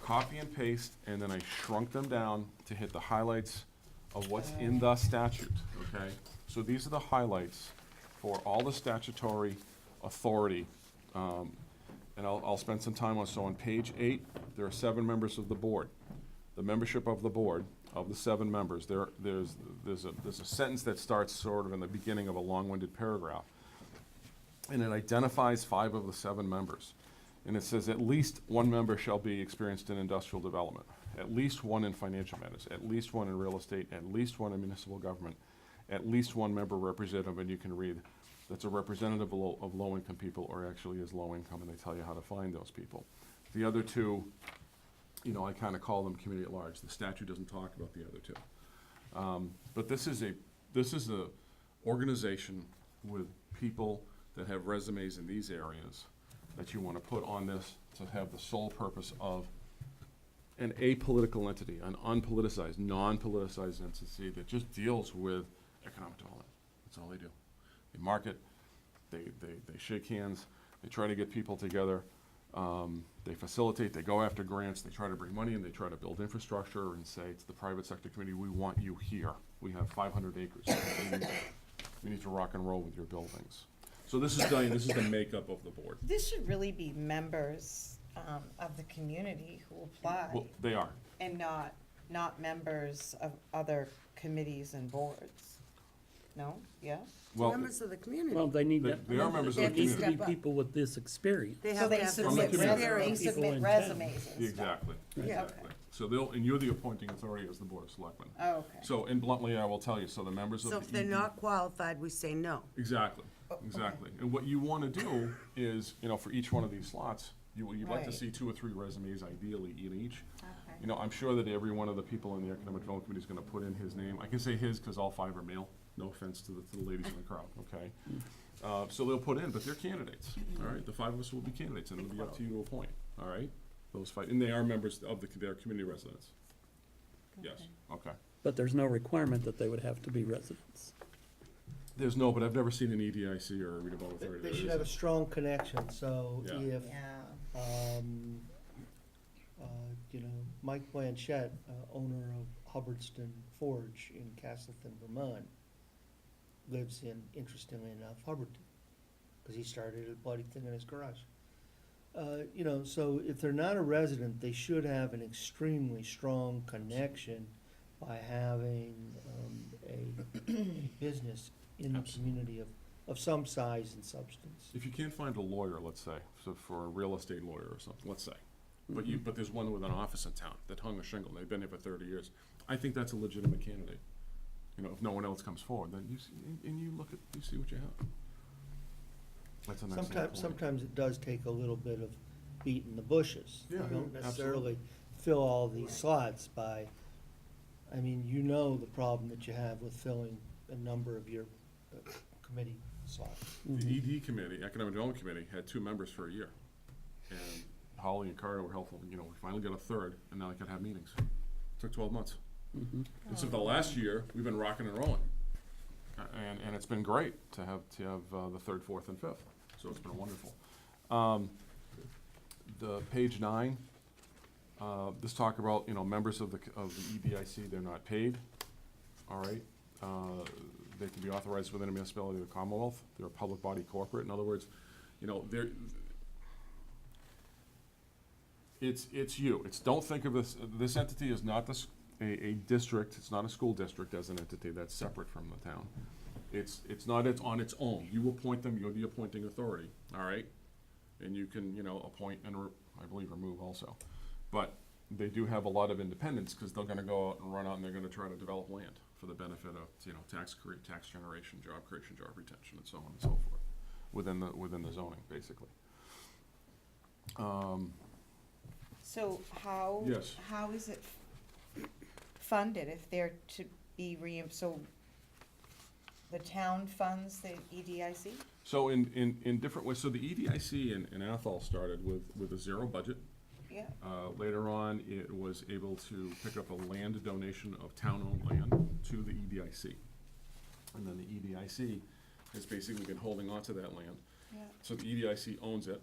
copy and paste, and then I shrunk them down to hit the highlights of what's in the statute, okay? So these are the highlights for all the statutory authority. And I'll spend some time on, so on page 8, there are 7 members of the board. The membership of the board, of the 7 members, there's a sentence that starts sort of in the beginning of a long-winded paragraph. And it identifies 5 of the 7 members. And it says, at least 1 member shall be experienced in industrial development, at least 1 in financial matters, at least 1 in real estate, at least 1 in municipal government, at least 1 member representative, and you can read, that's a representative of low-income people, or actually is low-income, and they tell you how to find those people. The other 2, I kind of call them community at large. The statute doesn't talk about the other 2. But this is a organization with people that have resumes in these areas that you want to put on this to have the sole purpose of an apolitical entity, an unpoliticized, non-politicized entity that just deals with economic development. That's all they do. They market, they shake hands, they try to get people together, they facilitate, they go after grants, they try to bring money in, they try to build infrastructure and say to the private sector community, we want you here. We have 500 acres. We need to rock and roll with your buildings. So this is the makeup of the board.
This should really be members of the community who apply,
Well, they are.
and not members of other committees and boards. No? Yeah?
Well,
Members of the community.
Well, they need
They-
that.
they are members of
the
There needs to
community.
be people with this experience.
They
So
have
they
to have
From the
submit,
community.
they
experience.
People
submit
in
resumes and stuff.
exactly,
Yeah.
exactly. So and you're the appointing authority as the Board of Selectmen.
Oh, okay.
So, and bluntly, I will tell you, so the members of the
So if they're
ED
not qualified, we say no.
Exactly,
Oh, okay.
exactly. And what you want to do is, for each one of these slots, you'd like to
Right.
see 2 or 3 resumes ideally in each.
Okay.
I'm sure that every one of the people in the Economic Development Committee is going to put in his name. I can say his because all 5 are male. No offense to the ladies in the crowd, okay? So they'll put in, but they're candidates, all right? The 5 of us will be candidates, and it'll be up to you to appoint, all right? Those 5, and they are members of their community residents. Yes, okay.
But there's no requirement that they would have to be residents.
There's no, but I've never seen an EDIC or a redevelopment authority.
They
that
should have a
isn't.
strong connection, so
Yeah.
if,
Yeah.
Mike Blanchett, owner of Hubbardston Forge in Castleton, Vermont, lives in, interestingly enough, Hubbardton, because he started a bloody thing in his garage. You know, so if they're not a resident, they should have an extremely strong connection by having a business in the community of some size and substance.
If you can't find a lawyer, let's say, so for a real estate lawyer or something, let's say, but there's one with an office in town that hung a shingle, and they've been there for 30 years, I think that's a legitimate candidate. You know, if no one else comes forward, then you see, and you look at, you see what you have. That's an excellent point.
Sometimes it does take a little bit of beating the bushes.
Yeah,
You don't
yeah,
necessarily fill all these slots by, I mean, you know the problem that you have with filling a number of your committee slots.
The ED committee, Economic Development Committee, had 2 members for a year. And Holly and Carter were helpful, you know, we finally got a third, and now I could have meetings. Took 12 months. And so the last year, we've been rocking and rolling. And it's been great to have the 3rd, 4th, and 5th. So it's been wonderful. The page 9, this talk about, you know, members of the EDIC, they're not paid, all right? They can be authorized within a municipality of the Commonwealth. They're a public body corporate. In other words, you know, it's you. Don't think of this entity is not a district, it's not a school district as an entity that's separate from the town. It's not on its own. You appoint them, you're the appointing authority, all right? And you can, you know, appoint and I believe remove also. But they do have a lot of independence because they're gonna go out and run out and they're gonna try to develop land for the benefit of, you know, tax generation, job creation, job retention, and so on and so forth, within the zoning, basically.
So how?
Yes.
How is it funded if they're to be so the town funds the EDIC?
So in different ways, so the EDIC in Athol started with a 0 budget.
Yeah.
Later on, it was able to pick up a land donation of town-owned land to the EDIC. And then the EDIC has basically been holding on to that land.
Yeah.
So the EDIC owns it,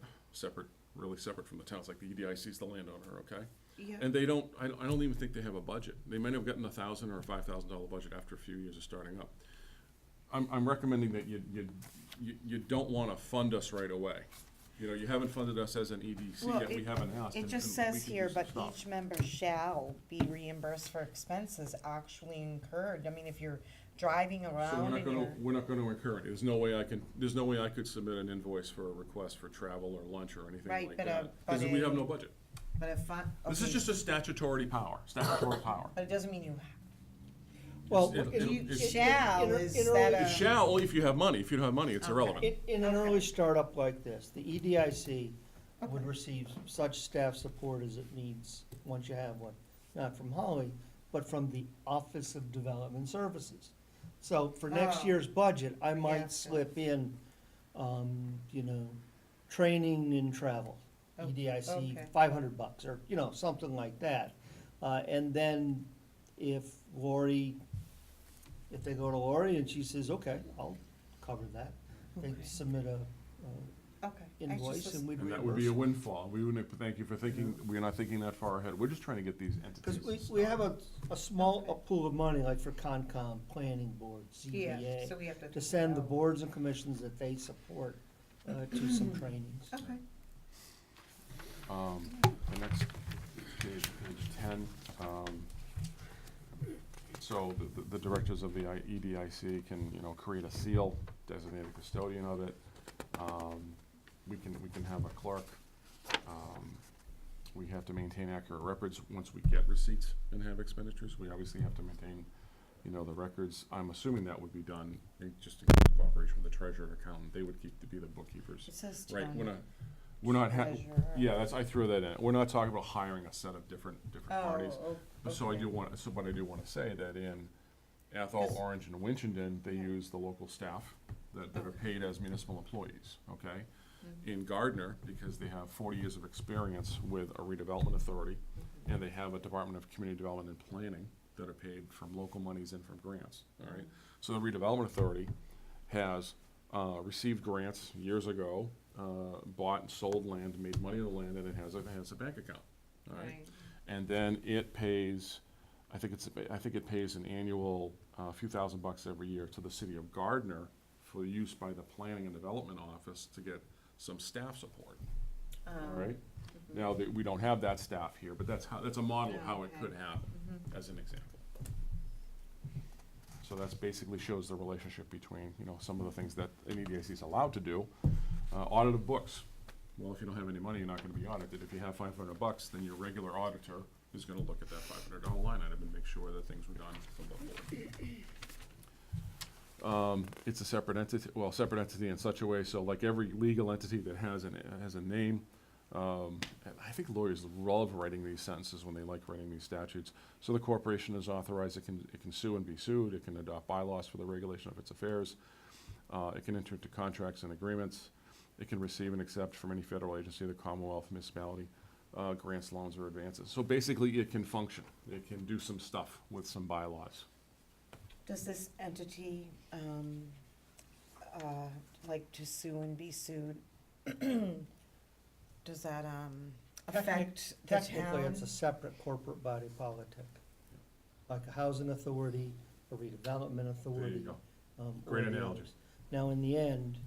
really separate from the town. It's like the EDIC is the landowner, okay?
Yeah.
And they don't, I don't even think they have a budget. They might have gotten $1,000 or a $5,000 budget after a few years of starting up. I'm recommending that you don't wanna fund us right away. You know, you haven't funded us as an EDC
Well,
yet, we haven't asked.
It
and-
just
and we
says
could
here,
use some
but
stuff.
each member shall be reimbursed for expenses actually incurred. I mean, if you're driving
So
around and you're.
we're not gonna incur it. There's no way I could submit an invoice for a request for travel or lunch or anything
Right,
like
but,
that.
but
Because we have no budget.
But if I.
This is
okay,
just a statutory power.
But it doesn't mean you.
Well,
It's-
You
it's-
shall,
in a-
is
in a-
that
It
a?
shall, only if you have money. If you don't have money, it's
Okay.
irrelevant.
in an
Okay.
early startup like this, the EDIC would
Okay.
receive such staff support as it needs, once you have one. Not from Holly, but from the Office of Development Services. So for next
Oh.
year's budget, I
Yeah,
might
so-
slip in, you know, training and travel.
Oh,
EDIC,
okay.
$500, or, you know, something like that. And then if they go to Lori and she says, okay, I'll cover that, they
Okay.
submit a
Okay. I
invoice
just
and we'd
And that would be a
reimburse.
windfall. We wouldn't, thank you for thinking, we're not thinking that far ahead. We're just trying to get these entities.
Because we have a small pool of money, like for Concom, Planning Board,
Yeah,
ZBA,
so we have
to send the boards and commissions that they support to some trainings.
Okay.
The next page 10, so the directors of the EDIC can, you know, create a seal, designated custodian of it. We can have a clerk. We have to maintain accurate records once we get receipts and have expenditures. We obviously have to maintain, you know, the records. I'm assuming that would be done just in cooperation with the treasurer and accountant. They would be the bookkeepers.
It says
Right,
town
we're not,
treasurer.
yeah, I threw that in. We're not talking about hiring a set of different parties.
Oh,
But so I
okay.
do want, but I do wanna say that in Athol,
Yes.
Orange, and Winchendon, they
Yeah.
use the local staff that are paid as municipal employees, okay?
Mhm.
In Gardner, because they have 40 years of experience with a redevelopment authority, and they have a Department of Community Development and Planning that are paid from local monies and from grants, all right? So the redevelopment authority has received grants years ago, bought and sold land, made money on the land, and it has a bank account, all right?
Right.
And then it pays, I think it pays an annual a few $1,000 every year to the city of Gardner for use by the Planning and Development Office to get some staff support, all right? Now, we don't have that staff here, but that's a model of how it could happen, as an example. So that's basically shows the relationship between, you know, some of the things that an EDIC is allowed to do. Audit of books. Well, if you don't have any money, you're not gonna be audited. If you have $500, then your regular auditor is gonna look at that $500 line item and make sure that things were done above board. It's a separate entity in such a way, so like every legal entity that has a name, and I think lawyers love writing these sentences when they like writing these statutes. So the corporation is authorized, it can sue and be sued, it can adopt bylaws for the regulation of its affairs, it can enter into contracts and agreements, it can receive and accept from any federal agency, the Commonwealth, municipality, grants, loans, or advances. So basically, it can function, it can do some stuff with some bylaws.
Does this entity, like to sue and be sued, does that, affect the town?
Technically, it's a separate corporate body politic, like a housing authority, a redevelopment
There
authority.
you go.
or
Great
the
analogy.
others. Now, in the end,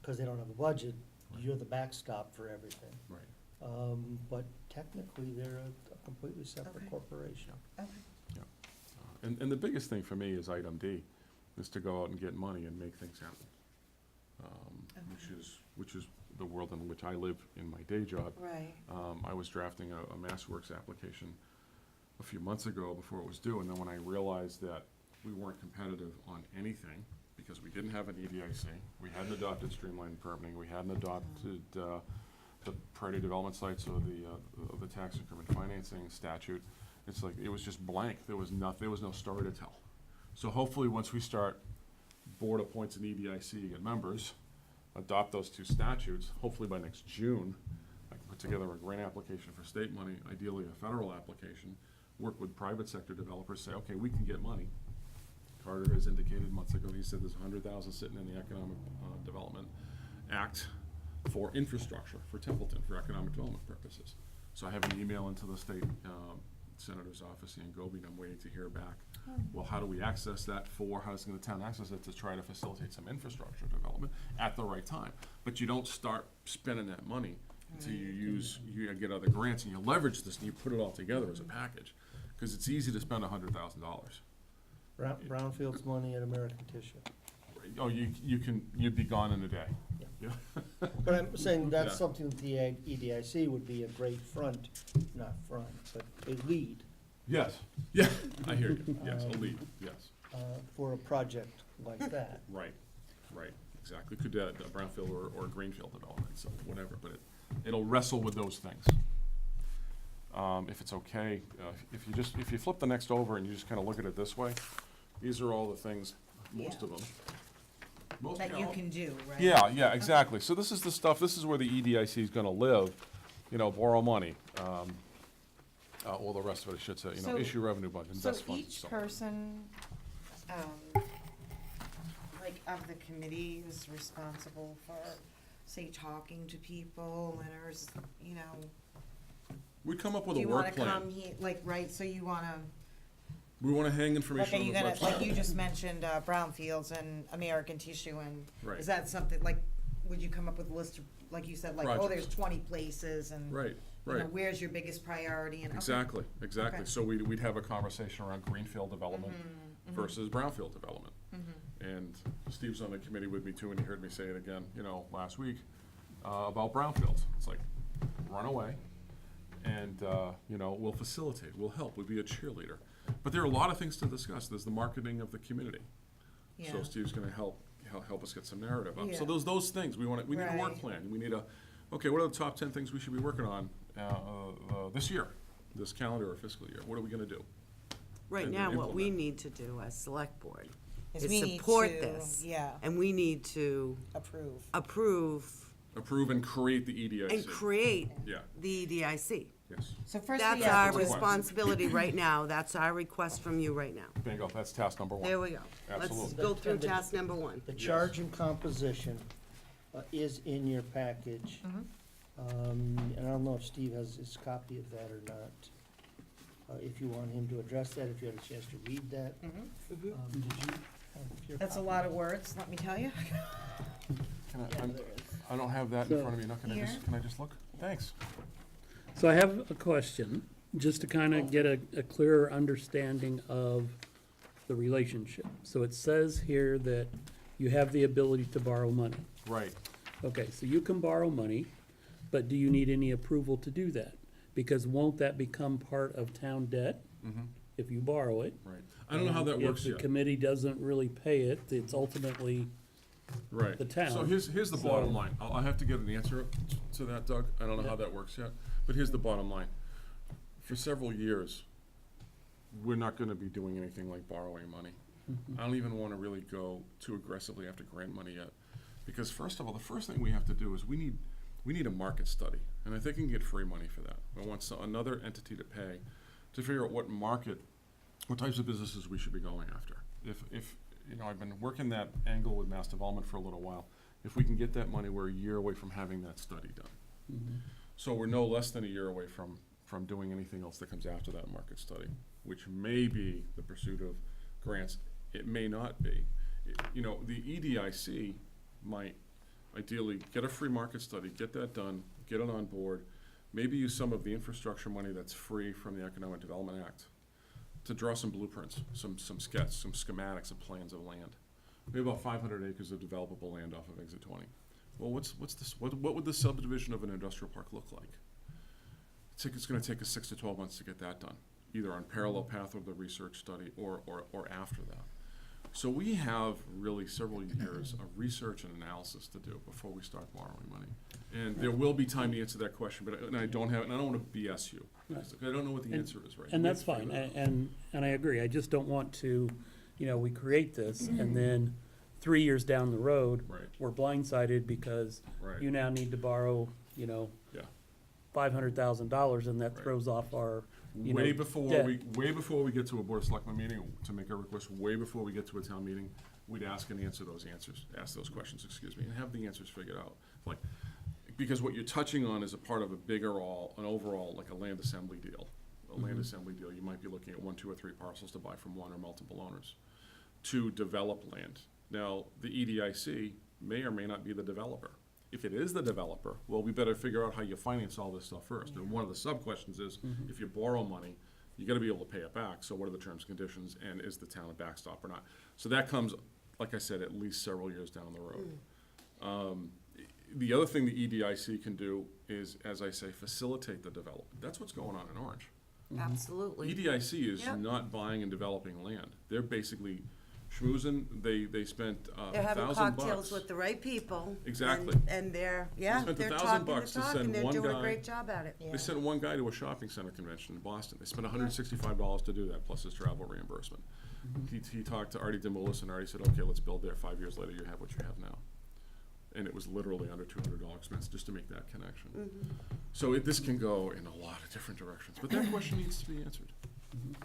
because they don't have a budget, you're the backstop for everything.
Right.
But technically, they're a completely separate
Okay.
corporation.
Okay.
And the biggest thing for me is item D, is to go out and get money and make things happen. Which is the world in which I live in my day job.
Right.
I was drafting a MassWorks application a few months ago before it was due, and then when I realized that we weren't competitive on anything, because we didn't have an EDIC, we hadn't adopted streamlined permitting, we hadn't adopted, the priority development sites or the tax increment financing statute, it's like, it was just blank, there was no story to tell. So hopefully, once we start, board appoints an EDIC and members, adopt those two statutes, hopefully by next June, I can put together a grant application for state money, ideally a federal application, work with private sector developers, say, okay, we can get money. Carter has indicated months ago, he said there's $100,000 sitting in the Economic Development Act for infrastructure, for Templeton, for economic development purposes. So I have an email into the state senator's office in Gobi, and I'm waiting to hear back. Well, how do we access that how does the town access it to try to facilitate some infrastructure development at the right time? But you don't start spending that money until you get other grants and you leverage this and you put it all together as a package. Because it's easy to spend $100,000.
Brownfield's money and American Tissue.
Oh, you'd be gone in a day.
Yeah. But I'm saying that's
Yeah.
something that the EDIC would be a great not front, but a lead
Yes, yeah, I hear you, yes, a lead, yes,
for a project like that.
right, exactly, could do a brownfield or a greenfield development, so whatever, but it'll wrestle with those things. If it's okay, if you flip the next over and you just kinda look at it this way, these are all the things, most of them.
That you can do, right?
Yeah, exactly, so this is the stuff, this is where the EDIC is gonna live, borrow money, all the rest of it, I should say,
So-
issue revenue budget,
So
invest funds.
each
so on.
person, like of the committee is responsible for, say, talking to people, letters,
We come up with
do
a
you
work
wanna
plan.
come here, like, right, so you wanna,
We wanna hang
like,
information
are
on
you
the
gonna,
website.
like you just mentioned, brownfields and American Tissue and,
Right.
is that something, like, would you come up with a list of, like you said, like, oh, there's
Projects.
20 places and,
Right,
you know,
right,
where's your biggest priority and, okay.
exactly,
Okay.
so we'd have a conversation around greenfield development
Mhm, mhm,
versus brownfield development.
mhm.
And Steve's on the committee with me too, and he heard me say it again, last week, about brownfields. It's like, run away, and, we'll facilitate, we'll help, we'll be a cheerleader. But there are a lot of things to discuss. There's the marketing of the community. So
Yeah.
Steve's gonna help us get some narrative up. So
Yeah.
those things, we need a work
Right.
plan. We need okay, what are the top 10 things we should be working on, this year, this calendar or fiscal year? What are we gonna do?
Right
And
now,
then
what we
implement.
need to do as select board
Is
is
we need
support
to,
this.
yeah,
And we need to
approve.
approve
Approve and create the EDIC.
and create
Yeah,
the EDIC.
yes.
So first we
That's
have
our
to.
request.
responsibility right now. That's our request from you right now.
Bingo, that's task number one.
There we go. Let's
Absolutely.
go through
And the-
task number one.
The charge and composition is in your package.
Mhm.
And I don't know if Steve has his copy of that or if you want him to address that, if you had a chance to read that.
Mhm.
Did you have your
That's a
copy?
lot of words, let me tell you.
Can I don't have that in
So-
front of me, now can I just look? Thanks.
So I have a question, just to kind of get a clearer understanding of the relationship. So it says here that you have the ability to borrow money.
Right.
Okay, so you can borrow money, but do you need any approval to do that? Because won't that become part of town debt
Mm-hmm.
if you borrow it?
Right. I don't know how that
And
works
If
yet.
the committee doesn't really pay it, it's ultimately,
Right.
the town.
So here's the
So-
bottom line. I have to get an answer to that, Doug. I don't know how
Yeah.
that works yet. But here's the bottom line. For several years, we're not gonna be doing anything like borrowing money. I don't even wanna really go too aggressively after grant money yet. Because first of all, the first thing we have to do is we need a market study. And I think you can get free money for that. I want another entity to pay to figure out what types of businesses we should be going after. If, you know, I've been working that angle with mass development for a little while. If we can get that money, we're a year away from having that study done.
Mhm.
So we're no less than a year away from doing anything else that comes after that market study, which may be the pursuit of grants. It may not be. You know, the EDIC might ideally get a free market study, get that done, get it on board, maybe use some of the infrastructure money that's free from the Economic Development Act to draw some blueprints, some sketch, some schematics of plans of land. We have about 500 acres of developable land off of Exit 20. Well, what would the subdivision of an industrial park look like? It's gonna take us 6 to 12 months to get that done, either on parallel path with the research study or after that. So we have really several years of research and analysis to do before we start borrowing money. And there will be time to answer that question, but I don't wanna BS you.
Right.
I don't know what the
And-
answer is right now.
And
We have
that's
to figure
fine,
that out.
and I agree, I just don't want to, you know, we create this, and then 3 years down the road,
Right,
we're blindsided because
right.
you now need to borrow, you know,
Yeah.
$500,000, and that
Right.
throws off our, you
Way
know,
before
debt.
way before we get to a Board of Selectmen meeting, to make a request, way before we get to a town meeting, we'd ask and answer those questions, and have the answers figured out. Like, because what you're touching on is a part of an overall, like a land assembly deal. A land
Mhm.
assembly deal, you might be looking at 1, 2, or 3 parcels to buy from one or multiple owners to develop land. Now, the EDIC may or may not be the developer. If it is the developer, well, we better figure out how you finance all this stuff first. And one of the sub-questions is, if you borrow money, you gotta be able to pay it back, so what are the terms and conditions, and is the town a backstop or not? So that comes, like I said, at least several years down the road. The other thing the EDIC can do is, as I say, facilitate the development. That's what's going on in Orange.
Absolutely.
EDIC is
Yep.
not buying and developing land. They're basically schmoozing, they spent
They're having
$1,000
cocktails with the right people.
Exactly.
And they're, yeah,
spent
they're
$1,000
talking the
bucks to
talk,
send
and they're
one
doing a
guy-
great job at it.
Yeah.
They sent one guy to a shopping center convention in Boston. They spent $165 to do that, plus his travel reimbursement. He talked to Artie Demoulas, and Artie said, okay, let's build there. 5 years later, you have what you have now. And it was literally under $200 expense just to make that connection. So this can go in a lot of different directions, but that question needs to be answered.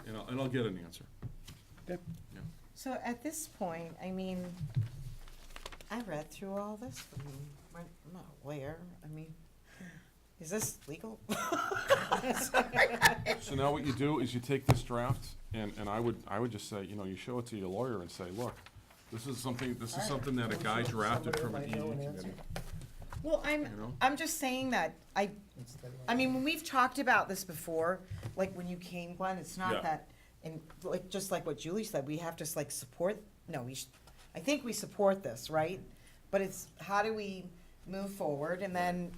And I'll get an answer.
So at this point, I mean, I read through all this, I'm not a lawyer, I mean, is this legal?
So now what you do is you take this draft, and I would just say, you know, you show it to your lawyer and say, look, this is something that a guy drafted from an
Somebody might know an
EDIC
answer.
committee,
Well,
you know?
I'm just saying that,
Instead of-
I mean, when we've talked about this before, like when you came, Glenn, it's
Yeah.
not that, and like, just like what Julie said, we have to like support, no, I think we support this, right? But it's, how do we move forward, and then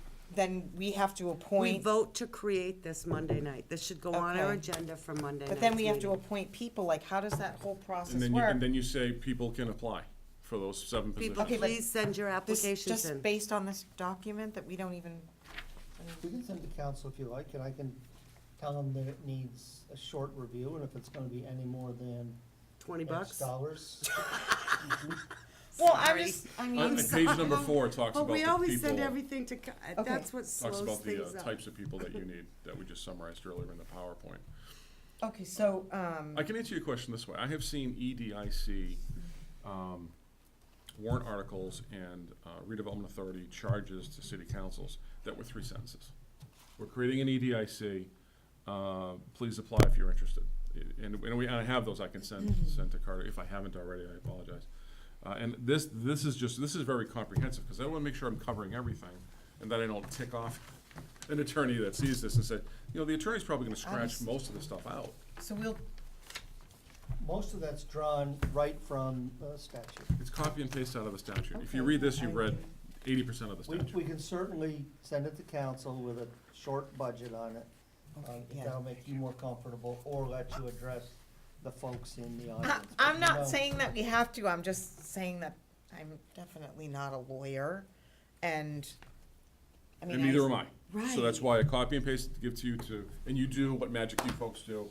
we have to
We
appoint,
vote to create this Monday night. This should go on our
Okay.
agenda for Monday night's
but then we have to
meeting.
appoint people, like, how does that whole process
And
work?
then you say people can apply for those 7 positions.
People,
Okay, but
please send your
This,
applications
just
in.
based on this document that we don't even,
We can send it to council if you like, and I can tell them that it needs a short review, and if it's gonna be any more than
$20.
X dollars.
well, I'm
Sorry.
just, I
On
mean,
page number 4, it talks
But
about
we
the
always send
people,
everything to, that's what
talks
slows
about the
things up.
types of people that you need, that we just summarized earlier in the PowerPoint.
okay, so,
I can answer your question this way. I have seen EDIC warrant articles and redevelopment authority charges to city councils that were 3 sentences. We're creating an EDIC. please apply if you're interested. And I have those I can send to Carter. If I haven't already, I apologize. And this is very comprehensive, because I want to make sure I'm covering everything, and that I don't tick off an attorney that sees this and say, the attorney's probably gonna scratch most of the stuff out.
So we'll,
Most of that's drawn right from statute.
It's copy and paste out of the statute. If you read this, you've read 80% of the
We
statute.
can certainly send it to council with a short budget on it. If
yeah.
that'll make you more comfortable, or let you address the folks in the audience.
I'm
But,
not saying that we have to, I'm just saying that I'm definitely not a lawyer, and, I mean.
And neither am I. So that's
Right.
why I copy and paste it to give to you and you do what Magic You folks do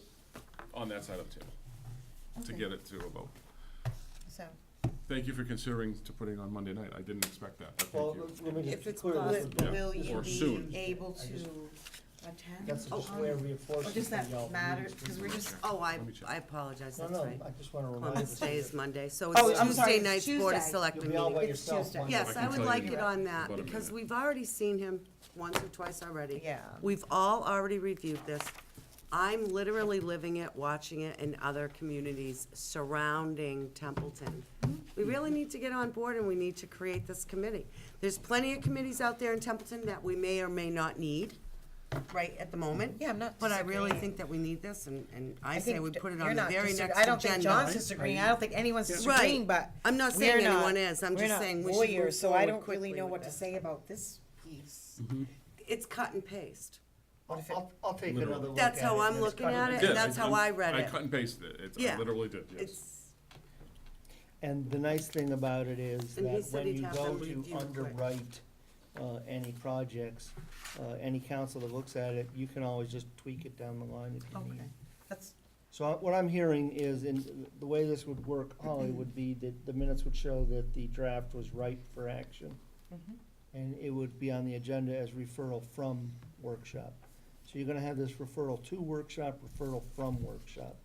on that side of the table, to
Okay.
get it to a vote.
So,
Thank you for considering to putting on Monday night. I didn't expect that, but
Well,
thank you.
let me just
If
be
it's
clear.
possible.
Yeah.
will you
Or soon.
be able
I
to
just-
attend?
That's just where reinforcement.
Or does that
for y'all.
matter, because we're just,
Oh,
Let me check.
I apologize,
No,
that's
no,
right.
I just wanna remind you.
Today is Monday, so
Oh,
it's
I'm sorry,
Tuesday
it's
night's Board of
Tuesday.
Selectmen
You'll be all by
meeting.
yourself
Tuesday.
Monday.
Yes,
I
I
can
would
tell
like
you
it on that,
about a
because
minute.
we've already seen him once or twice already.
yeah.
We've all already reviewed this. I'm literally living it, watching it in other communities surrounding Templeton. We really need to get on board, and we need to create this committee. There's plenty of committees out there in Templeton that we may or may not need, right at the moment.
Yeah, I'm not
But I really
disagreeing.
think that we need this, and I say
think
we
that
put it
you're
on the
not
very
disag-
next agenda.
I don't think John's disagreeing, I don't think anyone's disagreeing, but
I'm not
we're
saying
not-
anyone is, I'm just saying we should move
lawyers, so I
forward
don't really
quickly
know
with
what to
this.
say about this piece.
It's cut and paste.
I'll take
Literally.
another look at it.
That's how I'm
and it's
looking
cut
at
and
it,
Did.
and that's how I read
I
it.
cut and pasted it. I
Yeah.
literally did, yes.
It's,
And the nice thing about it is
And he
that
said
when
he'd
you
have
go
them
to
review quick.
underwrite any projects, any council that looks at it, you can always just tweak it down the line if you need.
Okay, that's,
So what I'm hearing is, in the way this would work, Holly, would be that the minutes would show that the draft was ripe for action. And it would be on the agenda as referral from workshop. So you're gonna have this referral to workshop, referral from workshop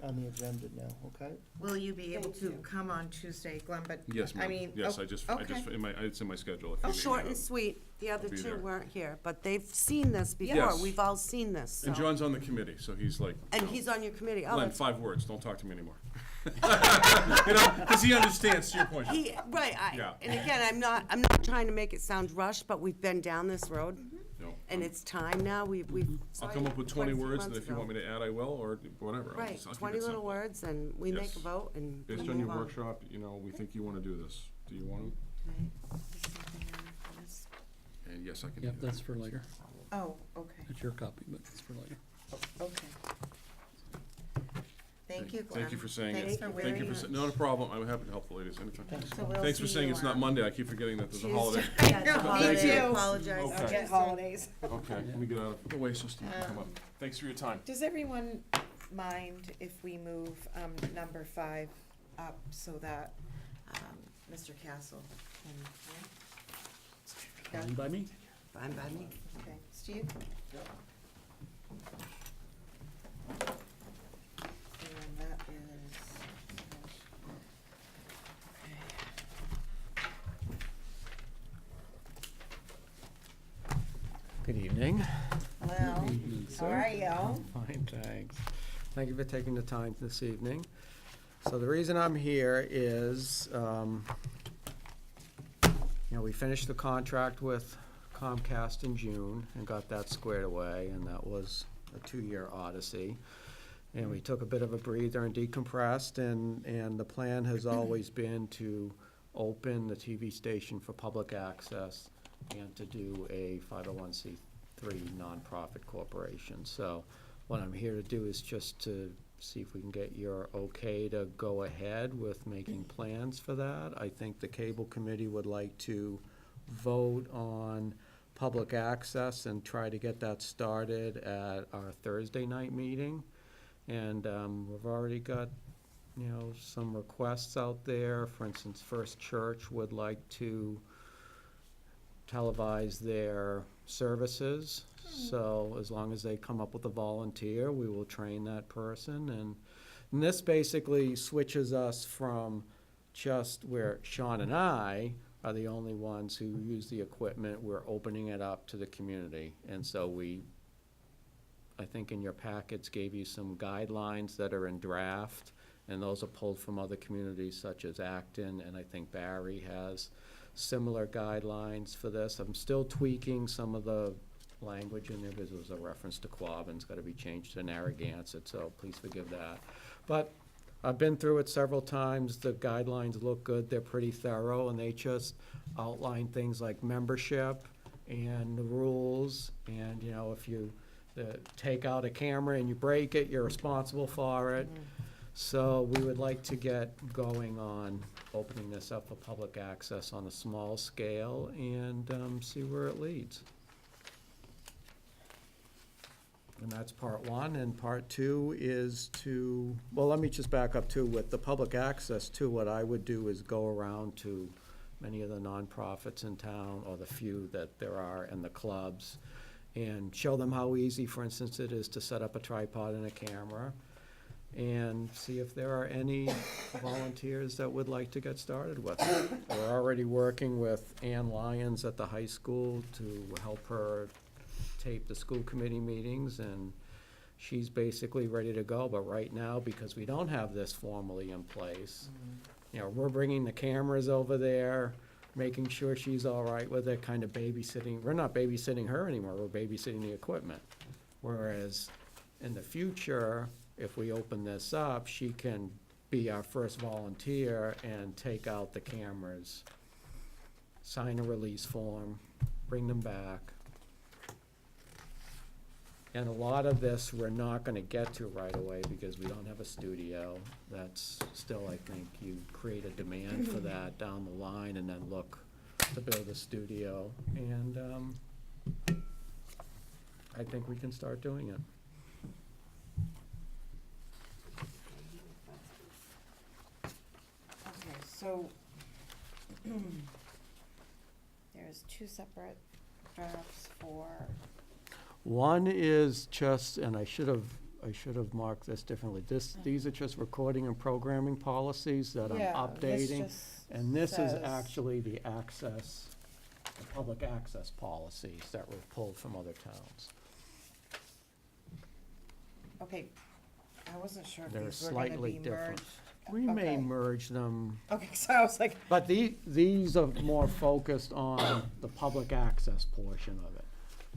on the agenda now, okay?
will you be able to come on Tuesday, Glenn, but,
Yes,
I
ma'am.
mean,
Yes,
oh,
it's in my schedule. if you need me
short
to.
and sweet, the other
I'll be
two
there.
weren't here, but they've seen this before,
Yes.
we've all seen this,
And
so.
John's on the committee, so he's like,
And he's on your committee, oh,
Glenn,
that's,
5 words, don't talk to me anymore. Because he understands, to your point.
he, right,
Yeah.
and again, I'm not trying to make it sound rushed, but we've been down this road,
No,
and it's time now, we've.
I'll come up with 20 words, and if you want me to add, I will, or whatever. I'll
Right,
just- I'll keep
20
it
little
simple.
words, and we make
Yes.
a vote, and we
Based on your
move on.
workshop, we think you want to do this. Do you want to?
Right. Is something there for this?
And yes, I can do
Yep,
that.
that's for later.
oh, okay,
It's your copy, but it's for later.
okay. Thank you, Glenn.
Thank you for saying it.
Thanks for
Thank you
wearing
for,
it.
not a problem. I'm happy to help the ladies anytime.
Thanks.
So we'll
Thanks for
see
saying
you
it's not
on
Monday. I keep forgetting that there's a holiday.
Yeah,
No,
it's a
me
holiday.
too.
Apologize.
Okay.
Forget holidays.
Okay, let me get out of the way so Steve can come up. Thanks for your time.
Does everyone mind if we move, number 5 up so that, Mr. Castle can,
Fine by me?
Fine by me.
okay, Steve? And that is,
Good evening.
well,
Evening,
how are you?
Fine, thanks. Thank you for taking the time this evening. So the reason I'm here is, we finished the contract with Comcast in June and got that squared away, and that was a 2-year odyssey. And we took a bit of a breather and decompressed, and the plan has always been to open the TV station for public access and to do a 501c3 nonprofit corporation. So what I'm here to do is just to see if we can get your okay to go ahead with making plans for that. I think the cable committee would like to vote on public access and try to get that started at our Thursday night meeting. And we've already got, some requests out there. For instance, First Church would like to televise their services. So as long as they come up with a volunteer, we will train that person. And this basically switches us from just where Sean and I are the only ones who use the equipment. We're opening it up to the community. And so we I think in your packets gave you some guidelines that are in draft, and those are pulled from other communities such as Acton, and I think Barry has similar guidelines for this. I'm still tweaking some of the language in there, because there was a reference to Quabbin's got to be changed to Narragansett, so please forgive that. But I've been through it several times. The guidelines look good. They're pretty thorough, and they just outline things like membership and the rules. And, you know, if you take out a camera and you break it, you're responsible for it. So we would like to get going on opening this up for public access on a small scale and see where it leads. And that's part one, and part two is to, well, let me just back up too, with the public access too, what I would do is go around to many of the nonprofits in town, or the few that there are, and the clubs, and show them how easy, for instance, it is to set up a tripod and a camera, and see if there are any volunteers that would like to get started with it. We're already working with Ann Lyons at the high school to help her tape the school committee meetings, and she's basically ready to go. But right now, because we don't have this formally in place, you know, we're bringing the cameras over there, making sure she's all right with it, kind of babysitting. We're not babysitting her anymore, we're babysitting the equipment. Whereas in the future, if we open this up, she can be our first volunteer and take out the cameras, sign a release form, bring them back. And a lot of this we're not gonna get to right away because we don't have a studio. That's still, I think, you create a demand for that down the line and then look to build a studio. And I think we can start doing it.
Okay, so there's two separate drafts for,
One is just, and I should have marked this differently. These are just recording and programming policies that I'm updating. And this is actually the public access policies that were pulled from other towns.
okay, I wasn't sure if
They're
these were gonna
slightly
be
different.
merged.
We may
Okay.
merge them,
Okay, so I was like,
but these are more focused on the public access portion of it.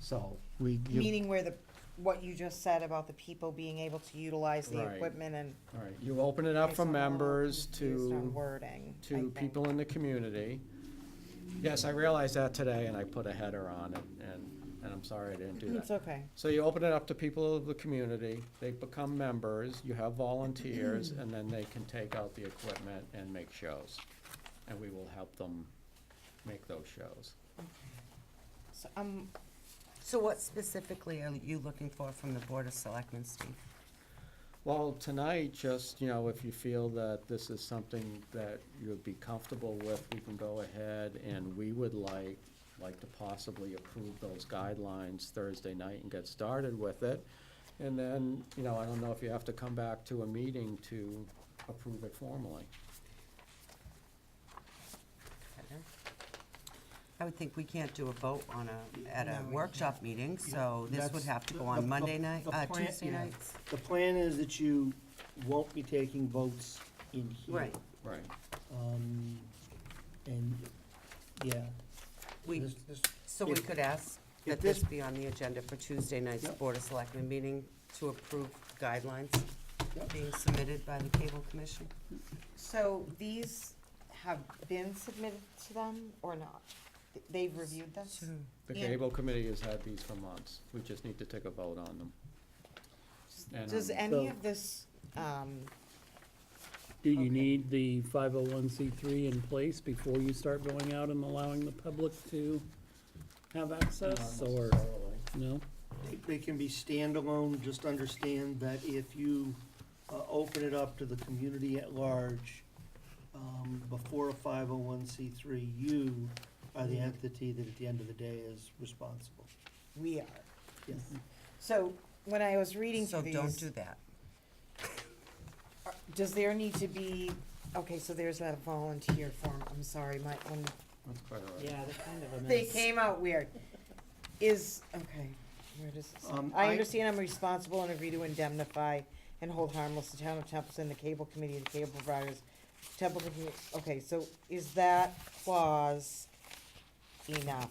So
meaning where what you just said about the people being able to utilize the
Right.
equipment and.
All right, you open it up
Okay,
for
so I'm a little
members
confused on
to
wording, I
to
think.
people in the community. Yes, I realized that today, and I put a header on it, and I'm sorry I didn't do that.
It's okay.
So you open it up to people of the community, they become members, you have volunteers, and then they can take out the equipment and make shows. And we will help them make those shows.
So,
So what specifically are you looking for from the Board of Selectmen, Steve?
Well, tonight, just, you know, if you feel that this is something that you'd be comfortable with, we can go ahead, and we would like to possibly approve those guidelines Thursday night and get started with it. And then, you know, I don't know if you have to come back to a meeting to approve it formally.
I would think we can't do a vote at a
No, we
workshop meeting, so this would
That's
have to go
the-
on
the-
Monday
the
night,
plan-
Tuesday
yeah.
nights?
The plan is that you won't be taking votes in here.
Right.
Right.
And, yeah.
We,
This-
so we
if-
could ask
if
that this
this-
be on the agenda for Tuesday night's
Yep.
Board of Selectmen meeting to approve guidelines
Yep.
being submitted by the Cable Commission?
so these have been submitted to them or not? They've reviewed this?
The
Yeah.
cable committee has had these for months, we just need to take a vote on them. And,
Does any
So-
of this,
Do you
Okay.
need the 501c3 in place before you start going out and allowing the public to have access, or, no?
They can be standalone, just understand that if you open it up to the community at large, before a 501c3, you are the entity that at the end of the day is responsible.
we are?
Yes.
So, when I was reading
So
through
don't
these,
do that.
does there need to be, okay, so there's that volunteer form, I'm sorry,
That's quite all right.
Yeah, they're kind of a mess.
they came out weird. Okay, Where does it say?
I-
I understand I'm responsible and agree to indemnify and hold harmless the town of Templeton, the cable committee, the cable providers, Templeton, okay, so is that clause enough?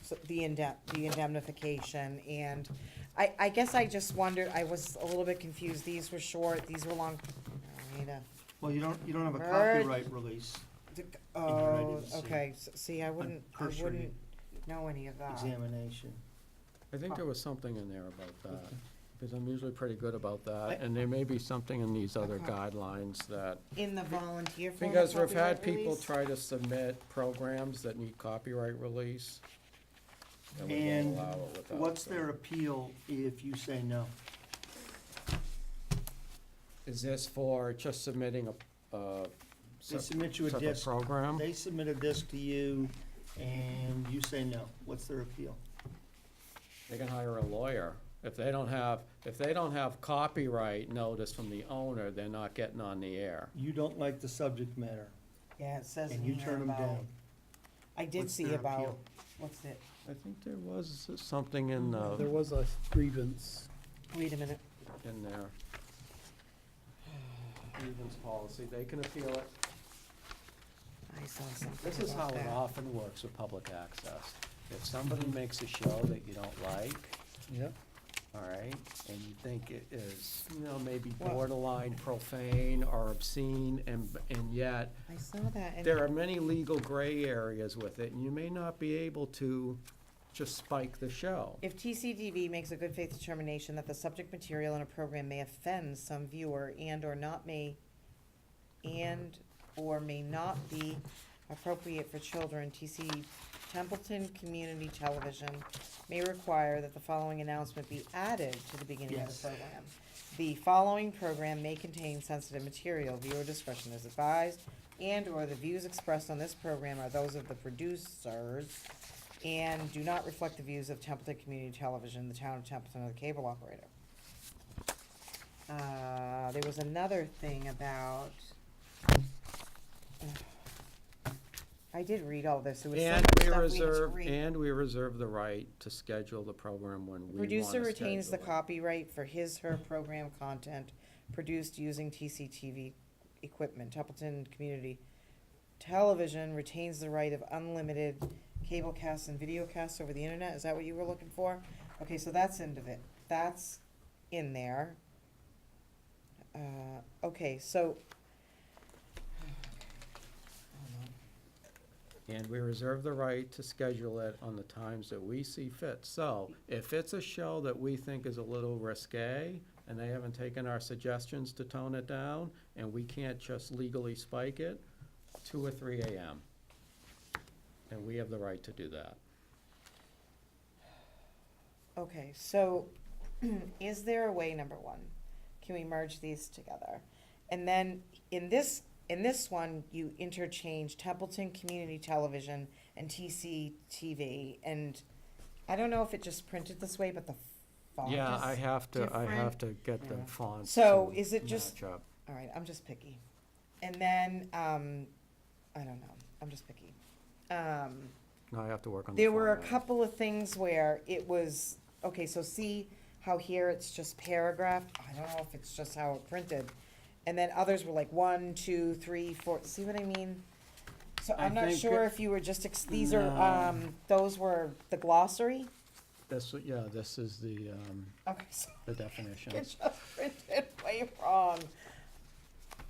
So the indemnification, and I guess I just wondered, I was a little bit confused, these were short, these were long. I need a-
Well, you don't have a
Merge.
copyright release
Oh,
IDC.
okay, see, I wouldn't
cursory
know any of that.
examination.
I think there was something in there about that, because I'm usually pretty good about
I-
that, and there may be something in these other
Okay.
guidelines that,
In the volunteer form of
because we've had
copyright
people
release?
try to submit programs that need copyright release. And we won't
And
allow it without,
what's
so.
their appeal if you say no?
Is this for just submitting
They
sep-
submit you a
separate
disc,
program?
they submit a disc to you, and you say no. What's their appeal?
They can hire a lawyer. If they don't have copyright notice from the owner, they're not getting on the air.
You don't like the subject matter,
Yeah, it says
and
in
you
here
turn them
about,
down.
I did
What's
see
their
about,
appeal?
what's it,
I think there was something in
There was a grievance.
wait a minute,
in there. Grievance policy, they can appeal it.
I saw something
This is how
about
it
that.
often works with public access. If somebody makes a show that you don't like,
Yep.
all right, and you think it is, maybe
Well-
borderline profane or obscene, and yet,
I saw that, and
there are many legal gray areas with it, and you may not be able to just spike the show.
if TCTV makes a good faith determination that the subject material in a program may offend some viewer and/or may not be appropriate for children, Templeton Community Television may require that the following announcement be added to the beginning of
Yes.
the program. The following program may contain sensitive material. Viewer discretion is advised, and/or the views expressed on this program are those of the producers and do not reflect the views of Templeton Community Television, the town of Templeton, or the cable operator. There was another thing about, I did read all this, it was some
And we
stuff we had to
reserve,
read.
and we reserve the right to schedule the program when we want to
Producer retains the
schedule it.
copyright for his/her program content produced using TCTV equipment. Templeton Community Television retains the right of unlimited cable casts and video casts over the internet. Is that what you were looking for? Okay, so that's end of it. That's in there. Okay, so. Hold on.
And we reserve the right to schedule it on the times that we see fit. So if it's a show that we think is a little risque, and they haven't taken our suggestions to tone it down, and we can't just legally spike it, 2 or 3 a.m. And we have the right to do that.
Okay, so is there a way, number one, can we merge these together? And then in this one, you interchange Templeton Community Television and TCTV, and I don't know if it just printed this way, but the font
Yeah,
is
I have to
different.
get the
Yeah.
font
So
to
is it just,
match up.
all right, I'm just picky. And then, I don't know, I'm just picky.
No, I have to work on the
There were a
format.
couple of things where it was, okay, so see how here it's just paragraphed? I don't know if it's just how it printed. And then others were like 1, 2, 3, 4, see what I mean? So
I
I'm not
think
sure
it-
if you were just, these are,
No.
those were the glossary?
This is the
Okay, so
definition.
it's just printed way wrong.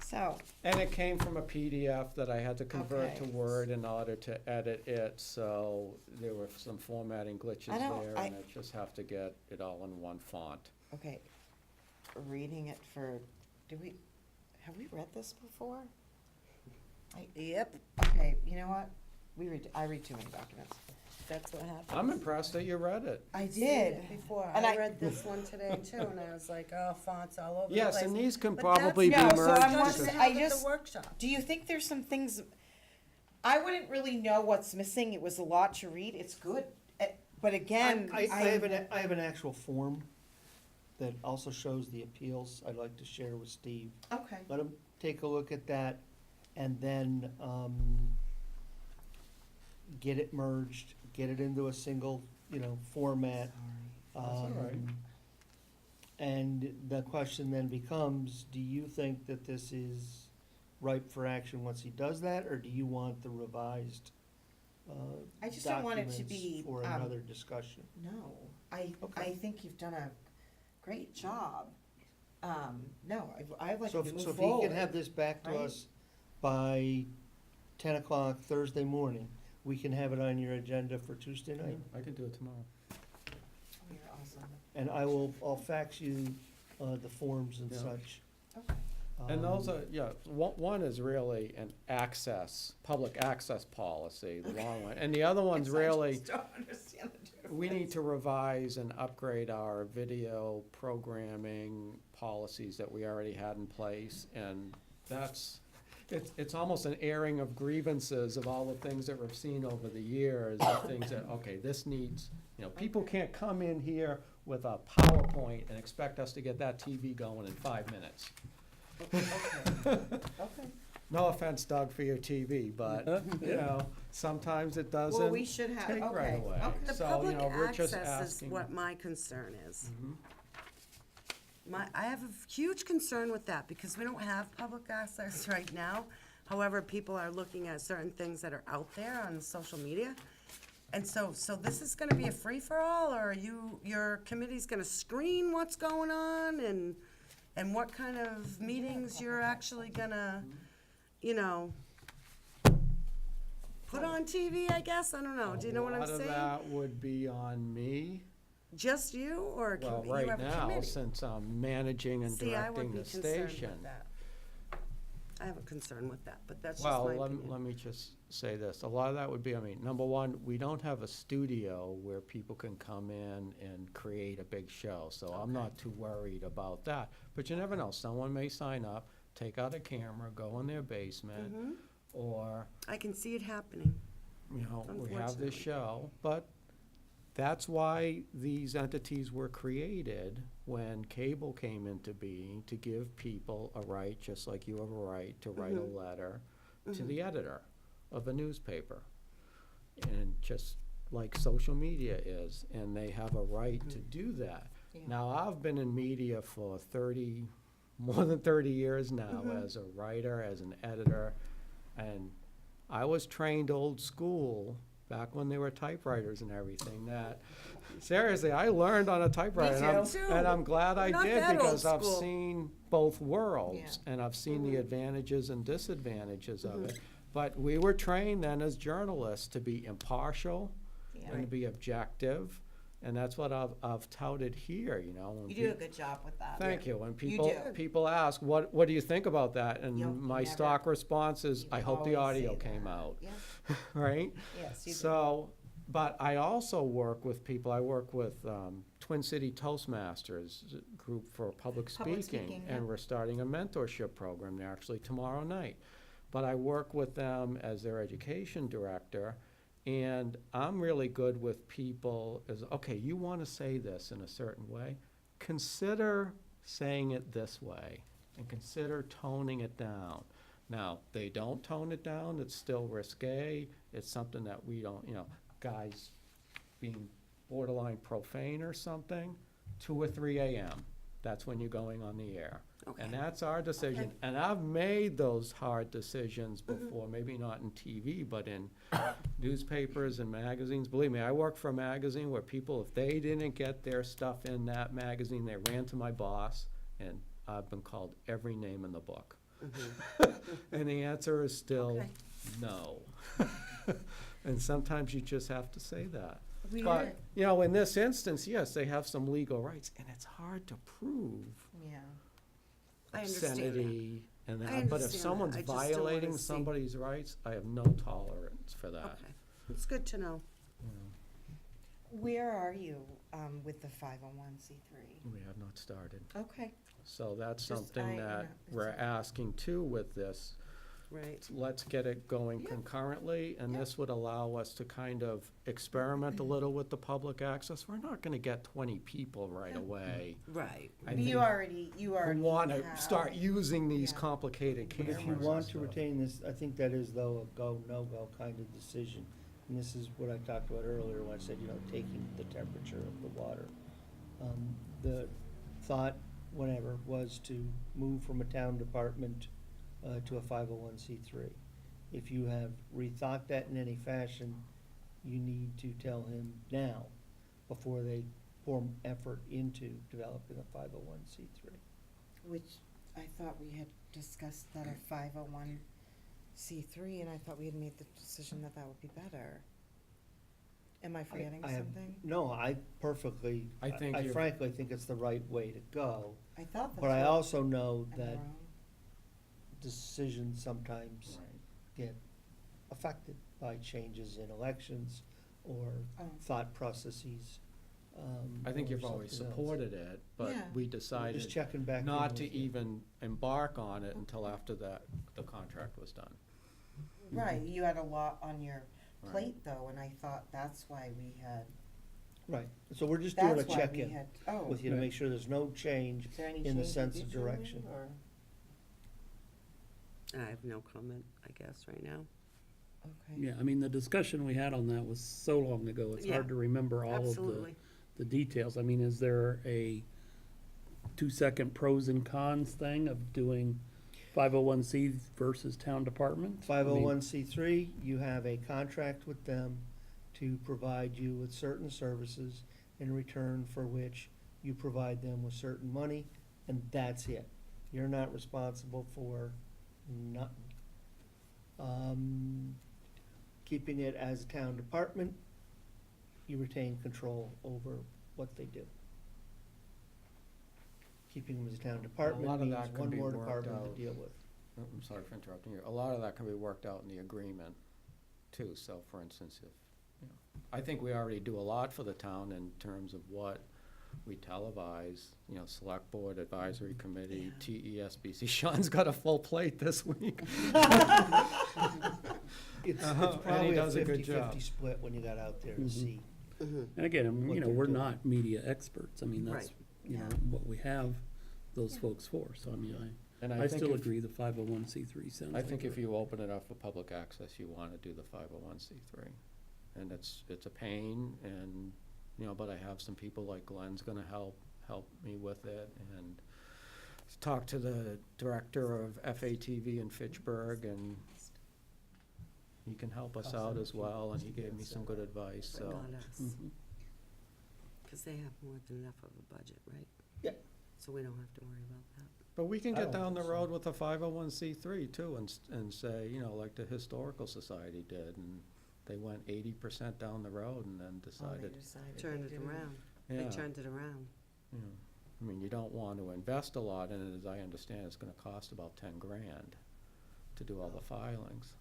So,
And it came from a PDF that I had to convert to
Okay.
Word in order to edit it, so there were some formatting glitches
I don't-
there,
I-
and I just have to get it all in one font.
okay, reading it for, have we read this before? Yep. Okay, you know what? I read too many documents.
That's what happened.
I'm impressed that you read it.
I
Seen
did.
it Before,
And
I
I-
read this one today too, and I was like, oh, fonts all over the
Yes,
place.
and these can
But
probably be
No,
merged.
so I'm
That's
wondering-
what
because-
I
happened at
just-
the workshop.
Do you think there's some things, I wouldn't really know what's missing, it was a lot to read, it's good, but again,
I have an actual form that also shows the appeals I'd like to share with Steve.
Okay,
Let him take a look at that, and then, get it merged, get it into a single format.
That's all right.
And the question then becomes, do you think that this is ripe for action once he does that, or do you want the revised
I just don't want it to
documents
be,
for another discussion?
No, I
Okay.
think you've done a great job. No, I'd like
So
to
if,
move
so if
forward.
he can have this back to
right?
us by 10 o'clock Thursday morning, we can have it on your agenda for Tuesday night.
I can do it tomorrow.
Oh, you're awesome.
And I'll fax you the forms and
Yeah.
such.
Okay.
And those
Um,
are, yeah, one is really an public access policy, the long one. And the other one's
Yes, I
really,
just don't understand the difference.
we need to revise and upgrade our video programming policies that we already had in place. And it's almost an airing of grievances of all the things that we've seen over the years, the things that, okay, this needs, people can't come in here with a PowerPoint and expect us to get that TV going in 5 minutes.
Okay.
No offense, Doug, for your TV, but, sometimes it doesn't
Well, we should have,
take right
okay.
away.
Okay.
The
So,
public
we're just
access is
asking.
what my concern is.
Mhm.
I have a huge concern with that, because we don't have public access right now. However, people are looking at certain things that are out there on social media. And so this is gonna be a free-for-all, or your committee's gonna screen what's going on, and what kind of meetings you're actually gonna, put on TV, I guess? I don't know. Do you know what I'm
A lot of
saying?
that would be on me.
Just you, or
Well,
you
right
have a
now,
committee?
since I'm managing and
See, I would
directing
be
the
concerned
station.
with that. I have a concern with that, but that's just my
Well,
opinion.
let me just say this. A lot of that would be, number one, we don't have a studio where people can come in and create a big show, so I'm not too worried about that. But you never know, someone may sign up, take out a camera, go in their basement,
Mhm.
or,
I can see it happening.
we have
Unfortunately.
this show. But that's why these entities were created when cable came into being, to give people a right, just like you have a right to write a
Mhm.
letter to
Mhm.
the editor of a newspaper. And just like social media is, and they have a right to do that.
Yeah.
Now, I've been in media for more than 30 years now,
Mhm.
as a writer, as an editor, and I was trained old school, back when there were typewriters and everything, that, seriously, I learned on a typewriter. and
too.
And I'm glad I
Not
did,
that old
because I've
school.
seen both worlds,
Yeah.
and I've seen the
Mhm.
advantages and disadvantages of
Mhm.
it. But we were trained then as journalists to be impartial
Yeah.
and to be objective, and that's what I've touted here, when
You do a
peop-
good job with that.
Thank you. When
You do.
people ask, what do you think about that? And
You
my
never-
stock response is,
You
I hope the
always
audio
say
came
that.
out,
Yeah,
right?
yes, you do.
So, but I also work with people, I work with Twin City Toastmasters group for public
Public
speaking.
speaking,
And
yeah.
we're starting a mentorship program there actually tomorrow night. But I work with them as their education director, and I'm really good with people okay, you want to say this in a certain way, consider saying it this way, and consider toning it down. Now, they don't tone it down, it's still risque, it's something that we don't, guys being borderline profane or something, 2 or 3 a.m., that's when you're going on the air. And
Okay.
that's our decision.
Okay.
And I've made those hard decisions before, maybe not in TV, but in newspapers and magazines. Believe me, I worked for a magazine where people, if they didn't get their stuff in that magazine, they ran to my boss, and I've been called every name in the book. And the answer is still
Okay.
no. And sometimes you just have to say that.
We
But, in this instance, yes, they have some legal rights, and it's hard to prove
Yeah.
I understand that.
obscenity and
I
that. But if
understand that.
someone's
I just don't wanna
violating
see-
somebody's rights, I have no tolerance for that.
Okay, it's good to know.
you know.
Where are you with the 501c3?
We have not started.
Okay.
So that's
Just,
something that
it's
we're
a-
asking too with this.
Right.
Let's get it going
Yeah.
concurrently, and
Yeah.
this would allow us to kind of experiment a little with the public access. We're not gonna get 20 people right
Yeah.
away.
Right.
I
You
think
already
who
have.
wanna start using these
Yeah.
complicated
But
cameras.
if you
and
want to
stuff.
retain this, I think that is though a go, no-go kind of decision. and this is what I talked about earlier when I said, taking the temperature of the water. The thought, whatever, was to move from a town department to a 501c3. If you have rethought that in any fashion, you need to tell him now, before they pour effort into developing a 501c3.
Which I thought we had discussed that a 501c3, and I thought we had made the decision that that would be better. Am I forgetting
I have-
something?
No, I perfectly,
I think
I
you're-
frankly think it's the right way to go.
I thought that's
But I
what-
also know
am I
that
wrong?
decisions sometimes get affected by changes in elections or
Oh.
thought processes.
I think
or
you've always
something else.
supported it, but
Yeah.
we
Just
decided
checking back. in
not
with
to
you.
even embark on it until after the contract was done.
Right, you had a lot on your
Right.
plate though, and I thought that's why we had,
Right, so we're just doing a
that's why we
check-in
had, oh.
with you to
Right.
make sure there's no change
Is there any
in the
change
sense
you
of
did, Julie,
direction.
or-
I have no comment, I guess, right now.
Okay.
Yeah, I mean, the discussion we had on that was so long ago, it's hard
Yeah,
to remember all of the,
Absolutely.
the details. I mean, is there a 2-second pros and cons thing of doing 501c versus town department? I mean,
501c3, you have a contract with them to provide you with certain services in return for which you provide them with certain money, and that's it. You're not responsible for nothing. Keeping it as a town department, you retain control over what they do. Keeping them as a town department
lot of
means
that can
one
be
more
worked
department
out.
to deal with.
Oh, I'm sorry for interrupting you. A lot of that can be worked out in the agreement too. So for instance, if, I think we already do a lot for the town in terms of what we televise, select board, advisory committee, TESBC. Sean's got a full plate this week.
It's
And he
probably a
does a good job.
50-50 split when you got out there to
Mhm.
see.
Mhm.
And again,
what they're
we're
doing.
not media experts. I mean, that's,
Right.
Yeah.
what we have those folks for. So, I mean,
And
I
think
still
if-
agree the 501c3 sounds
I
like
think
a-
if you open it up for public access, you want to do the 501c3. And it's a pain and, but I have some people like Glenn's gonna help me with it and talk to the director of FATV in Fitchburg and he can help us
I'll
out
send
as
it to you
well and
so
he
you
gave
can
me some
send
good
it.
advice,
But
so.
not us,
Mhm.
because they have more than enough of a budget, right?
Yeah.
So we don't have to worry about that.
But we can
I
get
don't
down the
think so.
road with a 501c3 too and say, like the Historical Society did and they went 80% down the road and then
Oh, they
decided,
decided
Turned
they
it
didn't.
around.
yeah.
They turned it around.
I mean, you don't want to invest a lot in it, as I understand, it's gonna cost about 10 grand to do all the filings.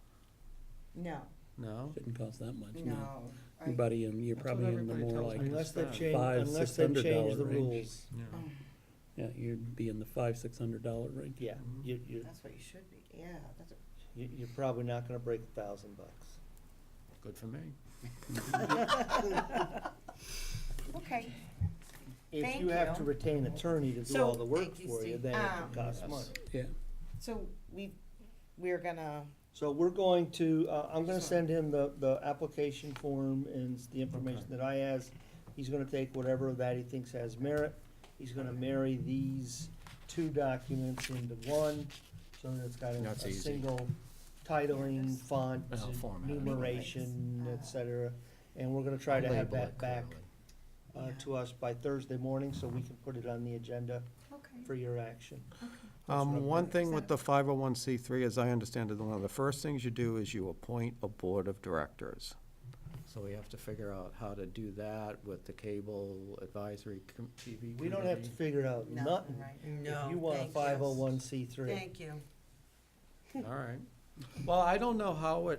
No,
No?
Shouldn't cost that much, no.
no. I-
You're probably you're
That's
probably
what
in the
everybody
more
tells
like,
me.
Unless they've
$500
changed,
$500,
unless they've changed the
$600 range.
rules.
Yeah.
Oh,
yeah, you'd be in the $500-600 range.
Yeah,
Mhm.
you,
that's what you should be, yeah, that's,
you're probably not gonna break $1,000.
Good for me.
okay.
If
Thank
you have
you.
to retain attorney to do
So-
all the work
Thank you,
for you,
Steve.
then it can cost
Yes.
money.
Yeah,
So we're gonna,
So we're going to, I'm gonna send him the application form and the information
Okay.
that I asked. He's gonna take whatever of that he thinks has merit. He's gonna marry these two documents into one, so that it's got
That's
a
easy.
single titling, font,
Well, format.
numeration, et cetera. And we're gonna try to have
Label
that
it
back
clearly.
to us by Thursday morning, so we can put it on the agenda
okay.
for your action. That's what I'm
One
gonna-
thing with the 501c3, as I understand it, one of the first things you do is you appoint a board of directors. So we have to figure out how to do that with the cable advisory TV
We don't have to
committee.
figure out nothing.
right?
If you want a 501c3.
Thank you.
All right. Well, I don't know how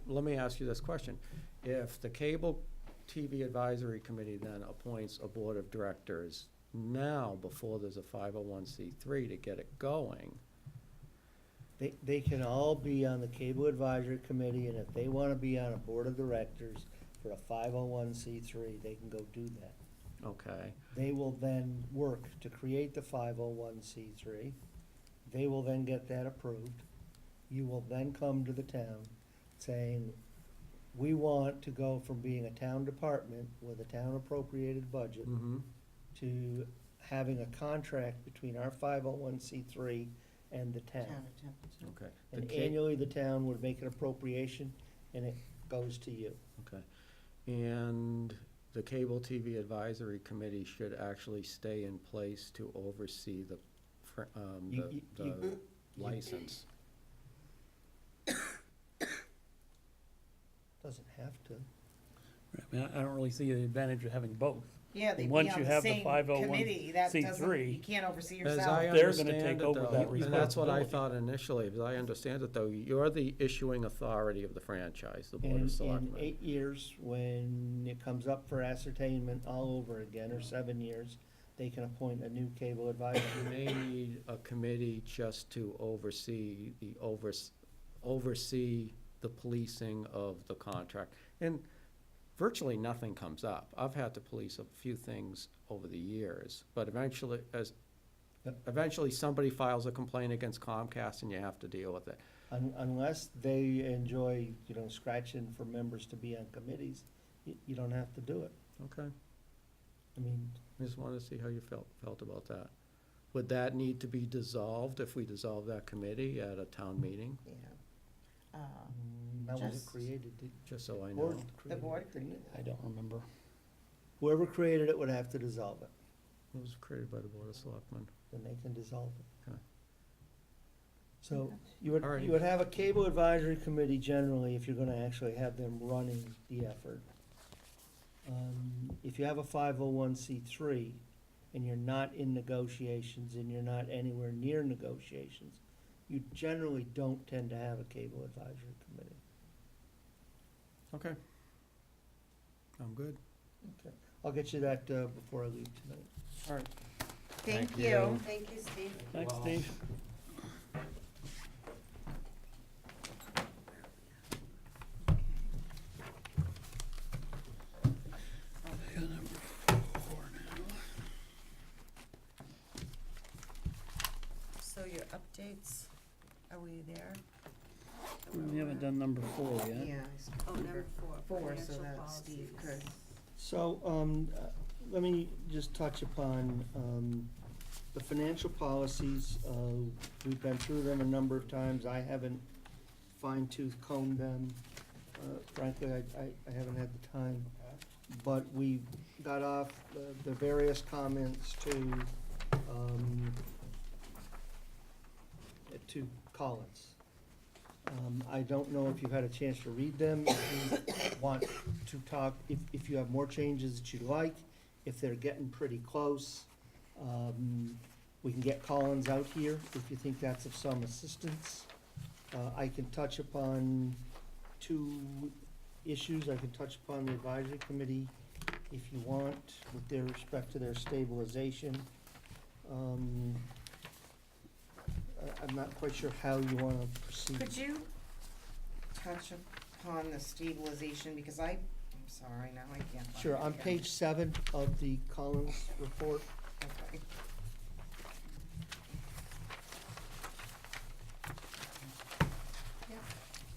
let me ask you this question. If the cable TV advisory committee then appoints a board of directors now before there's a 501c3 to get it going,
They can all be on the cable advisory committee, and if they wanna be on a board of directors for a 501c3, they can go do that.
okay,
They will then work to create the 501c3. They will then get that approved. You will then come to the town saying, we want to go from being a town department with a town appropriated budget
Mm-hmm.
to having a contract between our 501c3 and the town.
Town of Templeton.
Okay. The
And
ca-
annually, the town would make an appropriation, and it goes to you.
Okay. And the Cable TV Advisory Committee should actually stay in place to oversee the,
You-
the license.
Doesn't have to.
I mean, I don't really see the advantage of having both.
Yeah, they'd be
Once
on
you
the
have the
same
501c3,
committee, that doesn't, you can't oversee
As
yourself.
I
They're gonna
understand
take
it,
over
though,
that
and that's what I
responsibility.
thought initially, as I understand it, though, you're the issuing authority of the franchise, the Board
In
of Selectmen.
8 years, when it comes up for ascertainment all over again, or 7 years, they can appoint a new cable advisor.
You may need a committee just to oversee oversee the policing of the contract. And virtually nothing comes up. I've had to police a few things over the years, but eventually,
Yep.
eventually somebody files a complaint against Comcast and you have to deal with it.
Unless they enjoy, scratching for members to be on committees, you don't have to do it.
Okay,
I mean,
I just wanted to see how you felt about that. Would that need to be dissolved if we dissolve that committee at a town meeting?
Yeah.
that was
Just-
created.
Just so I know.
Board
The
created
board
it, didn't it?
I don't remember.
Whoever created it would have to dissolve it,
It was created by the Board of Selectmen.
then they can dissolve it.
Okay.
So you would,
Alrighty.
you would have a cable advisory committee generally if you're gonna actually have them running the effort. If you have a 501c3 and you're not in negotiations and you're not anywhere near negotiations, you generally don't tend to have a cable advisory committee.
Okay. I'm good.
Okay, I'll get you that before I leave tonight.
All right.
Thank
Thank
you.
you.
Thank you, Steve.
Thanks, Steve.
So your updates, are we there?
We haven't done number 4 yet.
Yeah.
Oh, number 4.
Four, so
financial
that Steve
policies.
could.
So, let me just touch upon, the financial policies. We've been through them a number of times. I haven't fine-tooth combed them. Frankly, I haven't had the time. But we got off the various comments to Collins. I don't know if you've had a chance to read them, if you want to talk, if you have more changes that you'd like, if they're getting pretty close. We can get Collins out here if you think that's of some assistance. I can touch upon 2 issues. I can touch upon the advisory committee if you want, with their respect to their stabilization. I'm not quite sure how you want to proceed.
Could you touch upon the stabilization, because I'm sorry, now I can't. find
Sure,
it
on
again.
page 7 of the Collins report.
Okay.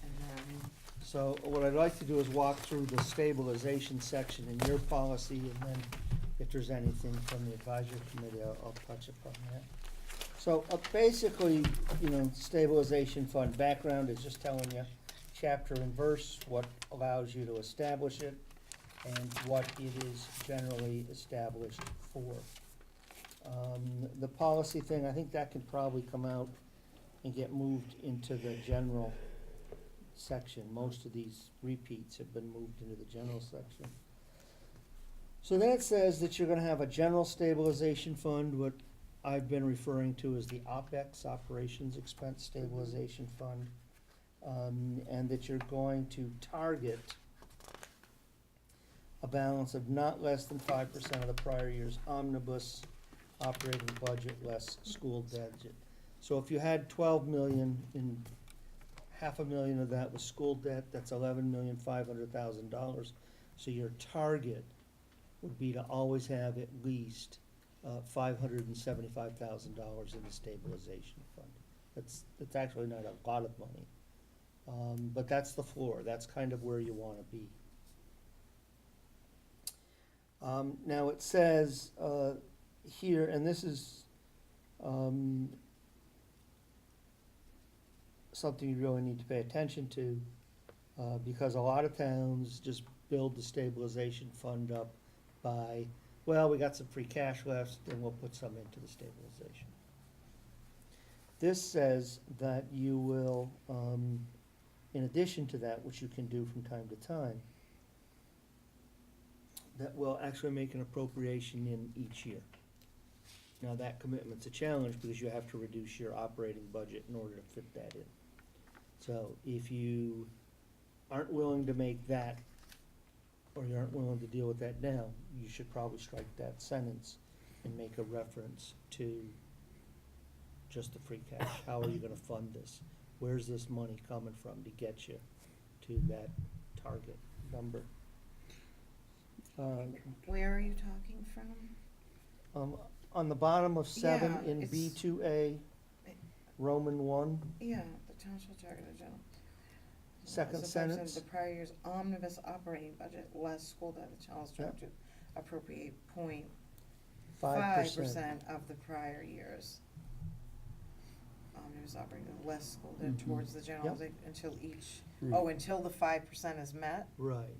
And then,
So what I'd like to do is walk through the stabilization section in your policy, and then if there's anything from the advisory committee, I'll touch upon that. So basically, stabilization fund background is just telling you chapter and verse, what allows you to establish it, and what it is generally established for. The policy thing, I think that can probably come out and get moved into the general section. Most of these repeats have been moved into the general section. So then it says that you're gonna have a general stabilization fund, what I've been referring to as the OpEx, Operations Expense Stabilization Fund, and that you're going to target a balance of not less than 5% of the prior year's omnibus operating budget less school budget. So if you had 12 million, in $500,000 of that was school debt, that's $11,500,000. So your target would be to always have at least $575,000 in the stabilization fund. That's actually not a lot of money. But that's the floor, that's kind of where you wanna be. Now it says, here, and this is, something you really need to pay attention to, because a lot of towns just build the stabilization fund up by, well, we got some free cash left, and we'll put some into the stabilization. This says that you will, in addition to that, which you can do from time to time, that will actually make an appropriation in each year. Now, that commitment's a challenge because you have to reduce your operating budget in order to fit that in. So if you aren't willing to make that, or you aren't willing to deal with that now, you should probably strike that sentence and make a reference to just the free cash. How are you gonna fund this? Where's this money coming from to get you to that target number?
Where are you talking from?
On the bottom of 7
Yeah,
in
it's-
B2A, Roman 1,
Yeah, the town shall target the general.
second
As a percent of
sentence.
The prior year's omnibus operating budget, less school debt, the town is
Yeah.
to appropriate
5%.
0.5% of the prior year's omnibus operating, less school debt
Mhm.
towards the general,
Yep.
until each,
Right.
until the 5% is met?
Right.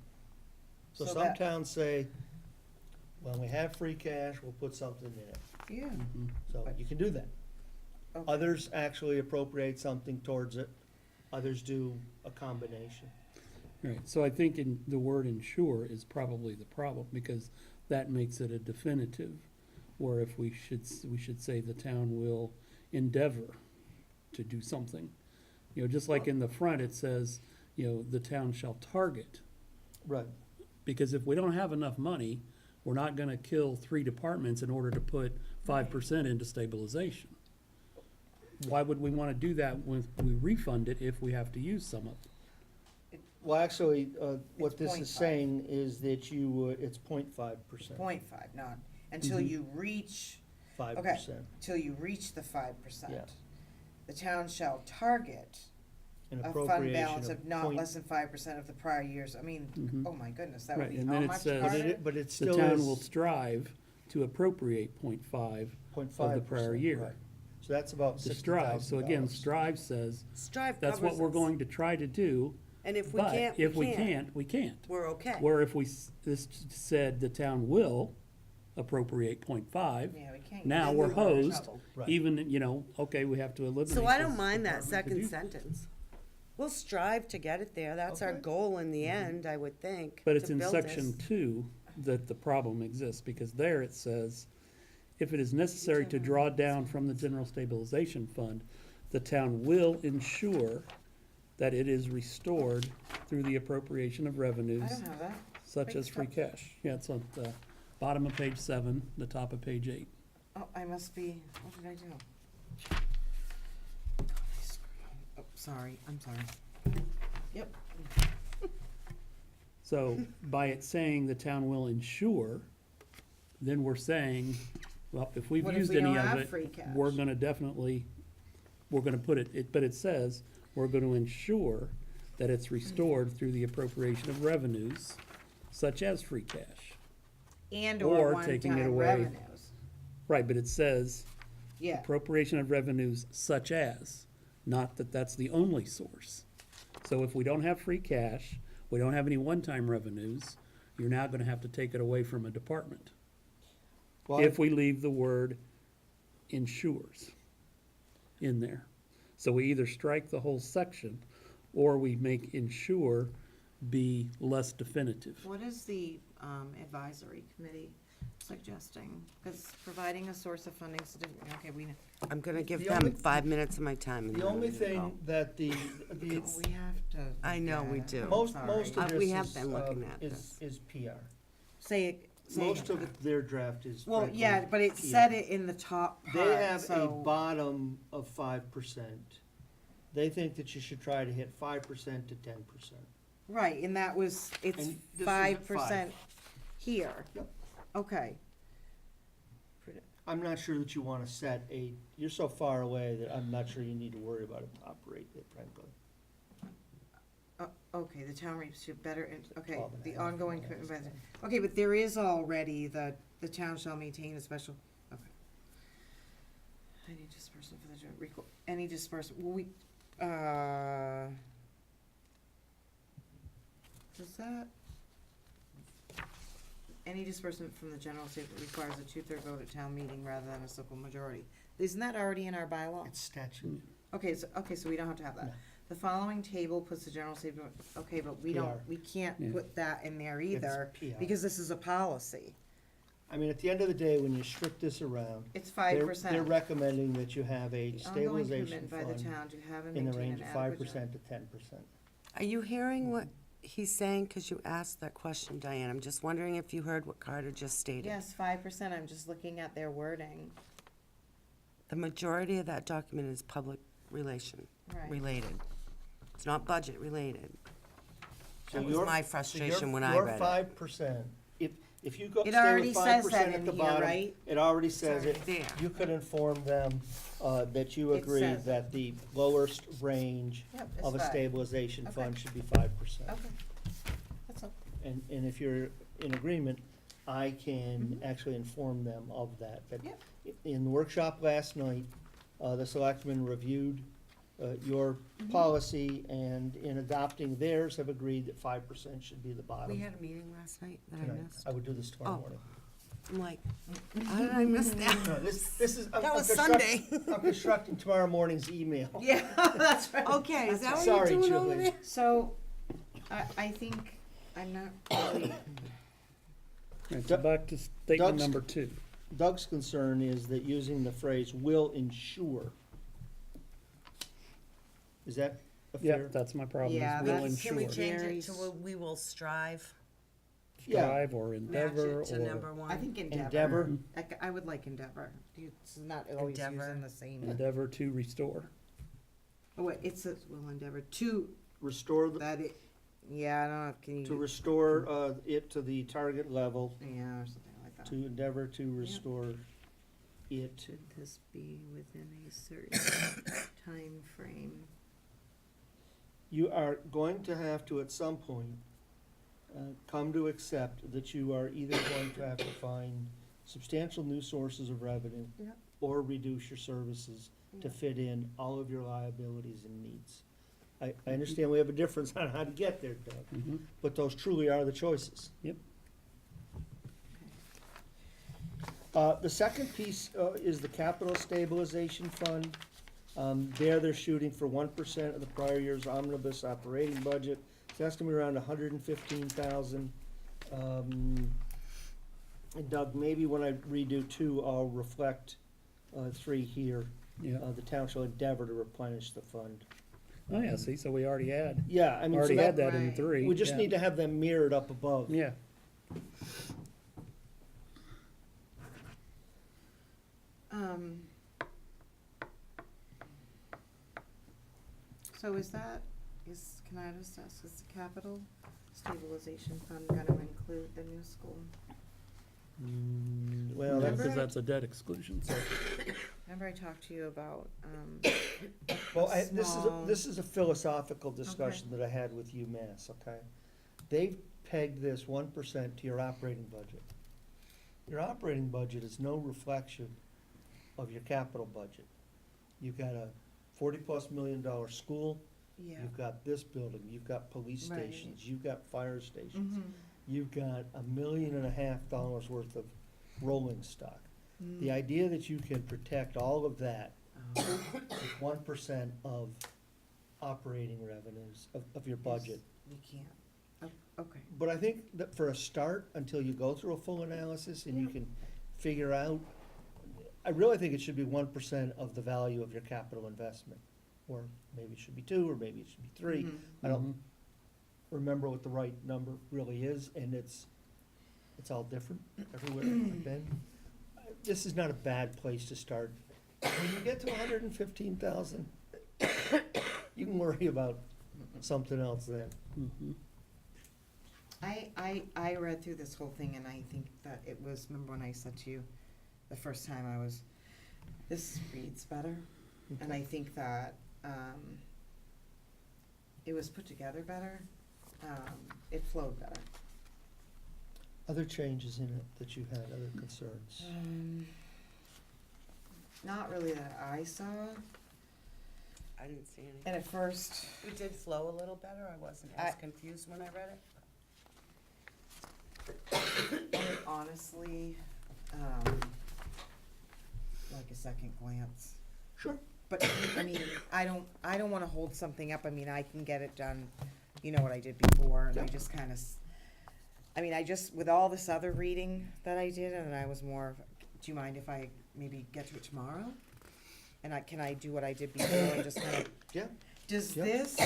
So
So
some
that-
towns say, when we have free cash, we'll put something in it.
Yeah.
Mhm.
So
But-
you can do that.
Okay.
Others actually appropriate something towards it. Others do a combination.
Right, so I think in, the word ensure is probably the problem, because that makes it a definitive, where if we should say the town will endeavor to do something. You know, just like in the front, it says, you know, the town shall target,
Right.
because if we don't have enough money, we're not gonna kill 3 departments in order to put 5% into stabilization. Why would we wanna do that when we refund it if we have to use some of it?
Well, actually, what
It's
this
0.5.
is saying is that you, it's 0.5%.
0.5, not, until
Mhm.
you reach,
5%.
till you reach the 5%.
Yeah.
The town shall target
An
a fund
appropriation
balance of not
point-
less than 5% of the prior year's, I mean,
Mhm.
oh my goodness, that would
Right,
be
and
how
then it
much
says-
But
harder?
it
The
still
town
is
will strive to appropriate 0.5
0.5%.
of the prior year.
Right. So that's about
to
$60,000.
strive. So again, strive says,
Strive
that's what
covers
we're
us.
going to try to do,
And if we
but
can't,
if we can't, we can't.
We're okay.
Where if this said the town will appropriate 0.5,
Yeah, we can't.
now
Then
we're
we're in
hosed,
trouble.
Right.
even, you know, okay, we have to eliminate
So I
this
don't mind that
department to
second
do-
sentence. We'll strive to get it there. That's our
Okay.
goal in the end, I would think.
But it's
to
in
build
section
this.
2 that the problem exists, because there it says, if it is necessary to draw down from the general stabilization fund, the town will ensure that it is restored through the appropriation of revenues
I don't have that.
such as free cash. Yeah, it's on the bottom of page 7, the top of page 8.
Oh, I must be, what did I do? Oh, sorry, I'm sorry. Yep.
So by it saying the town will ensure, then we're saying, well, if we've
What if
used
we
any
don't
of
have
it,
free cash?
we're gonna definitely, we're gonna put it, but it says, we're gonna ensure that it's restored through the appropriation of revenues such as free cash.
And
Or
or
taking it
one-time
away.
revenues.
Right, but it says
Yeah,
appropriation of revenues such as, not that that's the only source. So if we don't have free cash, we don't have any one-time revenues, you're now gonna have to take it away from a department.
Well,
If we leave the word ensures in there. So we either strike the whole section, or we make ensure be less definitive.
what is the advisory committee suggesting? Because providing a source of funding, okay, we,
I'm gonna give
The
them
only-
5 minutes of my time and
The
then I'm
only
gonna go.
thing that the,
we have to.
I know we do.
most
Sorry.
of this
We have
is,
been looking at
is PR.
Say it, say
Most
it.
of their draft is.
Well,
frankly,
yeah, but it
PR.
said it in the top part,
They have a
so-
bottom of 5%. They think that you should try to hit 5% to 10%.
Right, and that was, it's
And this is at
5% here.
Yep.
Okay.
I'm not sure that you wanna set you're so far away that I'm not sure you need to worry about a top rate, frankly.
okay, the town reaps should better, okay,
12 and a
the
half
ongoing
million,
commitment by the,
so.
okay, but there is already the town shall maintain a special, okay. Any disbursement for the, any disbursement, will we, does that? Any disbursement from the general statement requires a two-third vote at town meeting rather than a simple majority. Isn't that already in our bylaw?
It's statute.
Okay, so we don't have to have that.
No.
The following table puts the general statement, okay, but we don't,
PR.
we can't
Yeah.
put that in there
It's
either,
PR.
because this is a policy.
I mean, at the end of the day, when you strip this around,
It's
they're
5%.
recommending that you have a
The ongoing
stabilization
commitment by the
fund
town to have and
in the
maintain
range
an
of
adequate.
5% to 10%.
Are you hearing what he's saying? Because you asked that question, Diane. I'm just wondering if you heard what Carter just stated.
Yes, 5%, I'm just looking at their wording.
The majority of that document is public relation,
Right.
related. It's not budget related.
So
That was
your-
my
so
frustration
your-
when I
Your
read it.
5%, if you go
It
stay
already
with
says
5%
that
at
in
the
here,
bottom,
right?
it already says it.
There.
You could inform them that you
It
agree
says it.
that the lowest range
Yep, it's
of a
5.
stabilization
Okay.
fund should be 5%.
Okay. That's all.
And if you're in agreement, I can actually inform them of that. But
Yep.
in the workshop last night, the selectmen reviewed your
Mm-hmm.
policy, and in adopting theirs, have agreed that 5% should be the bottom.
We had a meeting last night that I
tonight.
missed.
I would do this tomorrow
Oh.
morning.
I'm like, how did I miss that?
No, this is.
That was Sunday.
I'm constructing tomorrow morning's email.
Yeah, that's right.
Okay, is that what
Sorry,
you're doing over
Julie.
there?
So, I think, I'm not really,
Right, so back to statement
Doug's-
number 2.
Doug's concern is that using the phrase "will ensure." Is that a fair?
Yep, that's my problem,
Yeah,
is will
that's-
Can we
ensure.
change it
Gary's-
to we will strive,
Yeah.
Strive or
match
endeavor
it to
or,
number one?
I think Endeavor.
Endeavor?
I would like Endeavor. It's not always
Endeavor.
using the same.
endeavor to restore.
Oh, wait, it says, will endeavor to,
Restore the,
that it, yeah, I don't know, can
to
you,
restore it to the target level,
yeah, or something like that.
to endeavor to restore it.
Should this be within a certain time frame?
You are going to have to, at some point, come to accept that you are either going to have to find substantial new sources of revenue
Yeah.
or reduce your services to
Yeah.
fit in all of your liabilities and needs. I understand we have a difference on how to get there, Doug,
Mhm.
but those truly are the choices.
Yep.
The second piece is the capital stabilization fund. They're shooting for 1% of the prior year's omnibus operating budget. So that's gonna be around 115,000. And Doug, maybe when I redo 2, I'll reflect 3 here.
Yeah.
The town shall endeavor to replenish the fund.
Oh, yeah, see, so we already had,
Yeah, I mean, so
already had
that,
that in
Right.
3.
we just
yeah.
need to have them mirrored up above.
Yeah,
So can I just ask, is the capital stabilization fund gonna include the new school?
Well,
Remember
that's,
because that's a debt exclusion, so.
Remember I talked to you about,
well,
small-
this is a philosophical discussion that I had with UMass, okay? They've pegged this 1% to your operating budget. Your operating budget is no reflection of your capital budget. You've got a $40+ million school,
yeah.
you've got this building, you've got police
Right.
stations, you've got fire stations,
Mhm.
you've got $1.5 million worth of rolling stock.
Mm.
The idea that you can protect all of that with 1% of operating revenues of your budget.
You can't, okay.
But I think that for a start, until you go through a full analysis and you can figure out, I really think it should be 1% of the value of your capital investment. Or maybe it should be 2, or maybe it should be 3.
Mhm.
I don't remember what the right number really is, and it's all different everywhere I've been. This is not a bad place to start. When you get to 115,000, you can worry about something else then.
Mhm.
I read through this whole thing and I think that it was, remember when I said to you the first time this reads better? And I think that, it was put together better, it flowed better.
Other changes in it that you had, other concerns?
Not really that I saw,
I didn't see any.
and at first,
It did flow a little better, I wasn't as confused when I read it.
and honestly, like a second glance.
Sure.
But, I mean, I don't wanna hold something up, I mean, I can get it done, you know what I did before, and I
Yeah.
just kinda, with all this other reading that I did, and I was more, do you mind if I maybe get to it tomorrow? And can I do what I did before and just kind of,
Yeah.
does
Yeah.
this,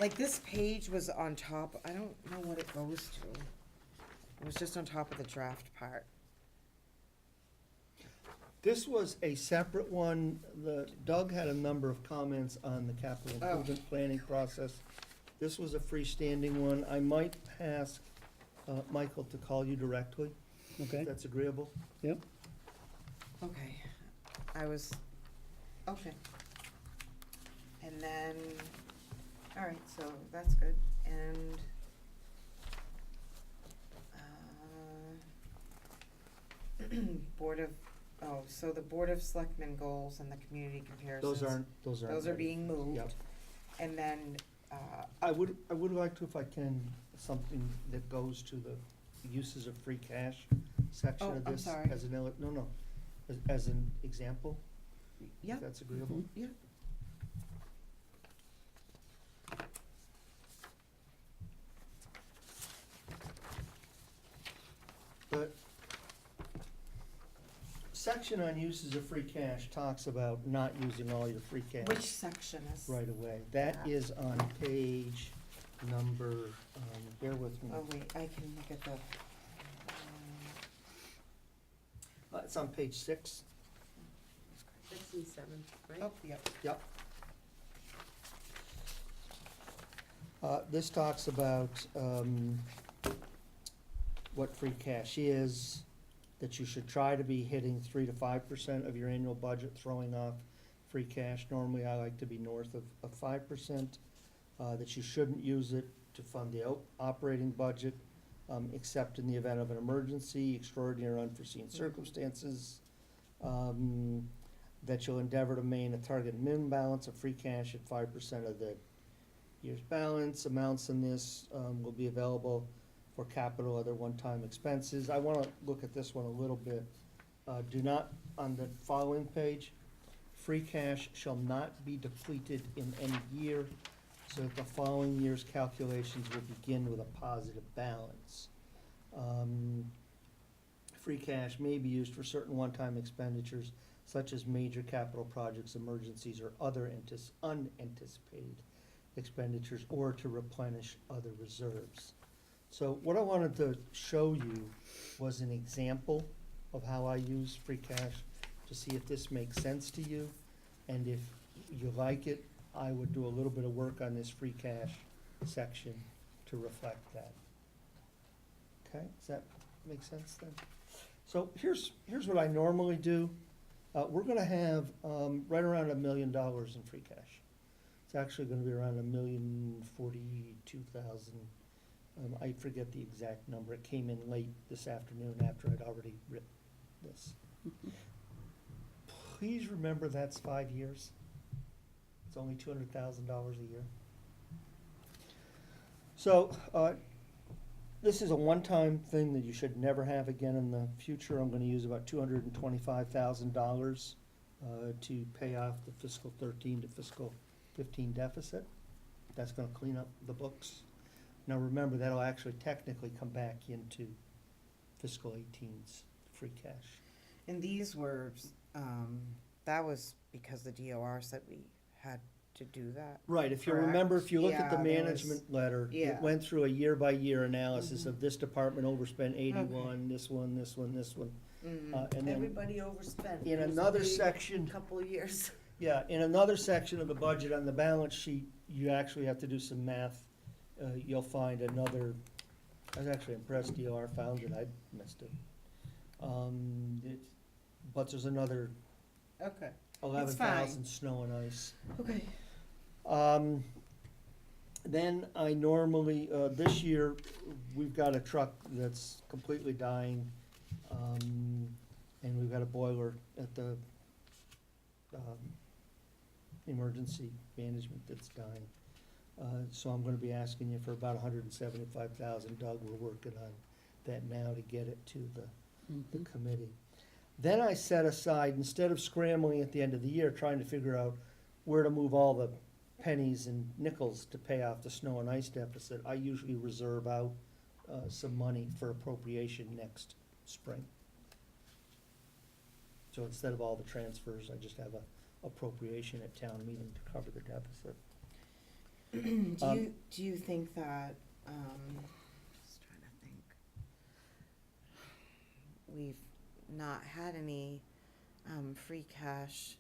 like, this page was on top, I don't know what it goes to. It was just on top of the draft part.
This was a separate one. Doug had a number of comments on the capital
Oh.
improvement planning process. This was a freestanding one. I might ask Michael to call you directly,
Okay,
if that's agreeable.
yep.
Okay, okay. And then, all right, so that's good, and, so the Board of Selectmen goals and the community comparisons.
Those aren't.
Those are
ready.
being moved.
Yep.
And then,
I would like to, if I can, something that goes to the uses of free cash section
Oh,
of
I'm
this.
sorry.
As as an example,
yeah,
if that's agreeable.
yeah.
The section on uses of free cash talks about not using all your free cash
Which section is?
right away. That is on page number, bear with me.
Oh, wait, I can look at the,
It's on page 6.
6 and 7, right?
oh, yep.
Yep. This talks about what free cash is, that you should try to be hitting 3 to 5% of your annual budget, throwing off free cash. Normally, I like to be north of 5%, that you shouldn't use it to fund the operating budget, except in the event of an emergency, extraordinary or unforeseen circumstances. That you'll endeavor to maintain a target minimum balance of free cash at 5% of the year's balance. Amounts in this will be available for capital, other one-time expenses. I wanna look at this one a little bit. Do not, on the following page, free cash shall not be depleted in any year, so that the following year's calculations will begin with a positive balance. Free cash may be used for certain one-time expenditures, such as major capital projects, emergencies, or other unanticipated expenditures, or to replenish other reserves. So what I wanted to show you was an example of how I use free cash, to see if this makes sense to you, and if you like it, I would do a little bit of work on this free cash section to reflect that. Okay, does that make sense then? So here's what I normally do. We're gonna have right around $1 million in free cash. It's actually gonna be around 1,042,000. I forget the exact number. It came in late this afternoon after I'd already written this. Please remember that's 5 years. It's only $200,000 a year. So, this is a one-time thing that you should never have again in the future. I'm gonna use about $225,000 to pay off the fiscal 13 to fiscal 15 deficit. That's gonna clean up the books. Now remember, that'll actually technically come back into fiscal 18's free cash.
And these were, that was because the DOR said we had to do that.
Right, if you
Correct.
remember, if you look at the
Yeah, there was-
management letter, it
yeah.
went through a year-by-year analysis
Mhm.
of this department overspent 81, this one, this one, this one.
Mhm.
And then
Everybody overspent.
in
It was a
another
big
section,
Couple of years.
yeah, in another section of the budget on the balance sheet, you actually have to do some math. You'll find another, I was actually impressed DOR found it, I missed it. But there's another
Okay.
11,000 snow and ice.
Okay.
Then I normally, this year, we've got a truck that's completely dying, and we've got a boiler at the, emergency management that's dying. So I'm gonna be asking you for about $175,000. Doug, we're working on that now to get it to the committee. Then I set aside, instead of scrambling at the end of the year, trying to figure out where to move all the pennies and nickels to pay off the snow and ice deficit, I usually reserve out some money for appropriation next spring. So instead of all the transfers, I just have a appropriation at town meeting to cover the deficit.
Do you think that, just trying to think, we've not had any, free cash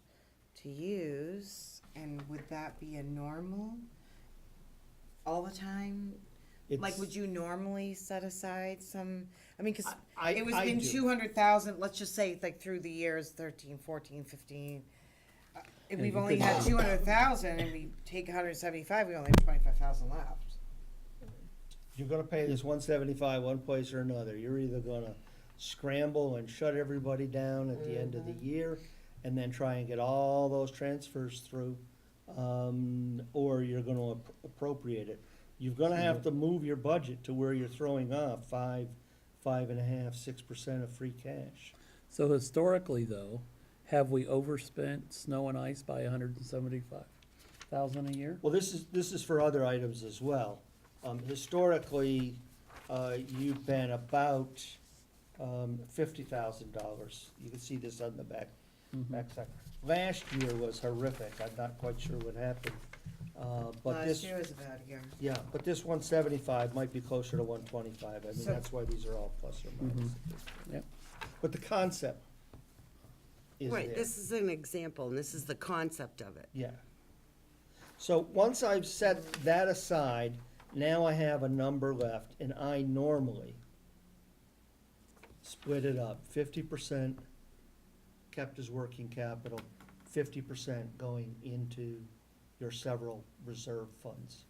to use, and would that be a normal all the time? Like, would you normally set aside some, I mean, cause it was been
do.
200,000, let's just say, like, through the years, 13, 14, 15. If
Yeah,
we've
you
only
could-
had 200,000 and we take 175, we only have 25,000 left.
You're gonna pay this 175 one place or another. You're either gonna scramble and shut everybody down at the end of the year and then try and get all those transfers through, or you're gonna appropriate it. You're gonna have to move your budget to where you're throwing off 5.5%, 6% of free cash.
So historically, though, have we overspent snow and ice by 175,000 a year?
Well, this is for other items as well. Historically, you've been about $50,000. You can see this on the backside. Last year was horrific. I'm not quite sure what happened. But this,
Last year was a bad year.
yeah, but this 175 might be closer to 125. I mean,
So-
that's why these are all plus or minus. at this point.
Yep.
But the concept is
Right,
there.
this is an example, and this is the concept of it.
Yeah. So once I've set that aside, now I have a number left, and I normally split it up, 50% kept as working capital, 50% going into your several reserve funds.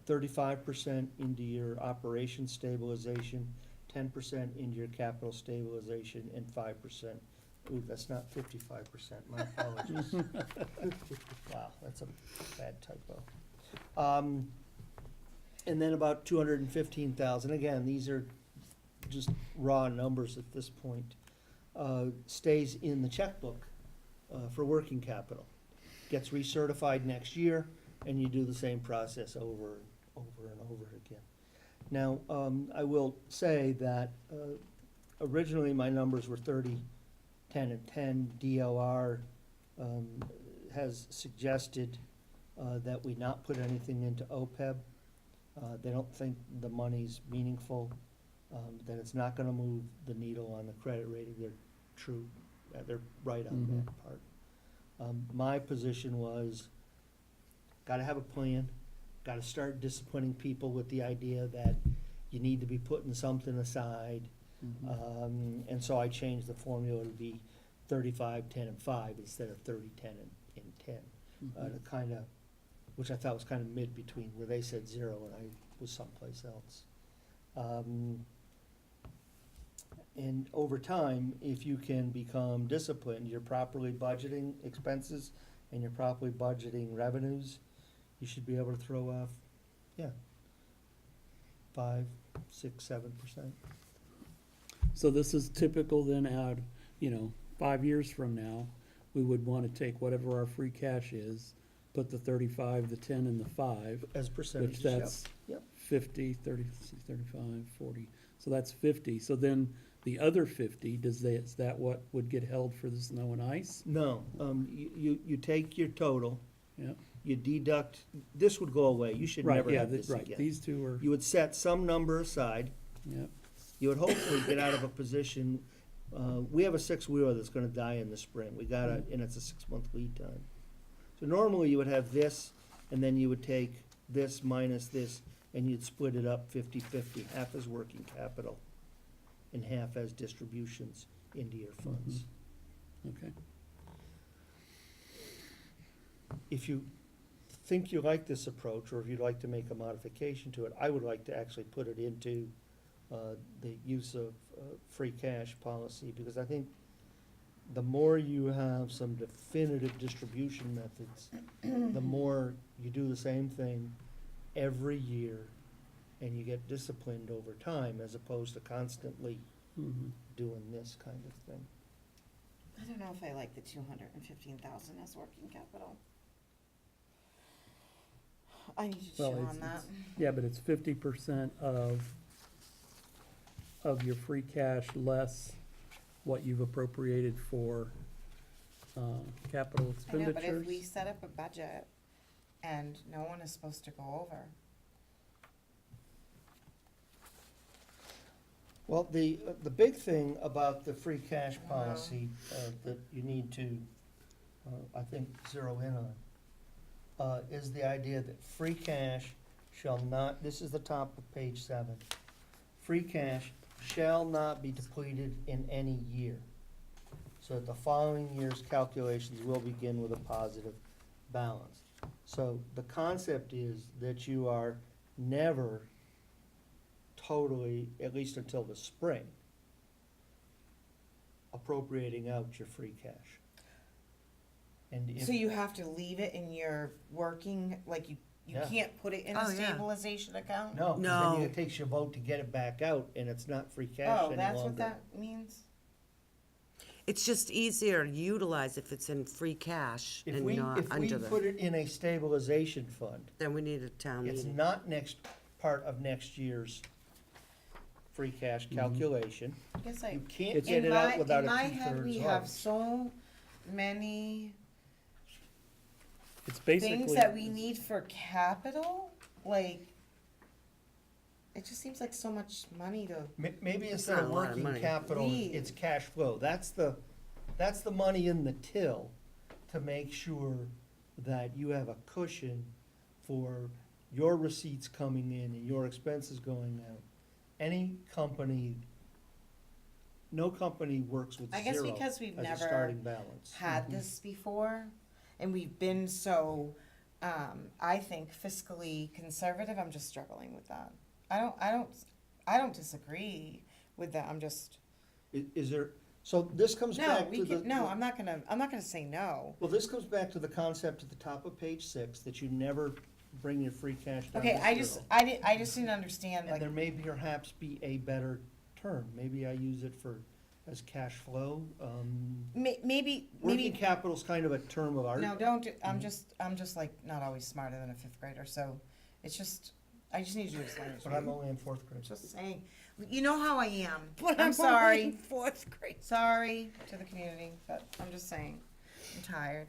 35% into your operation stabilization, 10% into your capital stabilization, and 5%. Ooh, that's not 55%, my apologies. Wow, that's a bad typo. And then about 215,000, again, these are just raw numbers at this point, stays in the checkbook for working capital. Gets recertified next year, and you do the same process over and over and over again. Now, I will say that originally my numbers were 30, 10, and 10. DLR has suggested that we not put anything into OPEB. They don't think the money's meaningful, that it's not gonna move the needle on the credit rating. They're right on that part. My position was, gotta have a plan, gotta start disciplining people with the idea that you need to be putting something aside. And so I changed the formula to be 35, 10, and 5 instead of 30, 10, and 10. To kind of, which I thought was kind of mid between where they said 0 and I was someplace else. And over time, if you can become disciplined, you're properly budgeting expenses and you're properly budgeting revenues, you should be able to throw off, 5, 6, 7%.
So this is typical then out, 5 years from now, we would want to take whatever our free cash is, put the 35, the 10, and the 5,
As percentages,
which
yep.
that's
Yep.
50, 30, 35, 40. So that's 50. So then the other 50, is that what would get held for the snow and ice?
No, you take your total,
Yeah.
you deduct, this would go away, you should
Right,
never
yeah,
have this
right.
again.
These two are,
You would set some number aside,
yep.
you would hopefully get out of a position, we have a 6-wheeler that's gonna die in the spring, and it's a 6-month lead time. So normally you would have this, and then you would take this minus this, and you'd split it up 50-50, half as working capital and half as distributions into your funds.
Okay.
If you think you like this approach, or if you'd like to make a modification to it, I would like to actually put it into the use of free cash policy, because I think the more you have some definitive distribution methods, the more you do the same thing every year, and you get disciplined over time, as opposed to constantly
Mhm.
doing this kind of thing.
I don't know if I like the 215,000 as working capital. I need to chew
Well,
on that.
Yeah, but it's 50% of your free cash less what you've appropriated for, capital
I know,
expenditures.
but if we set up a budget and no one is supposed to go over,
Well, the big thing about the free cash policy that you need to, I think, zero in on, is the idea that free cash shall not, this is the top of page 7, free cash shall not be depleted in any year. So the following year's calculations will begin with a positive balance. So the concept is that you are never totally, at least until the spring, appropriating out your free cash. And if,
so you have to leave it in your working, like you
Yeah.
can't put it in
Oh,
a
yeah.
stabilization account?
no, 'cause
No.
then it takes you a vote to get it back out, and it's not free cash any
Oh,
longer.
that's what that means?
It's just easier to utilize if it's in free cash
If
and
we,
not
if we
under
put
the,
it in a stabilization fund,
then we need a town
it's
meeting.
not part of next year's free cash calculation.
I guess I,
You can't
in
get it out
my,
without
in
a
my head,
two-thirds
we have
vote.
so many
It's basically.
things that we need for capital, like, it just seems like so much money to,
Maybe
It's
instead
not
of
a lot of
working
money.
capital,
We-
it's cash flow. That's the money in the till to make sure that you have a cushion for your receipts coming in and your expenses going out. No company works with
I guess
zero
because we've
as a
never
starting balance.
had this before, and we've been so, I think fiscally conservative, I'm just struggling with that. I don't disagree with that, I'm just,
Is there, so this comes
no,
back
we
to the.
can, no, I'm not gonna say no.
Well, this comes back to the concept at the top of page 6, that you never bring your free cash down to
Okay,
zero.
I just didn't understand,
And
like,
there may perhaps be a better term. Maybe I use it as cash flow.
maybe,
Working capital's kind of a term of art.
no, don't, I'm just like not always smarter than a fifth grader, so it's just, I just need you to explain it to
But
me.
I'm only in 4th grade.
Just saying, you know how I am.
But
I'm sorry.
only in 4th grade.
Sorry to the community, but I'm just saying, I'm tired.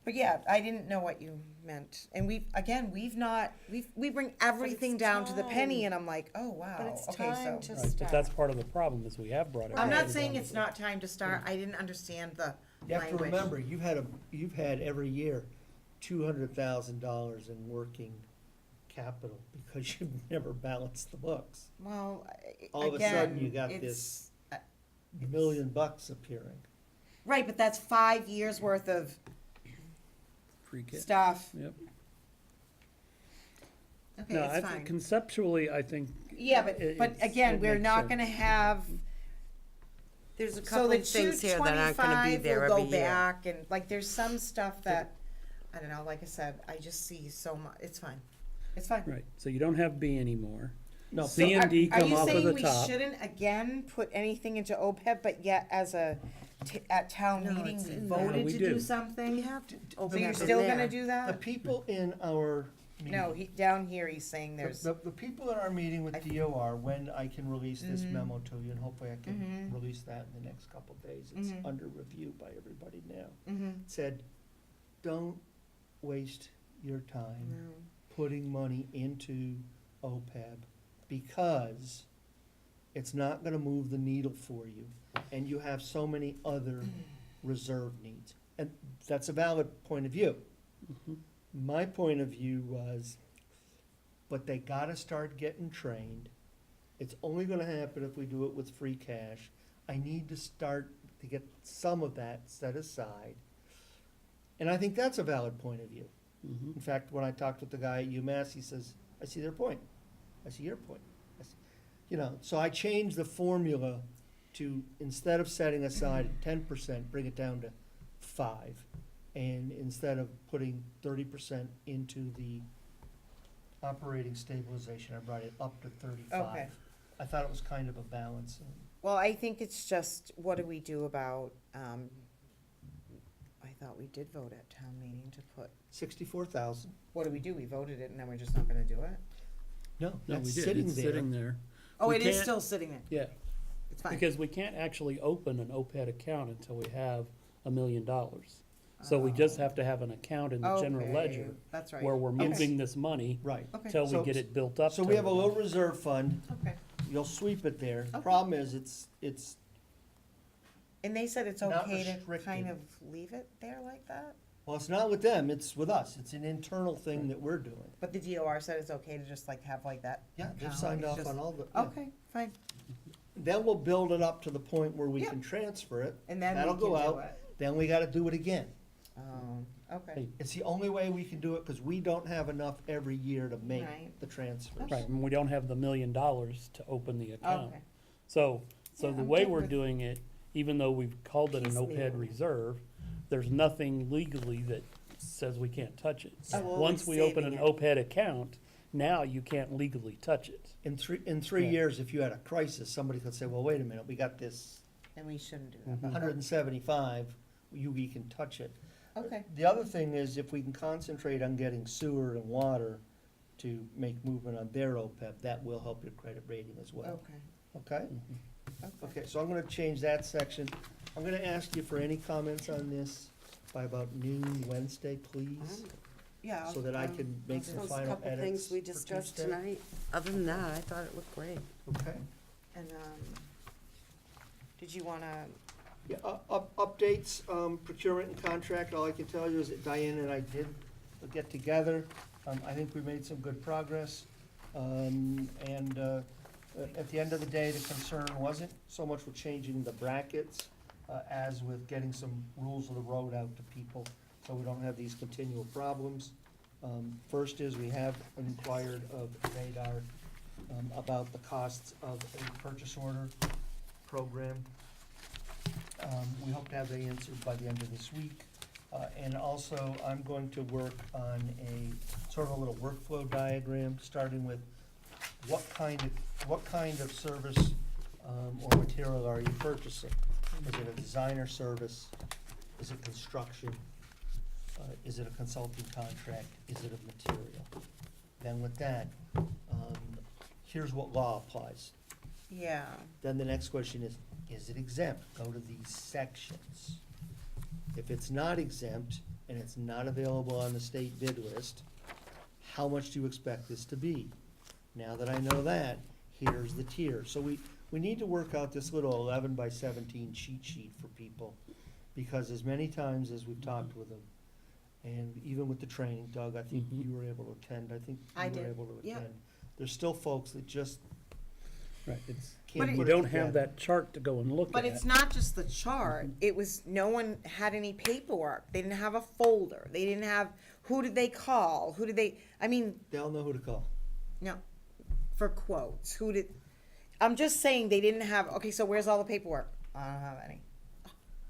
But yeah, I didn't know what you meant. And we bring everything down to the penny, and I'm like, oh, wow.
But it's
Okay,
time
so
to
Right, but that's
start.
part of the problem, is we have brought it.
I'm not
down
saying
to
it's
the-
not time to start. I didn't understand the
You have to
language.
remember, you've had every year $200,000 in working capital because you've never balanced the books.
Well,
All of a sudden, you
again,
got
it's-
this $1,000,000 appearing.
Right, but that's 5 years worth of
Free cash.
stuff.
Yep.
Okay,
No,
it's fine.
conceptually, I think.
Yeah, but
it's-
again,
it
we're
makes
not
sense.
gonna have,
There's a
so
couple
the
of things here that aren't gonna be
225
there
will
every
go
year.
back, and like, there's some stuff that, I don't know, like I said, I just see so much, it's fine. It's fine.
Right, so you don't have B anymore.
No,
So
C and D
are
come
you
off of
saying
the
we
top.
shouldn't again put anything into OPEB, but yet as at town
No,
meeting,
it's
we
in there.
voted
we
to
do.
do something?
We have to
So
open
you're
up in
still
there.
gonna do
the
that?
people in our meeting.
No, down here, he's saying there's,
The people in our meeting with DOR, when I can release this
Mhm.
memo to you, and hopefully I can
Mhm.
release that in the next couple of days, it's
Mhm.
under review by everybody now,
mhm,
said, don't waste your time
no.
putting money into OPEB, because it's not gonna move the needle for you, and you have so many other reserve needs. And that's a valid point of view.
Mhm.
My point of view was, but they gotta start getting trained. It's only gonna happen if we do it with free cash. I need to start to get some of that set aside. And I think that's a valid point of view.
Mhm.
In fact, when I talked with the guy at UMass, he says, I see their point. I see your point. You know, so I changed the formula to, instead of setting aside 10%, bring it down to 5. And instead of putting 30% into the operating stabilization, I brought it up to 35.
Okay.
I thought it was kind of a balance.
Well, I think it's just, what do we do about, I thought we did vote at town meeting to put,
64,000.
what do we do? We voted it and then we're just not gonna do it?
No,
No,
that's
we did,
sitting
it's
there.
sitting there.
Oh,
We
it is
can't-
still sitting there.
Yeah,
It's fine.
because we can't actually open an OPEB account until we have $1 million. So we just have to have an account in the general
Okay,
ledger
that's right.
where we're
Okay.
moving this money
Right.
Okay.
till
So-
we get it built up.
So
to
we have a
enough.
little reserve fund.
Okay.
You'll sweep it there.
Okay.
Problem is, it's
And they said it's
Not
okay to
restricted.
kind of leave it there like that?
Well, it's not with them, it's with us. It's an internal thing that we're doing.
But the DOR said it's okay to just like have like that?
Yeah, they've
account,
signed
it's
off
just-
on all the, yeah.
Okay, fine.
Then we'll build it up to the point where we
Yeah.
can transfer it.
And then we
That'll
can
go
do
out.
it.
Then we gotta do it again.
Oh, okay.
Hey,
It's the only way we can do it, because we don't have enough every year to make
Right.
the transfers.
Right, and we don't have the $1 million to open the account.
Okay.
So
Yeah,
the
I'm
way
good
we're
with-
doing it, even though we've called it an
Piecemeal.
OPEB reserve, there's nothing legally that says we can't touch it.
So we'll
Once
be
we open
saving
an
it.
OPEB account, now you can't legally touch it.
In three
Yeah.
years, if you had a crisis, somebody could say, well, wait a minute, we got this
And we shouldn't do
Mhm.
that.
175, we can touch it.
Okay.
The other thing is, if we can concentrate on getting sewer and water to make movement on their OPEB, that will help your credit rating as well.
Okay.
Okay?
Okay.
Okay, so I'm gonna change that section. I'm gonna ask you for any comments on this by about noon Wednesday, please,
Yeah.
so that I can make some
Those
final
couple
edits
things we
for
discussed
Tuesday.
tonight, other than that, I thought it looked great.
Okay.
And, did you wanna,
Yeah, updates, procurement and contract, all I can tell you is that Diane and I did get together. I think we made some good progress. And at the end of the day, the concern wasn't so much with changing the brackets as with getting some rules of the road out to people, so we don't have these continual problems. First is, we have inquired of Radar about the costs of a purchase order program. We hope to have the answered by the end of this week. And also, I'm going to work on a sort of a little workflow diagram, starting with what kind of service or material are you purchasing? Is it a designer service? Is it construction? Is it a consulting contract? Is it a material? Then with that, here's what law applies.
yeah,
Then the next question is it exempt? Go to these sections. If it's not exempt and it's not available on the state bid list, how much do you expect this to be? Now that I know that, here's the tier. So we need to work out this little 11 by 17 cheat sheet for people, because as many times as we've talked with them, and even with the training, Doug, I think
Mhm.
you were able to attend, I think
I
you were
did,
able to
yep.
attend. There's still folks that just
Right, it's,
can't
But
put
you
it
don't have
together.
that chart to go and look at.
but it's not just the chart, it was, no one had any paperwork, they didn't have a folder, they didn't have, who did they call, who did they, I mean,
They all know who to call.
no, for quotes, who did, I'm just saying they didn't have, okay, so where's all the paperwork? I don't have any.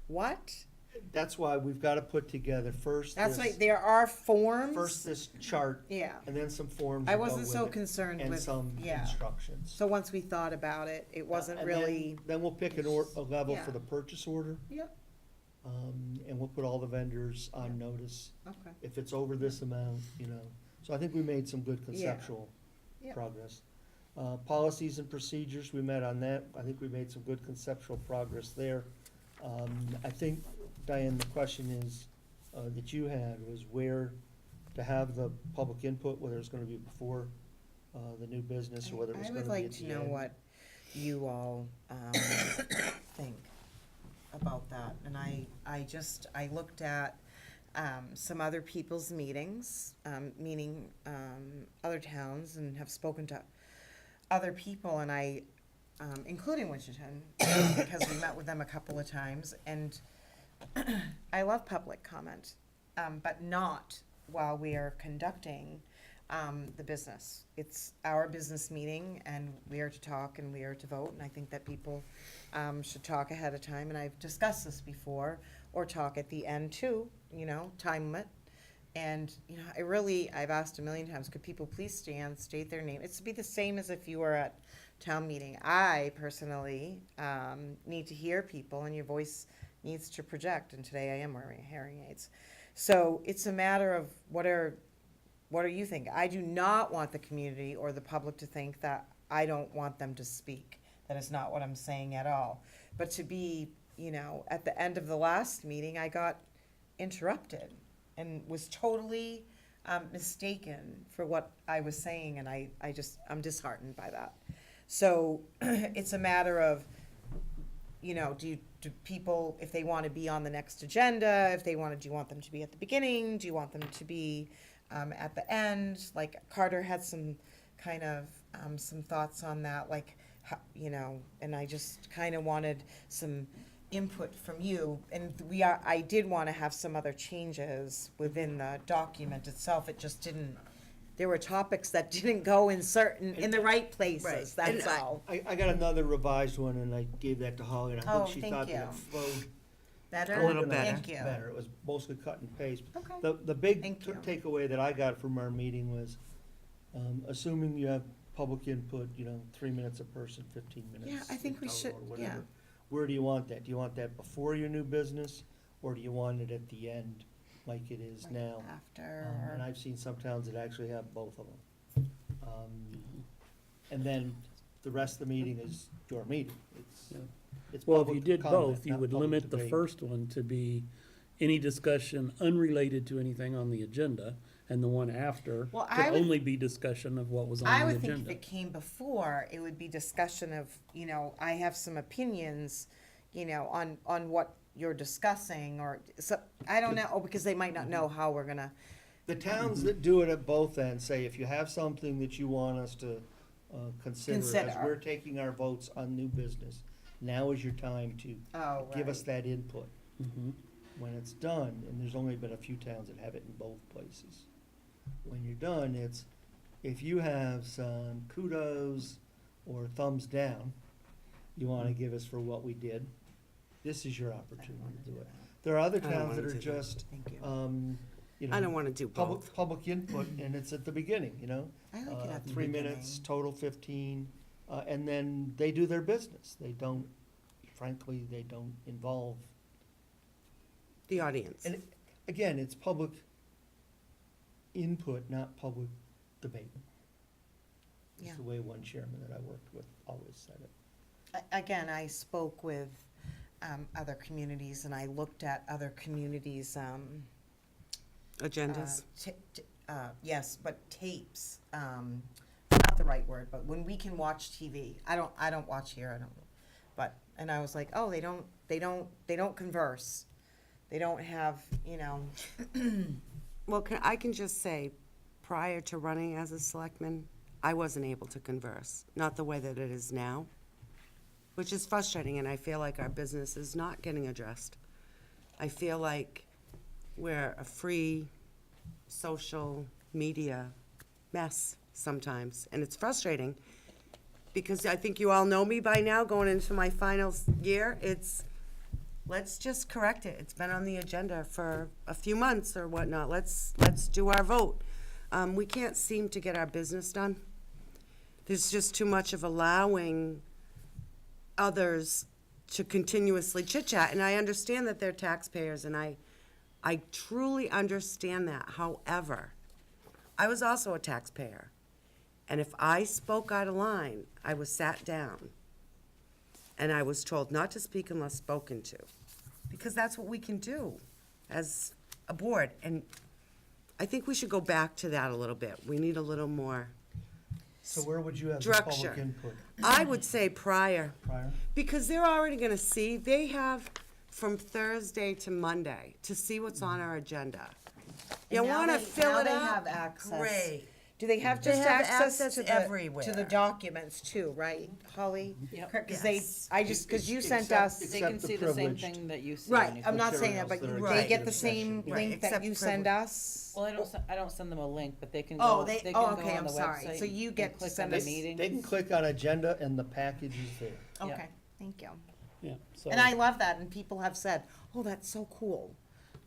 What?
That's why we've gotta put together first
That's
this,
right, there are forms.
first this chart,
Yeah,
and then some forms
I
that go
wasn't
with
so
it,
concerned
and
with,
some
yeah,
instructions.
so once we thought about it, it wasn't
And then-
really,
Then we'll pick a level
Yeah.
for the purchase order,
yep,
and we'll put all the vendors on notice.
okay.
If it's over this amount, you know, so I think we made some good conceptual
Yeah.
progress. Policies and procedures, we met on that, I think we made some good conceptual progress there. I think, Diane, the question is, that you had was where to have the public input, whether it's gonna be before, the new business, or whether it was
I
gonna
would
be
like
at
to
the
know
end.
what you all, think about that, and I looked at, some other people's meetings, meaning, other towns, and have spoken to other people, and I, including Winchendon, because we met with them a couple of times, and I love public comment, but not while we are conducting the business. It's our business meeting, and we are to talk and we are to vote, and I think that people should talk ahead of time, and I've discussed this before, or talk at the end too, time limit. And, I've asked a million times, could people please stand, state their name? It's to be the same as if you were at town meeting. I personally need to hear people, and your voice needs to project, and today I am wearing hearing aids. So it's a matter of what are you thinking? I do not want the community or the public to think that I don't want them to speak. That is not what I'm saying at all. But to be, at the end of the last meeting, I got interrupted and was totally mistaken for what I was saying, and I'm disheartened by that. So it's a matter of, do people, if they want to be on the next agenda, do you want them to be at the beginning? Do you want them to be at the end? Like Carter had some kind of, some thoughts on that, like, and I just kind of wanted some input from you. And I did want to have some other changes within the document itself. It just didn't, there were topics that didn't go in the right places, that's all.
I got another revised one, and I gave that to Holly, and I
Oh,
think she
thank
thought that
you.
it flowed
Better?
A little better.
Thank you.
better. It was mostly cut and paste.
Okay.
The big
Thank you.
takeaway that I got from our meeting was, assuming you have public input, 3 minutes a person, 15 minutes.
Yeah, I think we
in total
should,
or
yeah.
whatever. Where do you want that? Do you want that before your new business, or do you want it at the end, like it is
Like
now?
After,
And I've seen some towns that actually have both of them. And then the rest of the meeting is your meeting.
Yeah.
It's
Well, if you
public
did
comment,
both, you
not
would
public
limit the
debate.
first one to be any discussion unrelated to anything on the agenda, and the one after
Well,
could
I would-
only be discussion of what was on
I
the
would think if
agenda.
it came before, it would be discussion of, I have some opinions, on what you're discussing, or, so, I don't know, because they might not know how we're gonna,
The towns that do it at both ends say, if you have something that you want us to consider, as
Consider.
we're taking our votes on new business, now is your time to give us that input.
Mhm.
When it's done, and there's only been a few towns that have it in both places, when you're done, it's, if you have some kudos or thumbs down you wanna give us for what we did, this is your opportunity to do it. There are other
I don't
towns
wanna
that are
do that.
just,
thank you.
I don't wanna do both.
public input, and it's at the beginning,
I like it at the
3
beginning.
minutes, total 15, and then they do their business. They don't, frankly, they don't involve,
The audience.
and again, it's public input, not public debate.
Yeah.
It's the way one chairman that I worked with always said it.
Again, I spoke with, other communities, and I looked at other communities',
Agendas.
yes, but tapes, not the right word, but when we can watch TV, I don't watch here, and I was like, oh, they don't converse. They don't have,
Well, I can just say, prior to running as a selectman, I wasn't able to converse, not the way that it is now, which is frustrating, and I feel like our business is not getting addressed. I feel like we're a free social media mess sometimes, and it's frustrating, because I think you all know me by now, going into my final year. Let's just correct it. It's been on the agenda for a few months or whatnot. Let's do our vote. We can't seem to get our business done. There's just too much of allowing others to continuously chit-chat, and I understand that they're taxpayers, and I truly understand that. However, I was also a taxpayer, and if I spoke out of line, I was sat down, and I was told not to speak unless spoken to, because that's what we can do as a board, and I think we should go back to that a little bit. We need a little more,
So where would you have the
Structure.
public input?
I would say prior.
Prior?
Because they're already gonna see, they have from Thursday to Monday to see what's on our agenda. You
And now
wanna
they-
fill
now
it
they
out?
have access
Great.
Do they have
They
just
have
access
access
to the
everywhere.
documents too, right, Holly?
Yep.
Because they,
Yes.
because you sent
Except-
us,
They can
Except the
see the same
privileged.
thing that you see.
right,
when you
I'm
click.
not saying that, but
Materials that
they
are
get the
executive
same
session.
link
Right,
that
except
you send
privilege.
us?
Well, I don't send them a link, but they can
Oh,
go,
they-
they can
oh,
go
okay,
on
I'm
the
sorry.
website
So you
and
get to
click
send
on
us-
the meeting.
They can click on agenda and the package is there.
Yeah.
Okay, thank you.
Yeah, so.
And I love that, and people have said, oh, that's so cool.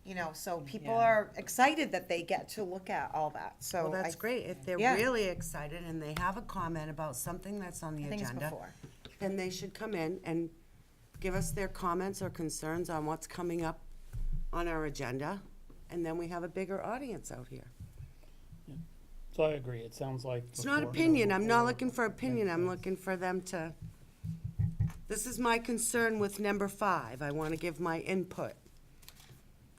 You know, so people
Yeah.
are excited that they get to look at all that, so.
Well, that's
I-
great. If they're
Yeah.
really excited and they have a comment about something that's on the
I think it's
agenda,
before.
then they should come in and give us their comments or concerns on what's coming up on our agenda, and then we have a bigger audience out here.
So I agree, it sounds like.
It's not
before-
opinion, I'm not
before-
looking for opinion, I'm looking for them to, this is my concern with number 5, I wanna give my input.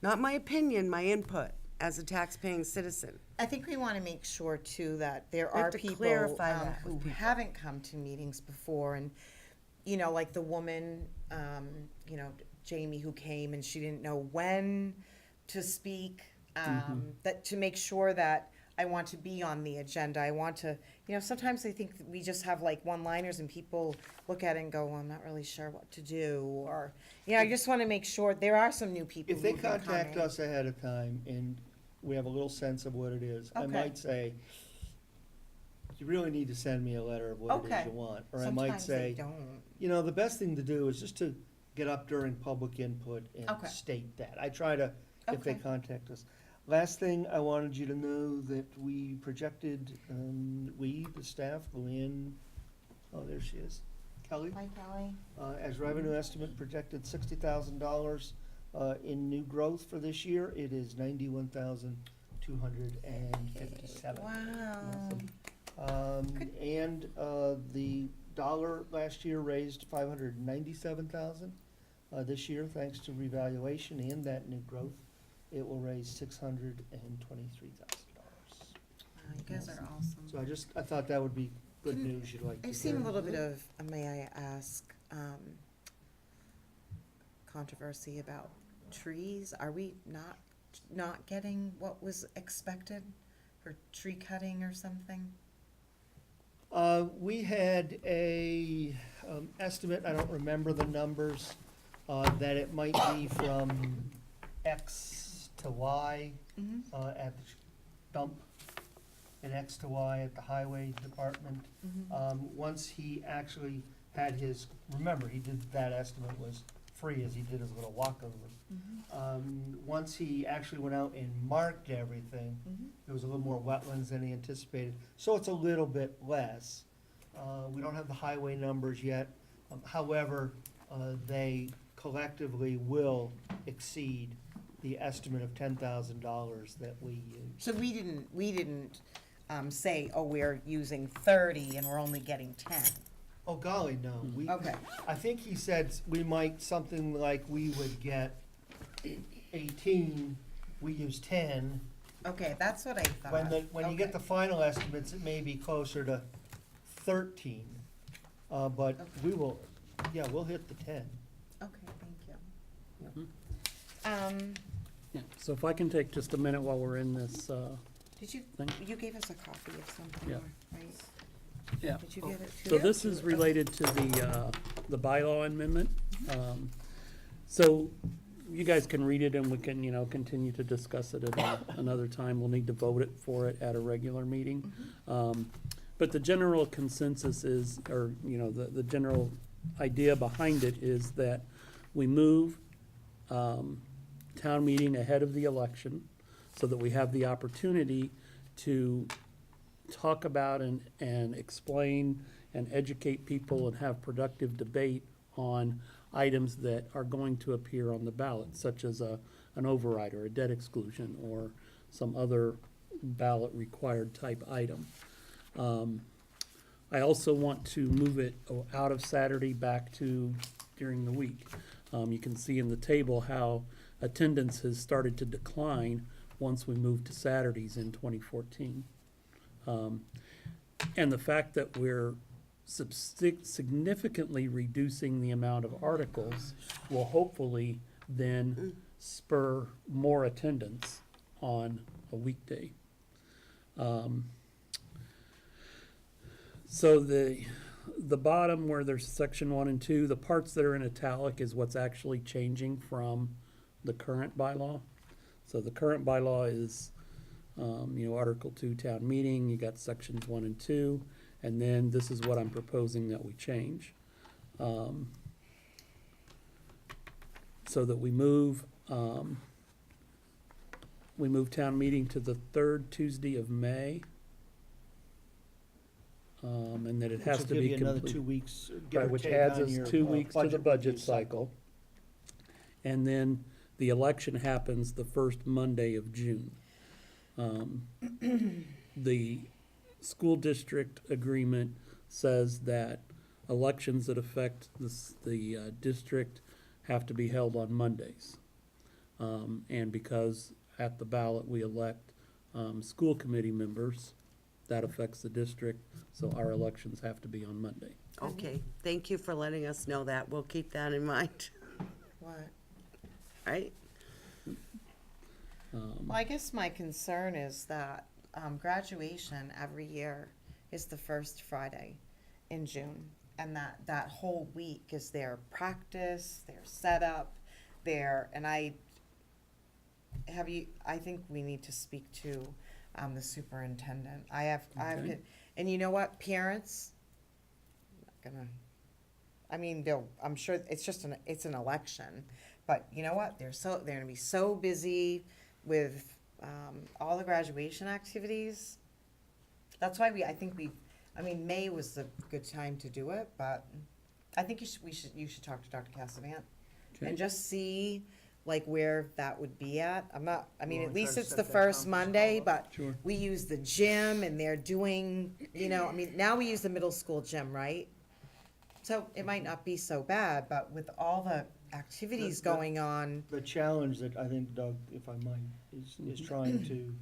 Not my opinion, my input, as a taxpaying citizen.
I think we want to make sure too that there
We have
are
to
people
clarify that with
who
people.
haven't come to meetings before, and, you know, like the woman, you know, Jamie, who came and she didn't know when to speak, that, to make sure that I want to be on the agenda, I want to, you know, sometimes I think that we just have like one-liners and people look at it and go, well, I'm not really sure what to do, or, you know, I just want to make sure, there are some new people
If they
who've been
contact
coming.
us ahead of time and we have a little sense of what it is, I
Okay.
might say, you really need to send me a letter of what it
Okay.
is you want. Or I might
Sometimes they
say,
don't.
you know, the best thing to do is just to get up during public input and
Okay.
state that. I try to, if they
Okay.
contact us. Last thing, I wanted you to know that we projected, we, the staff, Luann, oh, there she is, Kelly,
Hi, Kelly.
as revenue estimate projected $60,000 in new growth for this year. It is 91,257.
Wow.
And the dollar last year raised 597,000. This year, thanks to revaluation and that new growth, it will raise $623,000.
Wow, you guys are awesome.
So I thought that would be good
Can-
news you'd like to hear.
I've seen a little bit of, may I ask, controversy about trees. Are we not getting what was expected for tree cutting or something?
We had a estimate, I don't remember the numbers, that it might be from X to Y at the dump, and X to Y at the highway department. Once he actually had his, remember, he did, that estimate was free as he did his little walkover. Once he actually went out and marked everything, there was a little more wetlands than he anticipated, so it's a little bit less. We don't have the highway numbers yet, however, they collectively will exceed the estimate of $10,000 that we used.
So we didn't say, oh, we're using 30 and we're only getting 10.
Oh golly, no, we,
Okay.
I think he said we might, something like we would get 18, we use 10.
Okay, that's what I thought.
When you get the final estimates, it may be closer to 13, but we will, yeah, we'll hit the 10.
Okay, thank you.
Yeah, so if I can take just a minute while we're in this,
Did you,
Thing.
you gave us a copy of something
Yeah.
more, right?
yeah.
Did you give it to?
So this is related to the bylaw amendment. So you guys can read it and we can, continue to discuss it at another time. We'll need to vote for it at a regular meeting. But the general consensus is, or, the general idea behind it is that we move town meeting ahead of the election so that we have the opportunity to talk about and explain and educate people and have productive debate on items that are going to appear on the ballot, such as an override or a debt exclusion or some other ballot required type item. I also want to move it out of Saturday back to during the week. You can see in the table how attendance has started to decline once we moved to Saturdays in 2014. And the fact that we're significantly reducing the amount of articles will hopefully then spur more attendance on a weekday. So the bottom where there's section 1 and 2, the parts that are in italic is what's actually changing from the current bylaw. So the current bylaw is, Article 2 town meeting, you got sections 1 and 2, and then this is what I'm proposing that we change. So that we move town meeting to the third Tuesday of May. And that it has to be
Which will give you another
complete.
2 weeks, give
Right,
or
which
take
adds
on
us
your,
2 weeks to the budget
review
cycle. And then the election happens the first Monday of June. The school district agreement says that elections that affect the district have to be held on Mondays. And because at the ballot we elect school committee members, that affects the district, so our elections have to be on Monday.
Okay, thank you for letting us know that. We'll keep that in mind,
What?
right?
Well, I guess my concern is that graduation every year is the first Friday in June. And that whole week is their practice, their setup, I think we need to speak to the superintendent.
Okay.
And you know what, parents, I'm sure it's just it's an election, but you know what, they're gonna be so busy with all the graduation activities. That's why May was a good time to do it, but I think you should talk to Dr. Cassavant
Okay.
and just see like where that would be at.
Wanna
at
try
least
to
it's
set
the
that
first
conference
Monday,
call up?
but
Sure.
we use the gym and they're doing, now we use the middle school gym, right? So it might not be so bad, but with all the activities
The-
going on,
The challenge that I think Doug, if I might, is trying to,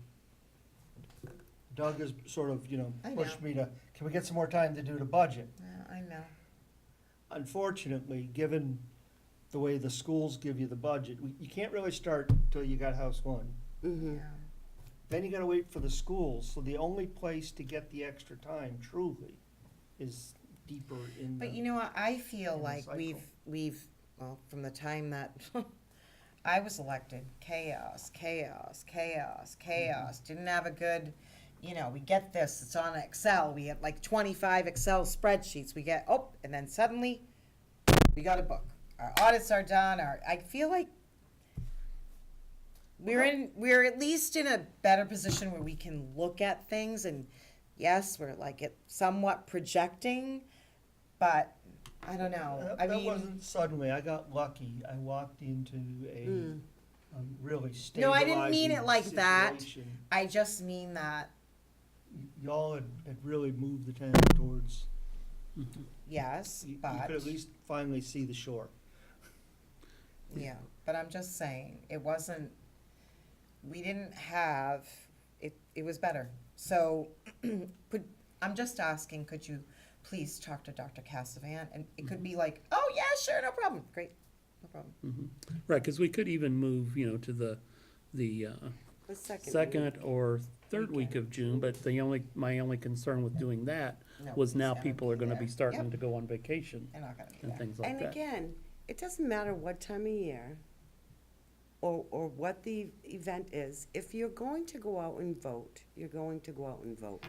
Doug has sort of,
I
pushed
know.
me to, can we get some more time to do the budget?
I know.
Unfortunately, given the way the schools give you the budget, you can't really start till you got House 1.
Mm-hmm.
Yeah.
Then you gotta wait for the schools, so the only place to get the extra time truly is deeper in the.
But you know what, I feel
in the
like
cycle.
we've, well, from the time that I was elected, chaos, didn't have a good, we get this, it's on Excel, we had like 25 Excel spreadsheets, and then suddenly, we got a book. Our audits are done, I feel like we're at least in a better position where we can look at things and yes, we're like somewhat projecting, but I don't know.
That wasn't suddenly, I got lucky, I walked into a really stabilizing
No, I didn't mean it like that.
situation.
I just mean that,
Y'all had really moved the town towards,
yes,
you
but,
could at least finally see the shore.
yeah, but I'm just saying, we didn't have, it was better. So, I'm just asking, could you please talk to Dr. Cassavant? And it could be like, oh, yeah, sure, no problem, great, no problem.
Right, because we could even move, to the
The
second or third week of June, but my only concern with doing that was now
Nobody's
people are
gonna
gonna
be
be starting
there.
to go on vacation
They're not gonna be
and
there.
things like
And
that.
again, it doesn't matter what time of year or what the event is. If you're going to go out and vote, you're going to go out and vote.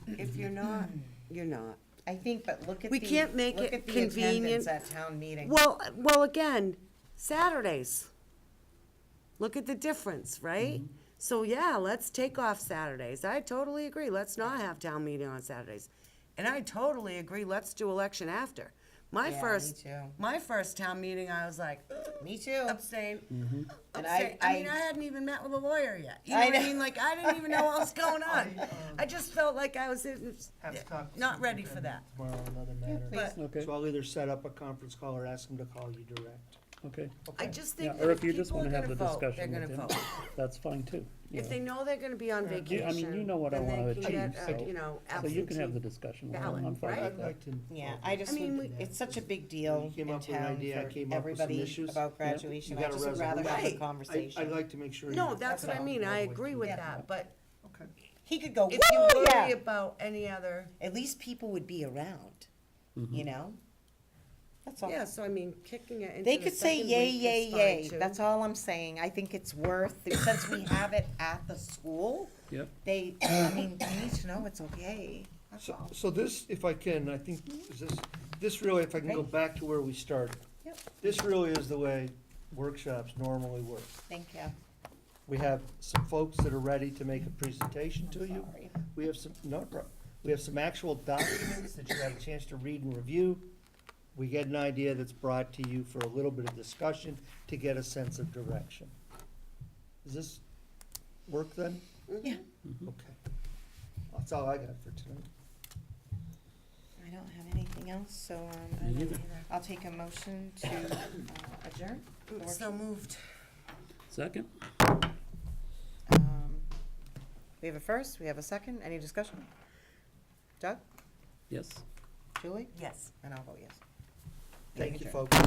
If you're not, you're not.
I think, but look at
We can't make
look
it
at the
convenient.
attendance at town meeting.
Well, again, Saturdays. Look at the difference, right? So, yeah, let's take off Saturdays. I totally agree. Let's not have town meeting on Saturdays. And I totally agree, let's do election after.
Yeah, me
My first town meeting, I was like,
too. Me too.
abstain.
And
Abstain. I mean, I hadn't even met with a lawyer yet. You know
I
what I
know.
mean? Like, I didn't even know what was going on. I just felt like I was
Have to talk to
not ready for that.
tomorrow on another matter.
But
Okay,
So I'll either set up a conference call or ask them to call you direct.
okay.
I just
Yeah,
think
or
that
if
if
you just
people are
wanna have
gonna
the
vote, they're
discussion
gonna
with him,
vote.
that's fine too.
If they know they're gonna be on vacation,
I mean, you know what I
then
wanna
they can
achieve,
get,
so-
absentee.
So you can have the discussion with him,
ballot,
I'm fine
right?
with
I'd
that.
like to.
Yeah, I just
I mean,
would, it's such a big deal
You came
in
up with an
town
idea, I
for
came up with some
everybody
issues.
about graduation.
You
I
got a
just would rather have a
resolution.
conversation.
I'd like to make sure.
No,
you-
that's what I
all.
mean, I agree with
Yeah.
that, but
Okay.
he could go,
If you
whoa,
worry
yeah.
about any other,
At least people would be around, you know? That's all.
yeah, so I mean, kicking it into
They
the
could say
second
yay,
week
yay,
is fine,
yay.
too.
That's all I'm saying. I think it's worth, since we have it at the school,
Yep.
I mean, they need to know it's okay. That's all.
So this, if I can, I think, this really, if I can go
Right.
back to where we started.
Yep.
This really is the way workshops normally work.
Thank you.
We have some folks that are ready to make a presentation to you.
Sorry.
We have some, no problem. We have some actual documents that you have a chance to read and review. We get an idea that's brought to you for a little bit of discussion to get a sense of direction. Does this work then?
Yeah.
Okay. That's all I got for tonight.
I don't have anything else, so,
Me neither.
I'll take a motion to adjourn. the
So
workshop.
moved.
Second?
We have a first, we have a second, any discussion? Doug,
Yes.
Julie,
Yes.
and I'll vote yes.
Thank you,
Adjourned.
folks.